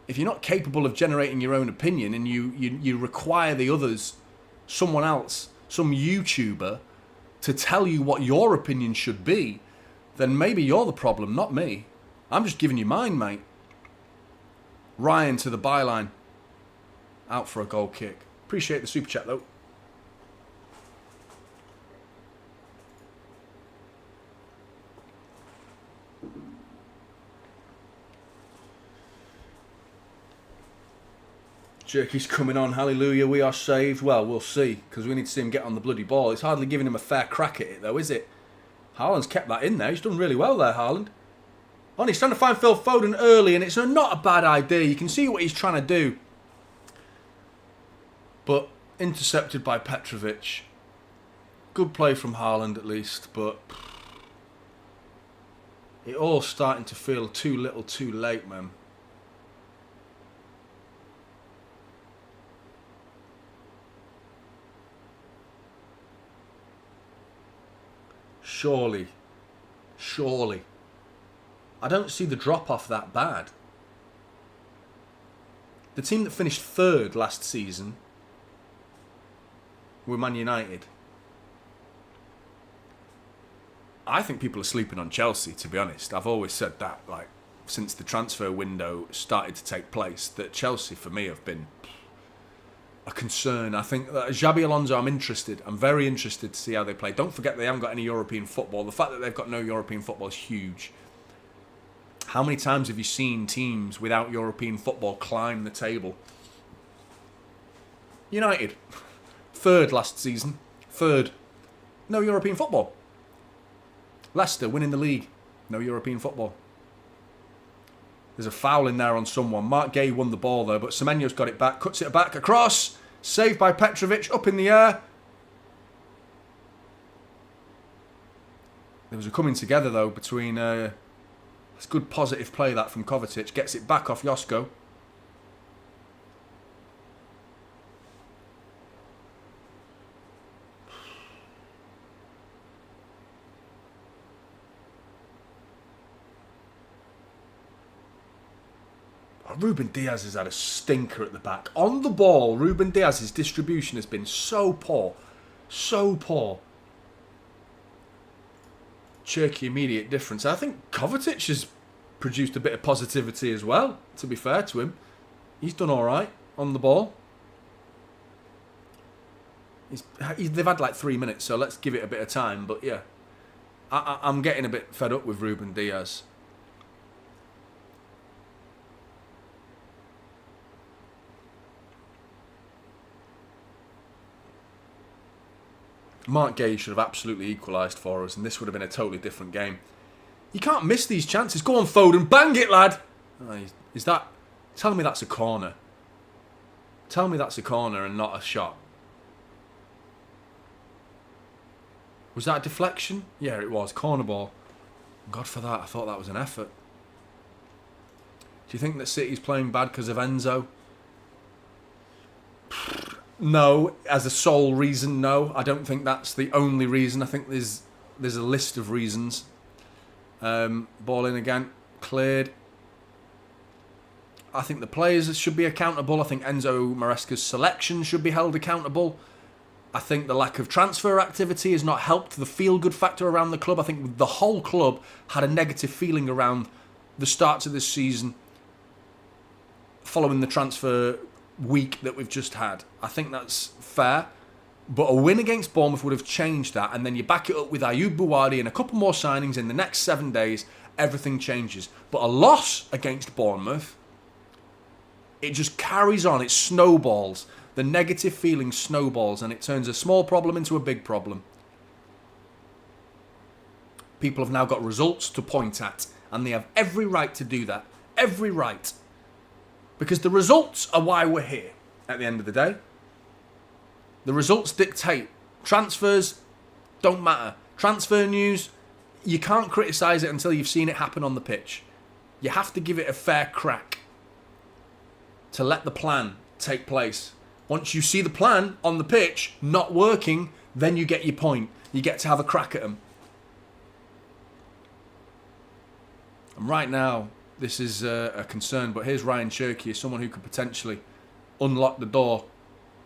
If you're not capable of generating your own opinion and you require the others, someone else, some YouTuber, to tell you what your opinion should be, then maybe you're the problem, not me. I'm just giving you mine, mate. Ryan to the byline. Out for a goal kick. Appreciate the super chat, though. Jerky's coming on, hallelujah, we are saved. Well, we'll see, because we need to see him get on the bloody ball. It's hardly giving him a fair crack at it, though, is it? Haaland's kept that in there. He's done really well there, Haaland. Oh, and he's trying to find Phil Foden early, and it's not a bad idea. You can see what he's trying to do. But intercepted by Petrovic. Good play from Haaland, at least, but it all starting to feel too little too late, man. Surely. I don't see the drop-off that bad. The team that finished third last season were Man United. I think people are sleeping on Chelsea, to be honest. I've always said that, like, since the transfer window started to take place, that Chelsea, for me, have been a concern. I think that Xabi Alonso, I'm very interested to see how they play. Don't forget they haven't got any European football. The fact that they've got no European football is huge. How many times have you seen teams without European football climb the table? United, third last season. Third. No European football. Leicester winning the league. No European football. There's a foul in there on someone. Mark Gay won the ball though, but Semenyo's got it back. Cuts it back across. Saved by Petrovic. Up in the air. There was a coming together though between... it's good positive play that from Kovacic. Gets it back off Josko. Ruben Diaz has had a stinker at the back. On the ball, Ruben Diaz's distribution has been so poor. So poor. Cherky immediate difference. I think Kovacic has produced a bit of positivity as well, to be fair to him. He's done alright on the ball. They've had like 3 minutes, so let's give it a bit of time. But yeah, I'm getting a bit fed up with Ruben Diaz. Mark Gay should have absolutely equalised for us, and this would have been a totally different game. You can't miss these chances. Go on, Foden. Bang it, lad. Is that... Telling me that's a corner. Tell me that's a corner and not a shot. Was that a deflection? Yeah, it was. Corner ball. God for that. I thought that was an effort. Do you think that City's playing bad because of Enzo? No. As a sole reason, no. I don't think that's the only reason. I think there's a list of reasons. Ball in again. Cleared. I think the players should be accountable. I think Enzo Maresca's selection should be held accountable. I think the lack of transfer activity has not helped the feel-good factor around the club. I think the whole club had a negative feeling around the start to this season following the transfer week that we've just had. I think that's fair. But a win against Bournemouth would have changed that. And then you back it up with Ayoub Buwadi and a couple more signings in the next 7 days. Everything changes. But a loss against Bournemouth, it just carries on. It snowballs. The negative feeling snowballs and it turns a small problem into a big problem. People have now got results to point at and they have every right to do that. Every right. Because the results are why we're here at the end of the day. The results dictate. Transfers don't matter. Transfer news, you can't criticise it until you've seen it happen on the pitch. You have to give it a fair crack to let the plan take place. Once you see the plan on the pitch not working, then you get your point. You get to have a crack at them. And right now, this is a concern, but here's Ryan Cherky as someone who could potentially unlock the door.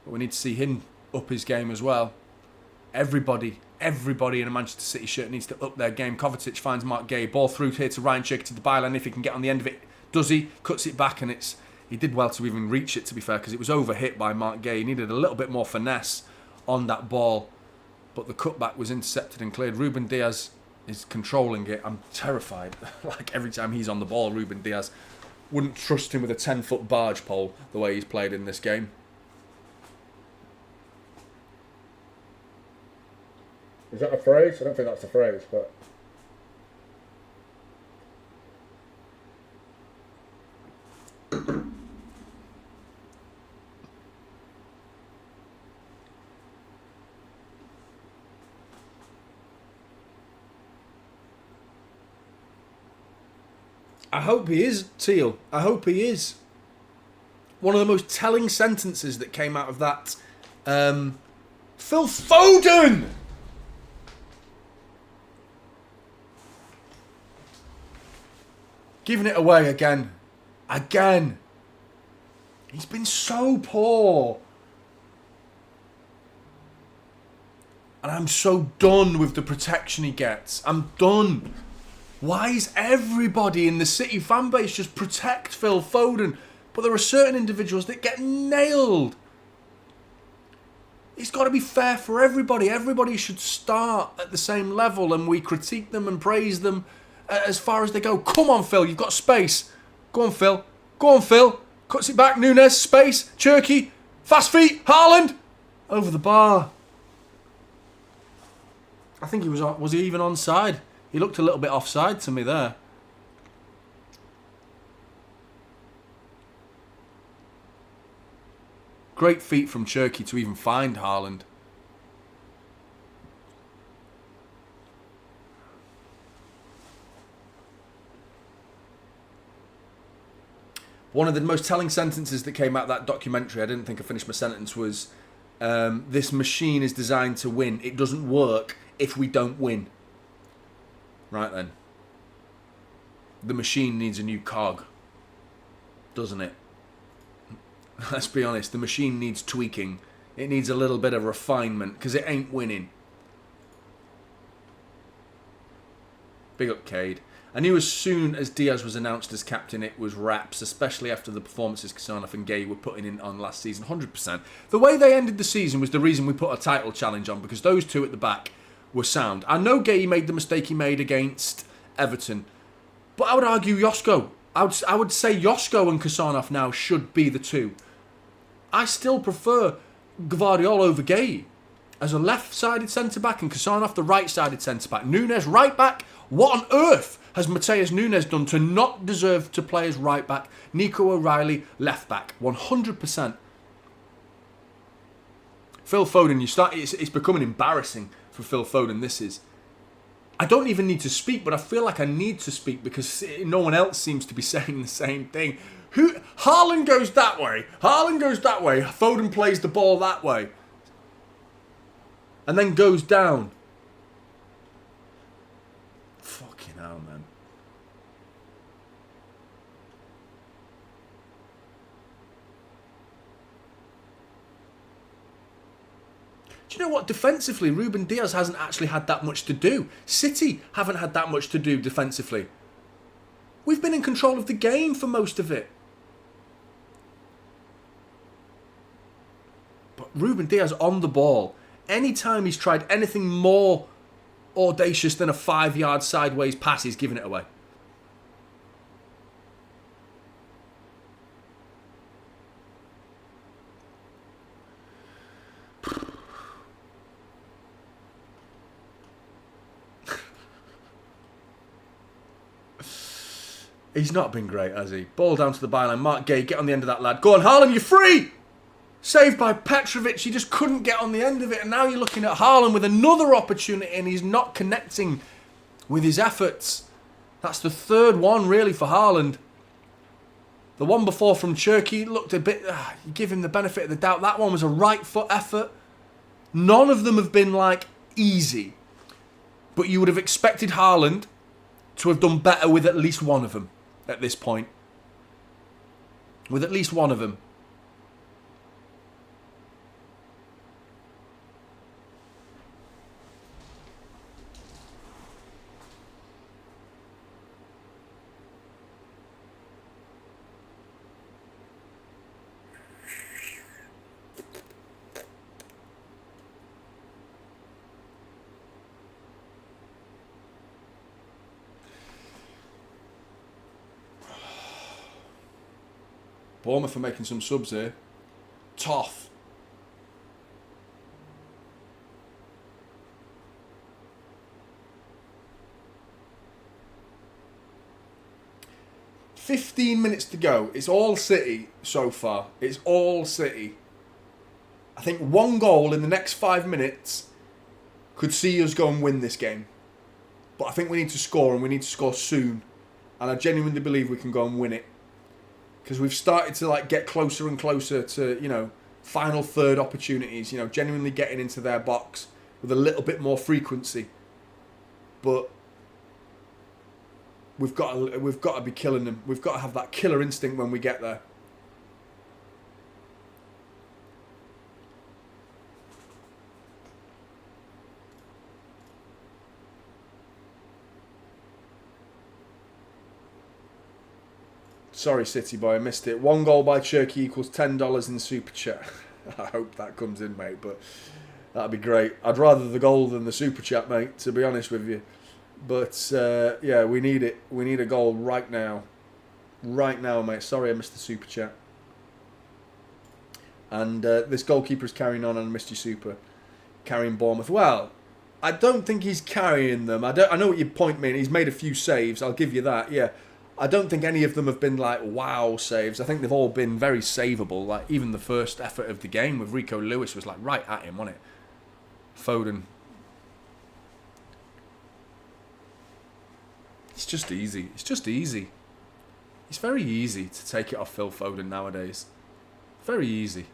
But we need to see him up his game as well. Everybody in a Manchester City shirt needs to up their game. Kovacic finds Mark Gay. Ball through here to Ryan Cherky to the byline. If he can get on the end of it, does he? Cuts it back and he did well to even reach it, to be fair, because it was overhit by Mark Gay. He needed a little bit more finesse on that ball. But the cutback was intercepted and cleared. Ruben Diaz is controlling it. I'm terrified. Like every time he's on the ball, Ruben Diaz. Wouldn't trust him with a 10-foot barge pole the way he's played in this game. Is that a phrase? I don't think that's a phrase, but... I hope he is, Teal. I hope he is. One of the most telling sentences that came out of that... Phil Foden! Giving it away again. Again. He's been so poor. And I'm so done with the protection he gets. I'm done. Why is everybody in the City fan base just protect Phil Foden? But there are certain individuals that get nailed. It's got to be fair for everybody. Everybody should start at the same level and we critique them and praise them as far as they go. Come on, Phil, you've got space. Go on, Phil. Go on, Phil. Cuts it back. Núñez, space. Cherky. Fast feet. Haaland. Over the bar. I think he was he even onside? He looked a little bit offside to me there. Great feat from Cherky to even find Haaland. One of the most telling sentences that came out of that documentary, I didn't think I finished my sentence, was this machine is designed to win. It doesn't work if we don't win. Right then. The machine needs a new cog. Doesn't it? Let's be honest, the machine needs tweaking. It needs a little bit of refinement because it ain't winning. Big up Cade. I knew as soon as Diaz was announced as captain it was wraps, especially after the performances Kassanov and Gay were putting in on last season, 100%. The way they ended the season was the reason we put a title challenge on, because those two at the back were sound. I know Gay made the mistake he made against Everton, but I would argue Josko. I would say Josko and Kassanov now should be the two. I still prefer Gvardiol over Gay as a left-sided centre-back and Kassanov the right-sided centre-back. Núñez right-back. What on earth has Mateus Núñez done to not deserve to play as right-back? Nico O'Reilly left-back. 100%. Phil Foden, it's becoming embarrassing for Phil Foden, this is. I don't even need to speak, but I feel like I need to speak because no one else seems to be saying the same thing. Haaland goes that way, Foden plays the ball that way. And then goes down. Fucking hell, man. Do you know what? Defensively, Ruben Diaz hasn't actually had that much to do. City haven't had that much to do defensively. We've been in control of the game for most of it. But Ruben Diaz on the ball, anytime he's tried anything more audacious than a 5-yard sideways pass, he's giving it away. He's not been great, has he? Ball down to the byline. Mark Gay, get on the end of that, lad. Go on, Haaland, you're free! Saved by Petrovic. He just couldn't get on the end of it. And now you're looking at Haaland with another opportunity and he's not connecting with his efforts. That's the third one, really, for Haaland. The one before from Turkey looked a bit... you give him the benefit of the doubt. That one was a right foot effort. None of them have been, like, easy. But you would have expected Haaland to have done better with at least one of them. At this point. With at least one of them. Bournemouth are making some subs here. Tough. $15 to go. It's all City so far. It's all City. I think one goal in the next 5 minutes could see us go and win this game. But I think we need to score, and we need to score soon. And I genuinely believe we can go and win it. Because we've started to like get closer and closer to, you know, final third opportunities, you know, genuinely getting into their box with a little bit more frequency. But we've got to be killing them. We've got to have that killer instinct when we get there. Sorry, City boy, I missed it. One goal by Turkey equals $10 in Super Chat. I hope that comes in, mate, but that'd be great. I'd rather the goal than the Super Chat, mate, to be honest with you. But, yeah, we need it. We need a goal right now. Right now, mate. Sorry I missed the Super Chat. And this goalkeeper's carrying on, and I missed your Super. Carrying Bournemouth. Well, I don't think he's carrying them. I know what your point means. He's made a few saves. I'll give you that, yeah. I don't think any of them have been like wow saves. I think they've all been very savable. Like even the first effort of the game with Rico Lewis was like right at him, wasn't it? Foden. It's just easy. It's just easy. It's very easy to take it off Phil Foden nowadays. Very easy.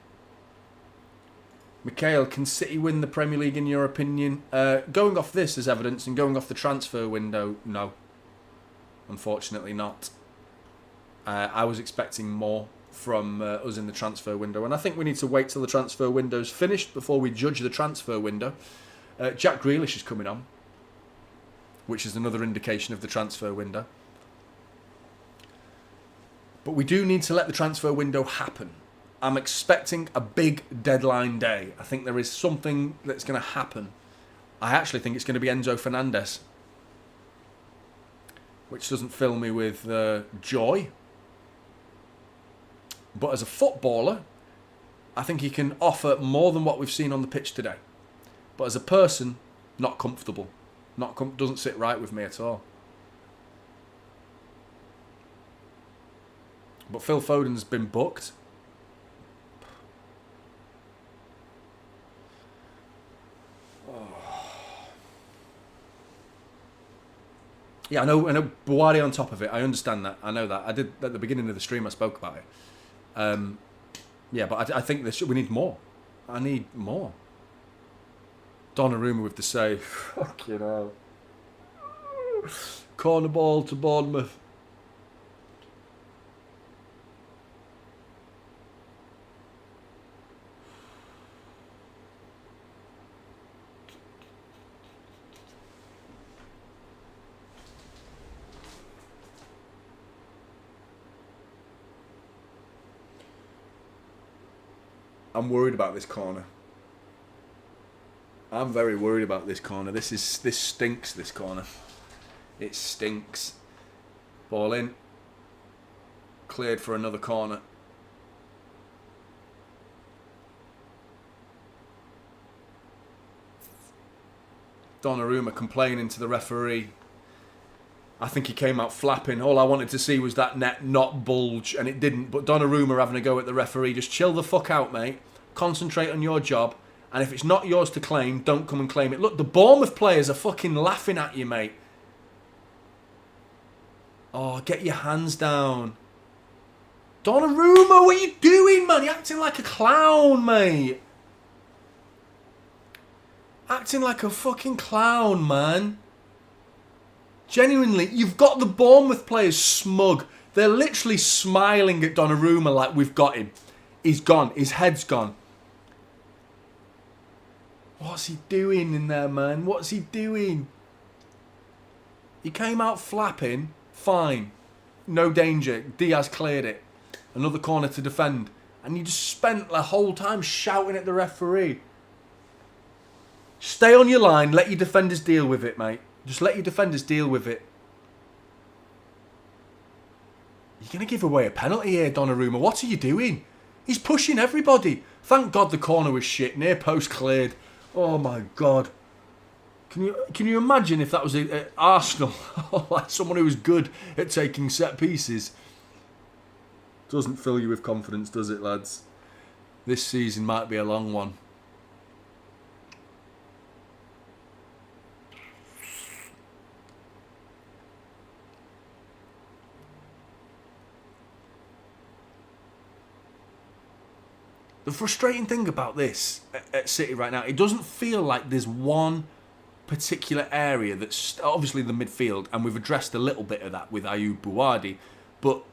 Mikhail, can City win the Premier League in your opinion? Going off this as evidence and going off the transfer window, no. Unfortunately not. I was expecting more from us in the transfer window, and I think we need to wait till the transfer window's finished before we judge the transfer window. Jack Grealish is coming on, which is another indication of the transfer window. But we do need to let the transfer window happen. I'm expecting a big deadline day. I think there is something that's going to happen. I actually think it's going to be Enzo Fernandez, which doesn't fill me with joy. But as a footballer, I think he can offer more than what we've seen on the pitch today. But as a person, not comfortable. Doesn't sit right with me at all. But Phil Foden's been booked. Yeah, I know Buwadi on top of it. I understand that. I know that. I did at the beginning of the stream. I spoke about it. Yeah, but I think we need more. I need more. Donnarumma with the save. Fucking hell. Corner ball to Bournemouth. I'm worried about this corner. I'm very worried about this corner. This stinks, this corner. It stinks. Ball in. Cleared for another corner. Donnarumma complaining to the referee. I think he came out flapping. All I wanted to see was that net not bulge, and it didn't. But Donnarumma having a go at the referee. Just chill the fuck out, mate. Concentrate on your job. And if it's not yours to claim, don't come and claim it. Look, the Bournemouth players are fucking laughing at you, mate. Oh, get your hands down. Donnarumma, what are you doing, man? You're acting like a clown, mate. Acting like a fucking clown, man. Genuinely, you've got the Bournemouth players smug. They're literally smiling at Donnarumma like, we've got him. He's gone. His head's gone. What's he doing in there, man? What's he doing? He came out flapping. Fine. No danger. Diaz cleared it. Another corner to defend. And you just spent the whole time shouting at the referee. Stay on your line. Let your defenders deal with it, mate. Just let your defenders deal with it. You're going to give away a penalty here, Donnarumma. What are you doing? He's pushing everybody. Thank God the corner was shit. Near post cleared. Oh my God. Can you imagine if that was Arsenal? Like someone who was good at taking set pieces. Doesn't fill you with confidence, does it, lads? This season might be a long one. The frustrating thing about this at City right now, it doesn't feel like there's one particular area that's obviously the midfield, and we've addressed a little bit of that with Ayoub Buwadi, but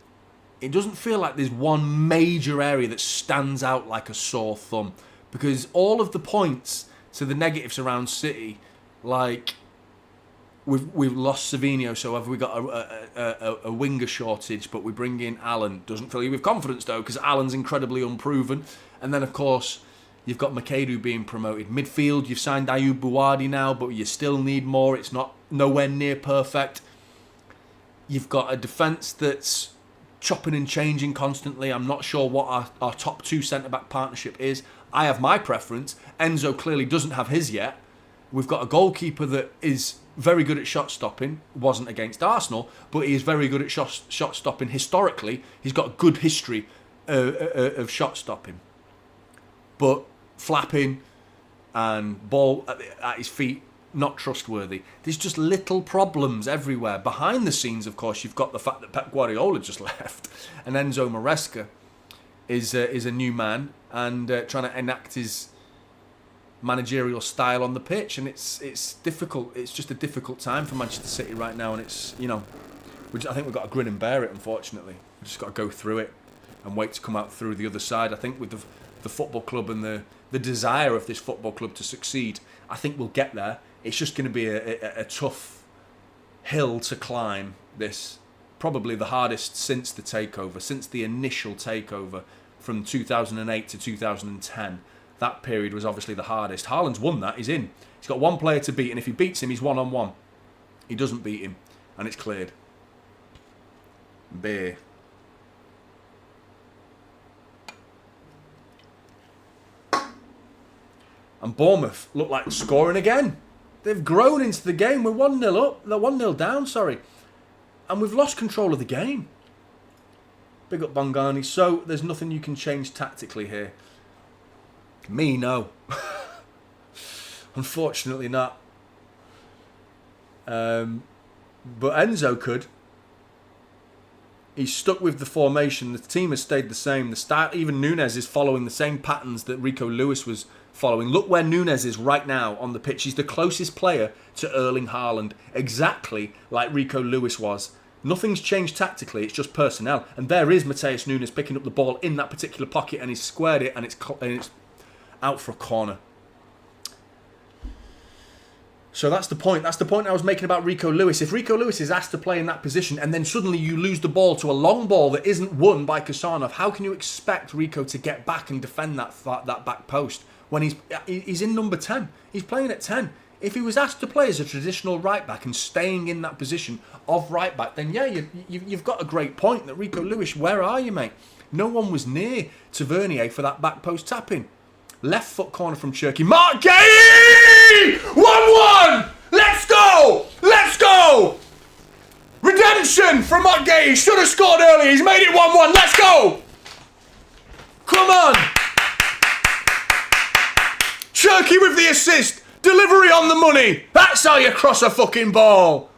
it doesn't feel like there's one major area that stands out like a sore thumb, because all of the points to the negatives around City, like we've lost Savinho, so have we got a winger shortage, but we bring in Alan. Doesn't fill you with confidence though, because Alan's incredibly unproven. And then of course you've got Makedu being promoted. Midfield, you've signed Ayoub Buwadi now, but you still need more. It's not nowhere near perfect. You've got a defence that's chopping and changing constantly. I'm not sure what our top two centre-back partnership is. I have my preference. Enzo clearly doesn't have his yet. We've got a goalkeeper that is very good at shot stopping. Wasn't against Arsenal, but he is very good at shot stopping historically. He's got a good history of shot stopping. But flapping and ball at his feet, not trustworthy. There's just little problems everywhere. Behind the scenes, of course, you've got the fact that Pep Guardiola just left, and Enzo Maresca is a new man and trying to enact his managerial style on the pitch, and it's difficult. It's just a difficult time for Manchester City right now, and it's, you know, I think we've got to grin and bear it. Unfortunately, we've just got to go through it and wait to come out through the other side. I think with the football club and the desire of this football club to succeed, I think we'll get there. It's just going to be a tough hill to climb. This probably the hardest since the takeover, since the initial takeover from 2008 to 2010. That period was obviously the hardest. Haaland's won that. He's in. He's got one player to beat, and if he beats him, he's one-on-one. He doesn't beat him, and it's cleared. Beer. And Bournemouth look like scoring again. They've grown into the game. We're 1-0 up. They're 1-0 down, sorry. And we've lost control of the game. Big up Bongani. So, there's nothing you can change tactically here. Me, no. Unfortunately not. But Enzo could. He's stuck with the formation. The team has stayed the same. The style, even Nunes is following the same patterns that Rico Lewis was following. Look where Nunes is right now on the pitch. He's the closest player to Erling Haaland, exactly like Rico Lewis was. Nothing's changed tactically, it's just personnel. And there is Matheus Nunes picking up the ball in that particular pocket, and he's squared it, and it's out for a corner. So that's the point. That's the point I was making about Rico Lewis. If Rico Lewis is asked to play in that position and then suddenly you lose the ball to a long ball that isn't won by Kassanov, how can you expect Rico to get back and defend that back post when he's in number 10? He's playing at 10. If he was asked to play as a traditional right back and staying in that position of right back, then yeah, you've got a great point that Rico Lewis, where are you, mate? No one was near Tavernier for that back post tapping. Left foot corner from Cherki. Mark Gay! 1-1! Let's go! Let's go! Redemption from Mark Gay. He should have scored earlier. He's made it 1-1. Let's go! Come on! Cherki with the assist. Delivery on the money. That's how you cross a fucking ball.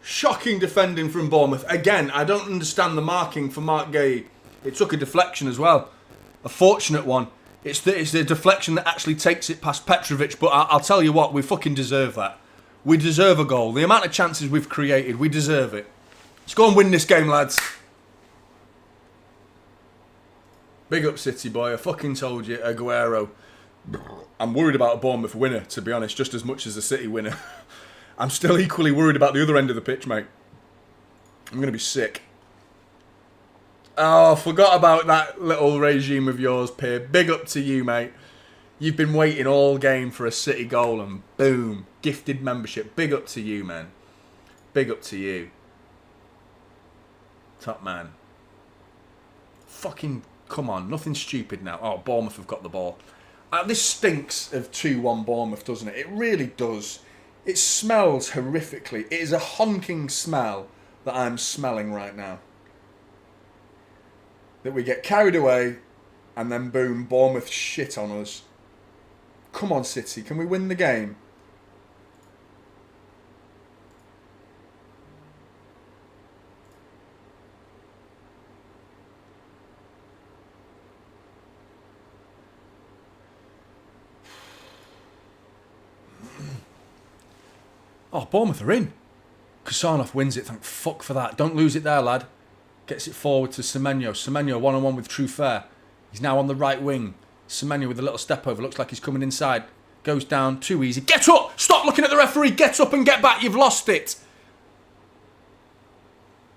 Shocking defending from Bournemouth. Again, I don't understand the marking for Mark Gay. It took a deflection as well. A fortunate one. It's the deflection that actually takes it past Petrovic, but I'll tell you what, we fucking deserve that. We deserve a goal. The amount of chances we've created, we deserve it. Let's go and win this game, lads. Big up City, boy. I fucking told you, Aguero. I'm worried about a Bournemouth winner, to be honest, just as much as a City winner. I'm still equally worried about the other end of the pitch, mate. I'm going to be sick. Oh, forgot about that little regime of yours, Pier. Big up to you, mate. You've been waiting all game for a City goal and boom, gifted membership. Big up to you, man. Big up to you. Top man. Fucking, come on, nothing stupid now. Oh, Bournemouth have got the ball. This stinks of 2-1 Bournemouth, doesn't it? It really does. It smells horrifically. It is a honking smell that I'm smelling right now. That we get carried away and then boom, Bournemouth shit on us. Come on, City, can we win the game? Oh, Bournemouth are in. Kassanov wins it, thank fuck for that. Don't lose it there, lad. Gets it forward to Semenyo. Semenyo one-on-one with Truffert. He's now on the right wing. Semenyo with a little step over. Looks like he's coming inside. Goes down. Too easy. Get up! Stop looking at the referee. Get up and get back. You've lost it.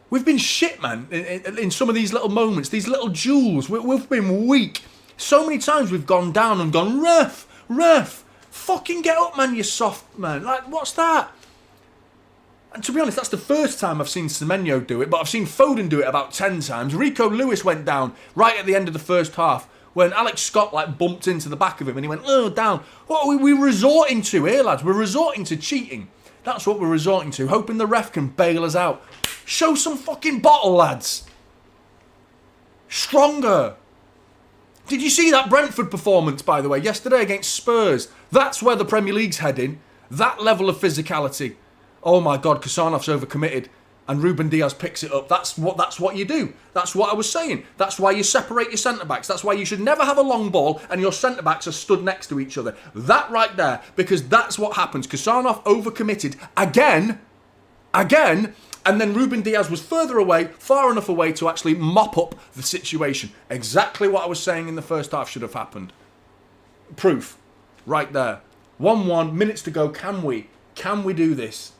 We've been shit, man, in some of these little moments. These little jewels. We've been weak. So many times we've gone down and gone, ref. Fucking get up, man, you soft man. Like, what's that? And to be honest, that's the first time I've seen Semenyo do it, but I've seen Foden do it about 10 times. Rico Lewis went down right at the end of the first half when Alex Scott bumped into the back of him and he went, oh, down. What are we resorting to here, lads? We're resorting to cheating. That's what we're resorting to, hoping the ref can bail us out. Show some fucking bottle, lads. Stronger. Did you see that Brentford performance, by the way, yesterday against Spurs? That's where the Premier League's heading. That level of physicality. Oh my God, Kassanov's overcommitted and Ruben Diaz picks it up. That's what you do. That's what I was saying. That's why you separate your centre-backs. That's why you should never have a long ball and your centre-backs are stood next to each other. That right there, because that's what happens. Kassanov overcommitted again, and then Ruben Diaz was further away, far enough away to actually mop up the situation. Exactly what I was saying in the first half should have happened. Proof. Right there. 1-1, minutes to go. Can we do this?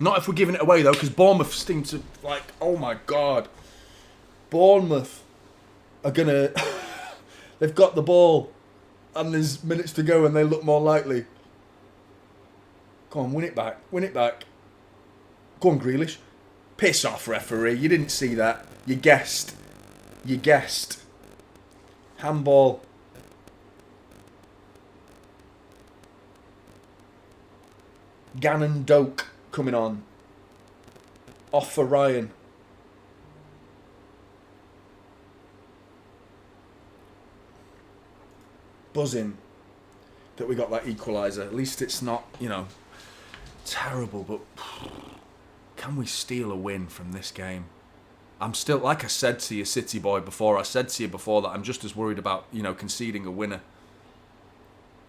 Not if we're giving it away, though, because Bournemouth seem to, oh my God. Bournemouth are going to... They've got the ball, and there's minutes to go, and they look more likely. Go on, win it back. Win it back. Go on, Grealish. Piss off, referee. You didn't see that. You guessed. You guessed. Handball. Gannon Doak coming on. Off for Ryan. Buzzing that we got that equaliser. At least it's not, you know, terrible, but can we steal a win from this game? I'm still, like I said to you, City boy, before, I said to you before that I'm just as worried about, you know, conceding a winner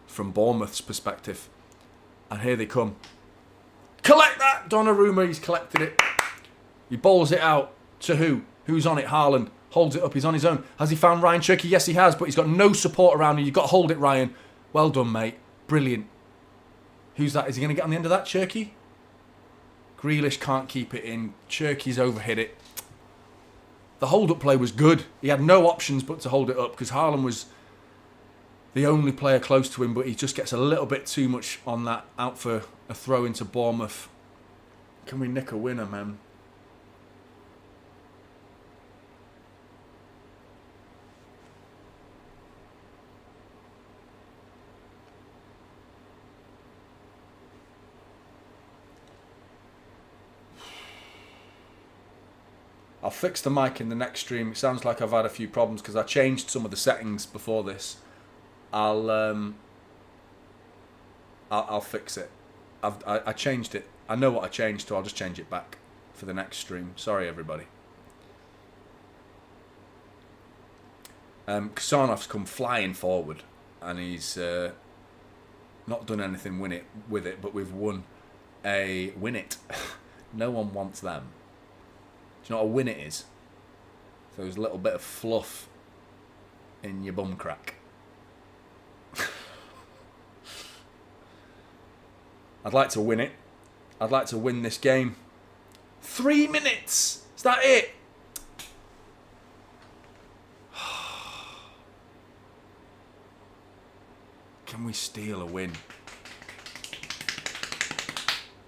from Bournemouth's perspective. And here they come. Collect that! Donnarumma, he's collected it. He bowls it out to who? Who's on it? Haaland. Holds it up, he's on his own. Has he found Ryan Cherky? Yes, he has, but he's got no support around him. You've got to hold it, Ryan. Well done, mate. Brilliant. Who's that? Is he going to get on the end of that, Cherky? Grealish can't keep it in. Cherky's overhit it. The hold-up play was good. He had no options but to hold it up because Haaland was the only player close to him, but he just gets a little bit too much on that, out for a throw into Bournemouth. Can we nick a winner, man? I'll fix the mic in the next stream. It sounds like I've had a few problems because I changed some of the settings before this. I'll fix it. I changed it. I know what I changed to. I'll just change it back for the next stream. Sorry, everybody. Kasanov's come flying forward and he's not done anything with it, but we've won a win it. No one wants them. Do you know what a win it is? So there's a little bit of fluff in your bum crack. I'd like to win it. I'd like to win this game. 3 minutes! Is that it? Can we steal a win?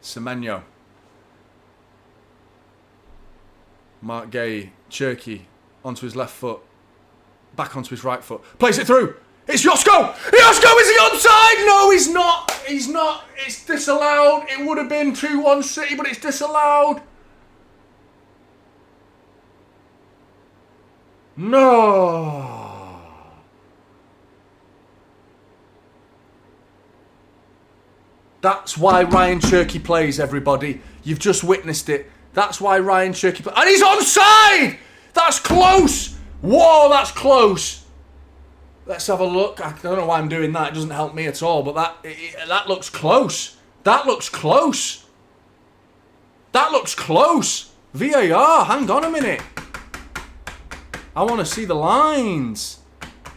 Semenyo. Mark Gay, Cherky, onto his left foot, back onto his right foot, plays it through. It's Josko! Josko, is he onside? No, he's not. He's not. It's disallowed. It would have been 2-1 City, but it's disallowed. No. That's why Ryan Cherky plays, everybody. You've just witnessed it. That's why Ryan Cherky plays. And he's onside! That's close! Whoa, that's close. Let's have a look. I don't know why I'm doing that. It doesn't help me at all, but that looks close. That looks close. That looks close. VAR, hang on a minute. I want to see the lines.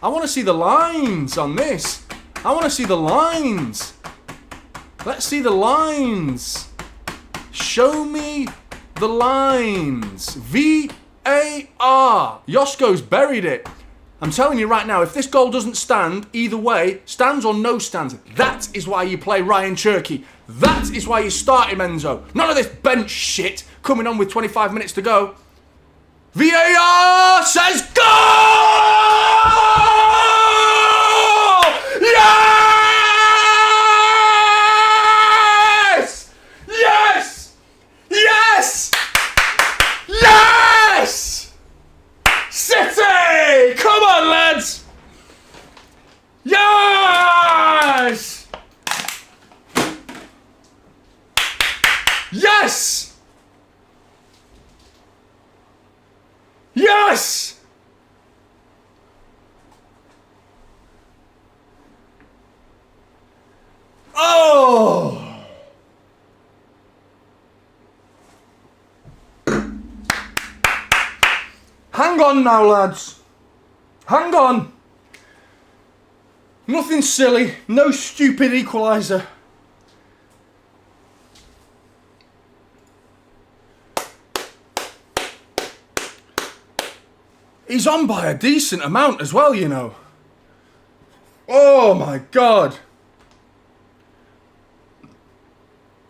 I want to see the lines on this. I want to see the lines. Let's see the lines. Show me the lines. VAR. Josko's buried it. I'm telling you right now, if this goal doesn't stand, either way, stands or no stands, that is why you play Ryan Cherky. That is why you start him, Enzo. None of this bench shit coming on with 25 minutes to go. VAR says goal! Yes! Yes! Yes! Yes! City! Come on, lads! Yes! Yes! Yes! Oh! Hang on now, lads. Hang on. Nothing silly. No stupid equaliser. He's on by a decent amount as well, you know. Oh my God.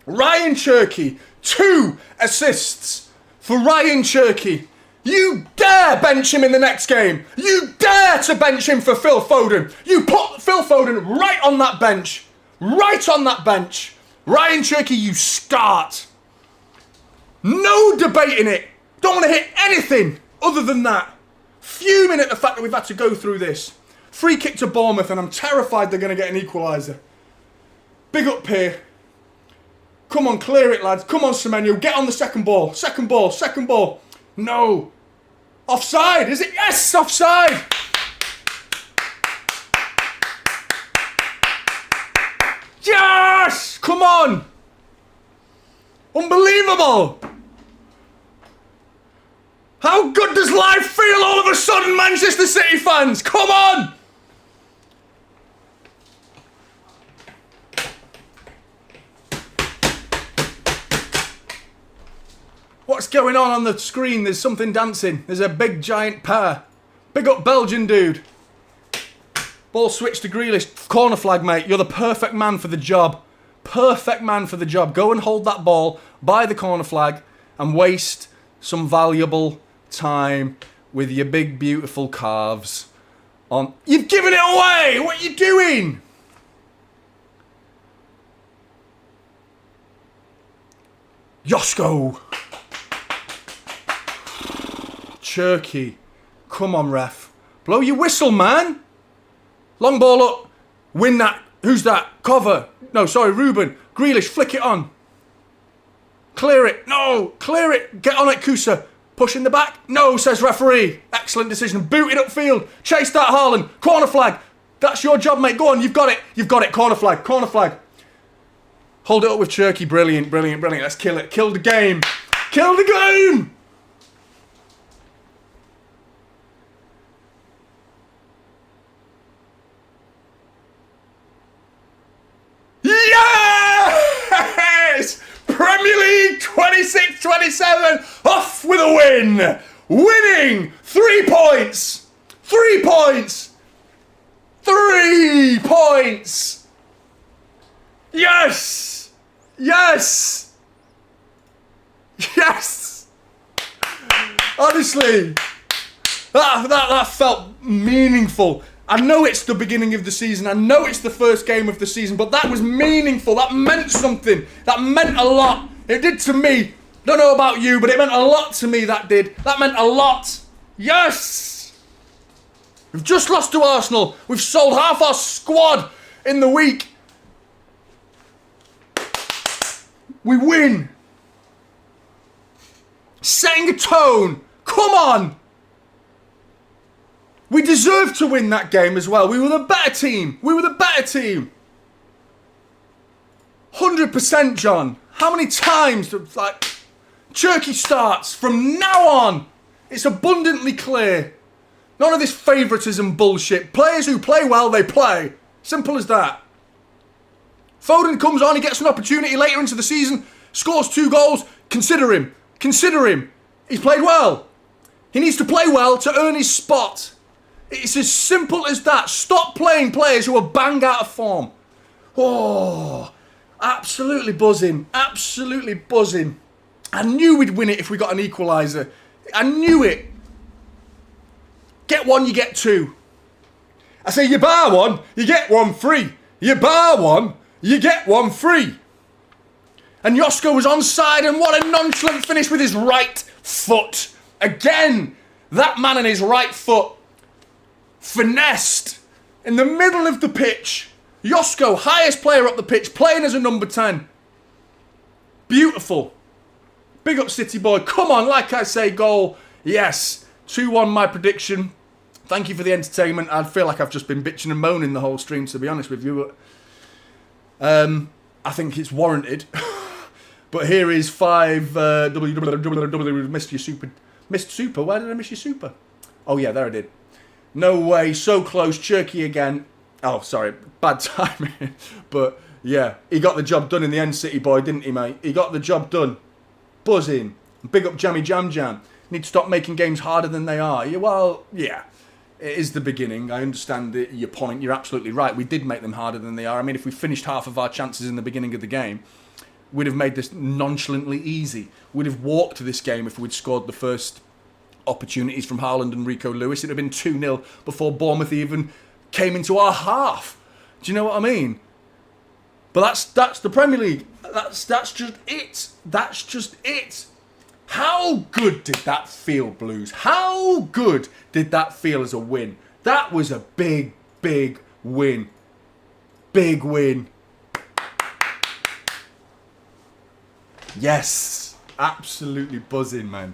Ryan Cherky, 2 assists for Ryan Cherky. You dare bench him in the next game. You dare to bench him for Phil Foden. You put Phil Foden right on that bench. Right on that bench. Ryan Cherky, you start. No debating it. Don't want to hit anything other than that. Fuming at the fact that we've had to go through this. Free kick to Bournemouth, and I'm terrified they're going to get an equaliser. Big up here. Come on, clear it, lads. Come on, Semenyo. Get on the second ball. Second ball. Second ball. No. Offside. Is it? Yes, offside. Yes! Come on. Unbelievable. How good does life feel all of a sudden, Manchester City fans? Come on! What's going on the screen? There's something dancing. There's a big giant pair. Big up Belgian dude. Ball switched to Grealish. Corner flag, mate. You're the perfect man for the job. Perfect man for the job. Go and hold that ball by the corner flag and waste some valuable time with your big, beautiful calves on. You've given it away! What are you doing? Josko. Cherky. Come on, ref. Blow your whistle, man. Long ball up. Win that. Who's that? Cover. No, sorry, Ruben. Grealish, flick it on. Clear it. No, clear it. Get on it, Kusa. Push in the back. No, says referee. Excellent decision. Boot it upfield. Chase that, Haaland. Corner flag. That's your job, mate. Go on, you've got it. You've got it. Corner flag. Corner flag. Hold it up with Cherky. Brilliant, brilliant, brilliant. Let's kill it. Kill the game. Kill the game. Yes! Premier League 26-27 off with a win. Winning 3 points. 3 points. 3 points. Yes. Yes. Yes. Honestly, that felt meaningful. I know it's the beginning of the season. I know it's the first game of the season, but that was meaningful. That meant something. That meant a lot. It did to me. Don't know about you, but it meant a lot to me, that did. That meant a lot. Yes! We've just lost to Arsenal. We've sold half our squad in the week. We win. Setting a tone. Come on. We deserved to win that game as well. We were the better team. We were the better team. 100%, John. How many times, like, Cherky starts from now on? It's abundantly clear. None of this favouritism bullshit. Players who play well, they play. Simple as that. Foden comes on, he gets an opportunity later into the season, scores 2 goals. Consider him. Consider him. He's played well. He needs to play well to earn his spot. It's as simple as that. Stop playing players who are bang out of form. Oh, absolutely buzzing. Absolutely buzzing. I knew we'd win it if we got an equaliser. I knew it. Get one, you get 2. I say you bar one, you get 1 free. You bar one, you get 1 free. And Josko was onside, and what a nonchalant finish with his right foot. Again, that man and his right foot. Finessed in the middle of the pitch. Josko, highest player up the pitch, playing as a number 10. Beautiful. Big up City boy. Come on, like I say, goal. Yes. 2-1 my prediction. Thank you for the entertainment. I feel like I've just been bitching and moaning the whole stream, to be honest with you. But I think it's warranted. But here is 5 missed your super. Missed super? Where did I miss your super? Oh yeah, there I did. No way, so close. Cherky again. Oh, sorry, bad timing. But yeah, he got the job done in the end, City boy, didn't he, mate? He got the job done. Buzzing. Big up Jammy Jam Jam. Need to stop making games harder than they are. Yeah, well, yeah. It is the beginning. I understand your point. You're absolutely right. We did make them harder than they are. I mean, if we finished half of our chances in the beginning of the game, we'd have made this nonchalantly easy. We'd have walked this game if we'd scored the first opportunities from Haaland and Rico Lewis. It'd have been 2-0 before Bournemouth even came into our half. Do you know what I mean? But that's the Premier League. That's just it. That's just it. How good did that feel, Blues? How good did that feel as a win? That was a big, big win. Big win. Yes. Absolutely buzzing, man.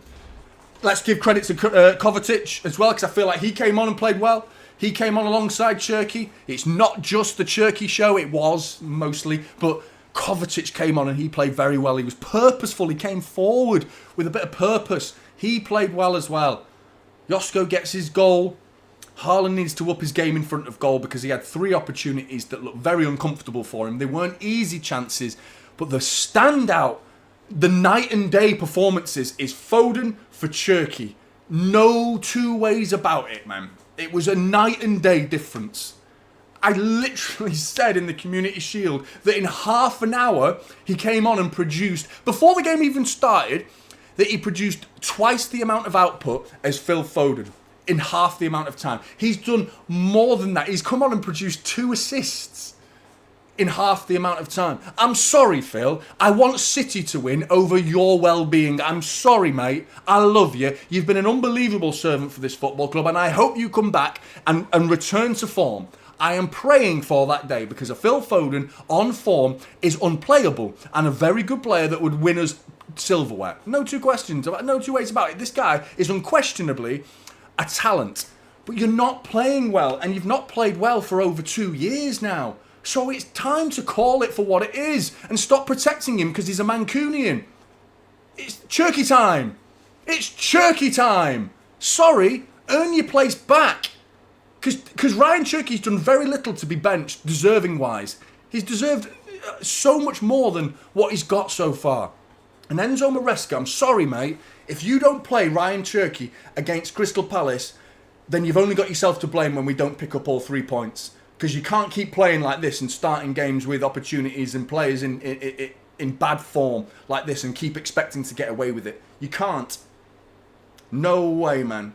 Let's give credit to Kovacic as well, because I feel like he came on and played well. He came on alongside Cherki. It's not just the Cherki show. It was, mostly. But Kovacic came on and he played very well. He was purposeful. He came forward with a bit of purpose. He played well as well. Josko gets his goal. Haaland needs to up his game in front of goal because he had 3 opportunities that looked very uncomfortable for him. They weren't easy chances. But the standout, the night and day performances is Foden for Cherki. No two ways about it, man. It was a night and day difference. I literally said in the Community Shield that in half an hour he came on and produced, before the game even started, that he produced twice the amount of output as Phil Foden in half the amount of time. He's done more than that. He's come on and produced 2 assists in half the amount of time. I'm sorry, Phil. I want City to win over your well-being. I'm sorry, mate. I love you. You've been an unbelievable servant for this football club, and I hope you come back and return to form. I am praying for that day, because a Phil Foden on form is unplayable and a very good player that would win us silverware. No two ways about it. This guy is unquestionably a talent, but you're not playing well, and you've not played well for over 2 years now. So it's time to call it for what it is and stop protecting him because he's a Mancunian. It's Cherki time. It's Cherki time. Sorry, earn your place back. Because Ryan Cherki's done very little to be benched, deserving-wise. He's deserved so much more than what he's got so far. And Enzo Maresca, I'm sorry, mate. If you don't play Ryan Cherki against Crystal Palace, then you've only got yourself to blame when we don't pick up all 3 points. Because you can't keep playing like this and starting games with opportunities and players in bad form like this and keep expecting to get away with it. You can't. No way, man.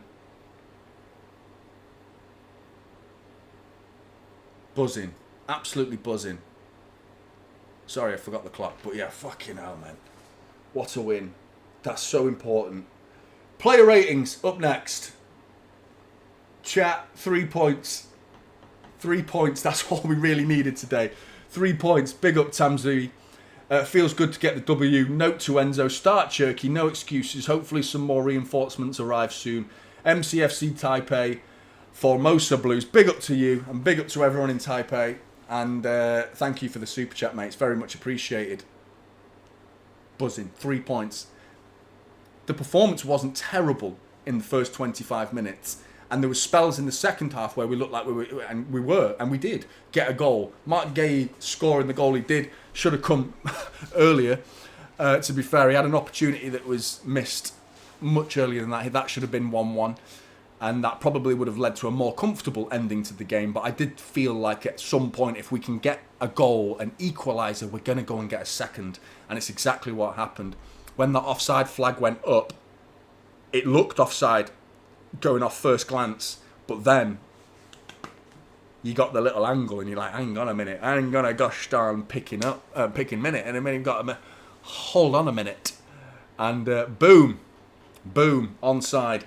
Buzzing. Absolutely buzzing. Sorry, I forgot the clock. But yeah, fucking hell, man. What a win. That's so important. Player ratings up next. Chat, 3 points. 3 points, that's all we really needed today. 3 points, big up Tamzui. Feels good to get the W. Note to Enzo, start Cherki, no excuses. Hopefully some more reinforcements arrive soon. MCFC Taipei, Formosa Blues, big up to you and big up to everyone in Taipei. And thank you for the super chat, mate. It's very much appreciated. Buzzing, 3 points. The performance wasn't terrible in the first 25 minutes. And there were spells in the second half where we looked like we did get a goal. Mark Gay scoring the goal he did should have come earlier. To be fair, he had an opportunity that was missed much earlier than that. That should have been 1-1. And that probably would have led to a more comfortable ending to the game. But I did feel like at some point, if we can get a goal, an equaliser, we're going to go and get a second. And it's exactly what happened. When that offside flag went up, it looked offside going off first glance, but then you got the little angle and you're like, hang on a minute, I ain't gonna gosh darn picking minute, and then you've got to hold on a minute, and boom, onside.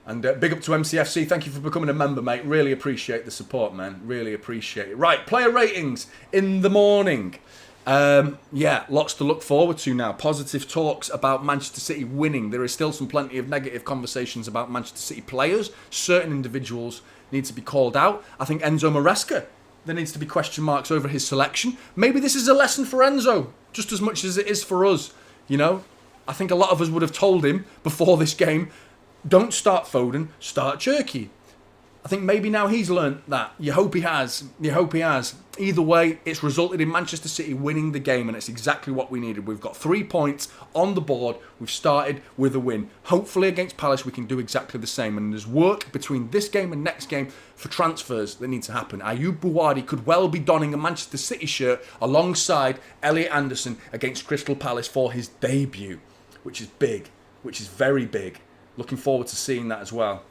And big up to MCFC, thank you for becoming a member, mate. Really appreciate the support, man. Really appreciate it. Right, player ratings in the morning. Yeah, lots to look forward to now. Positive talks about Manchester City winning. There is still plenty of negative conversations about Manchester City players. Certain individuals need to be called out. I think Enzo Maresca, there needs to be question marks over his selection. Maybe this is a lesson for Enzo, just as much as it is for us. You know, I think a lot of us would have told him before this game, don't start Foden, start Cherki. I think maybe now he's learnt that. You hope he has. Either way, it's resulted in Manchester City winning the game, and it's exactly what we needed. We've got 3 points on the board. We've started with a win. Hopefully against Palace we can do exactly the same. And there's work between this game and next game for transfers that need to happen. Ayoub Bouwadi could well be donning a Manchester City shirt alongside Elliot Anderson against Crystal Palace for his debut, which is big, which is very big. Looking forward to seeing that as well.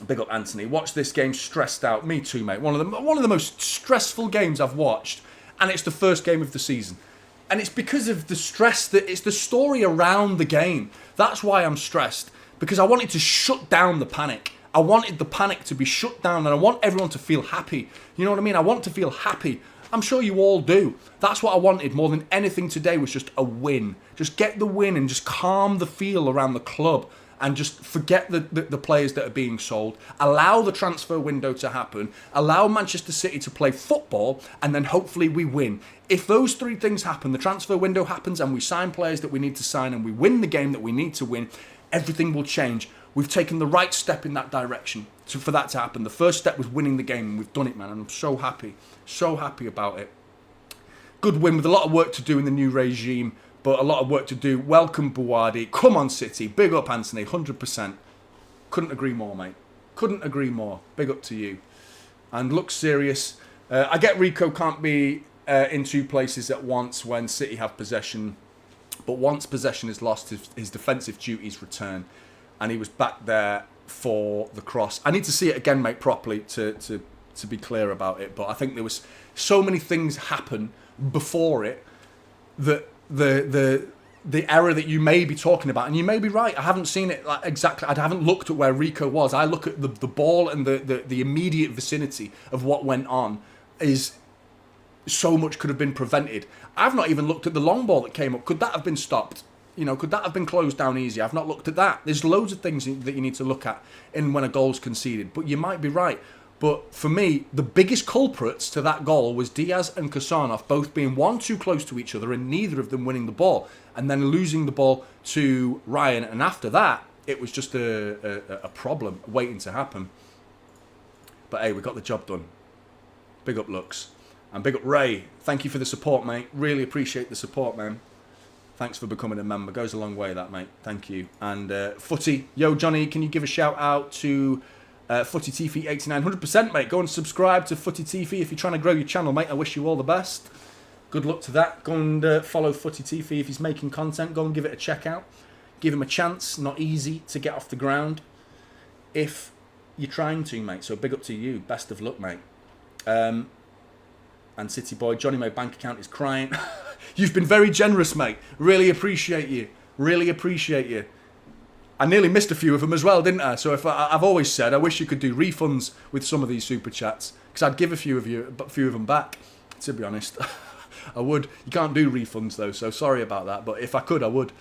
Big up Anthony. Watched this game stressed out. Me too, mate. One of the most stressful games I've watched, and it's the first game of the season. And it's because of the stress that it's the story around the game. That's why I'm stressed, because I wanted to shut down the panic. I wanted the panic to be shut down, and I want everyone to feel happy. You know what I mean? I want to feel happy. I'm sure you all do. That's what I wanted more than anything today, was just a win. Just get the win and just calm the feel around the club. And just forget the players that are being sold. Allow the transfer window to happen. Allow Manchester City to play football. And then hopefully we win. If those three things happen, the transfer window happens and we sign players that we need to sign and we win the game that we need to win, everything will change. We've taken the right step in that direction for that to happen. The first step was winning the game, and we've done it, man. And I'm so happy. So happy about it. Good win with a lot of work to do in the new regime. But a lot of work to do. Welcome, Buwadi. Come on, City. Big up, Anthony. 100%. Couldn't agree more, mate. Couldn't agree more. Big up to you. And look serious. I get Rico can't be in two places at once when City have possession. But once possession is lost, his defensive duties return. And he was back there for the cross. I need to see it again, mate, properly to be clear about it. But I think there was so many things happen before it that the error that you may be talking about, and you may be right. I haven't seen it like exactly. I haven't looked at where Rico was. I look at the ball and the immediate vicinity of what went on. Is so much could have been prevented. I've not even looked at the long ball that came up. Could that have been stopped? You know, could that have been closed down easy? I've not looked at that. There's loads of things that you need to look at in when a goal's conceded. But you might be right. But for me, the biggest culprits to that goal was Diaz and Kasanov both being one too close to each other and neither of them winning the ball, and then losing the ball to Ryan. And after that, it was just a problem waiting to happen. But hey, we got the job done. Big up Lux. And big up Ray. Thank you for the support, mate. Really appreciate the support, man. Thanks for becoming a member. Goes a long way, that, mate. Thank you. And Footy. Yo, Johnny, can you give a shout out to Footy TV 89? 100%, mate. Go and subscribe to Footy TV if you're trying to grow your channel, mate. I wish you all the best. Good luck to that. Go and follow Footy TV if he's making content. Go and give it a check out. Give him a chance. Not easy to get off the ground if you're trying to, mate. So big up to you. Best of luck, mate. And City boy, Johnny, my bank account is crying. You've been very generous, mate. Really appreciate you. Really appreciate you. I nearly missed a few of them as well, didn't I? So I've always said I wish you could do refunds with some of these super chats, because I'd give a few of them back. To be honest, I would. You can't do refunds though, so sorry about that. But if I could, I would.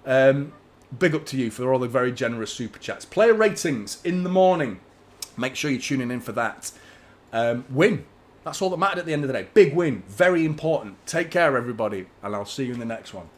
Big up to you for all the very generous super chats. Player ratings in the morning. Make sure you're tuning in for that. Win. That's all that mattered at the end of the day. Big win. Very important. Take care, everybody, and I'll see you in the next one.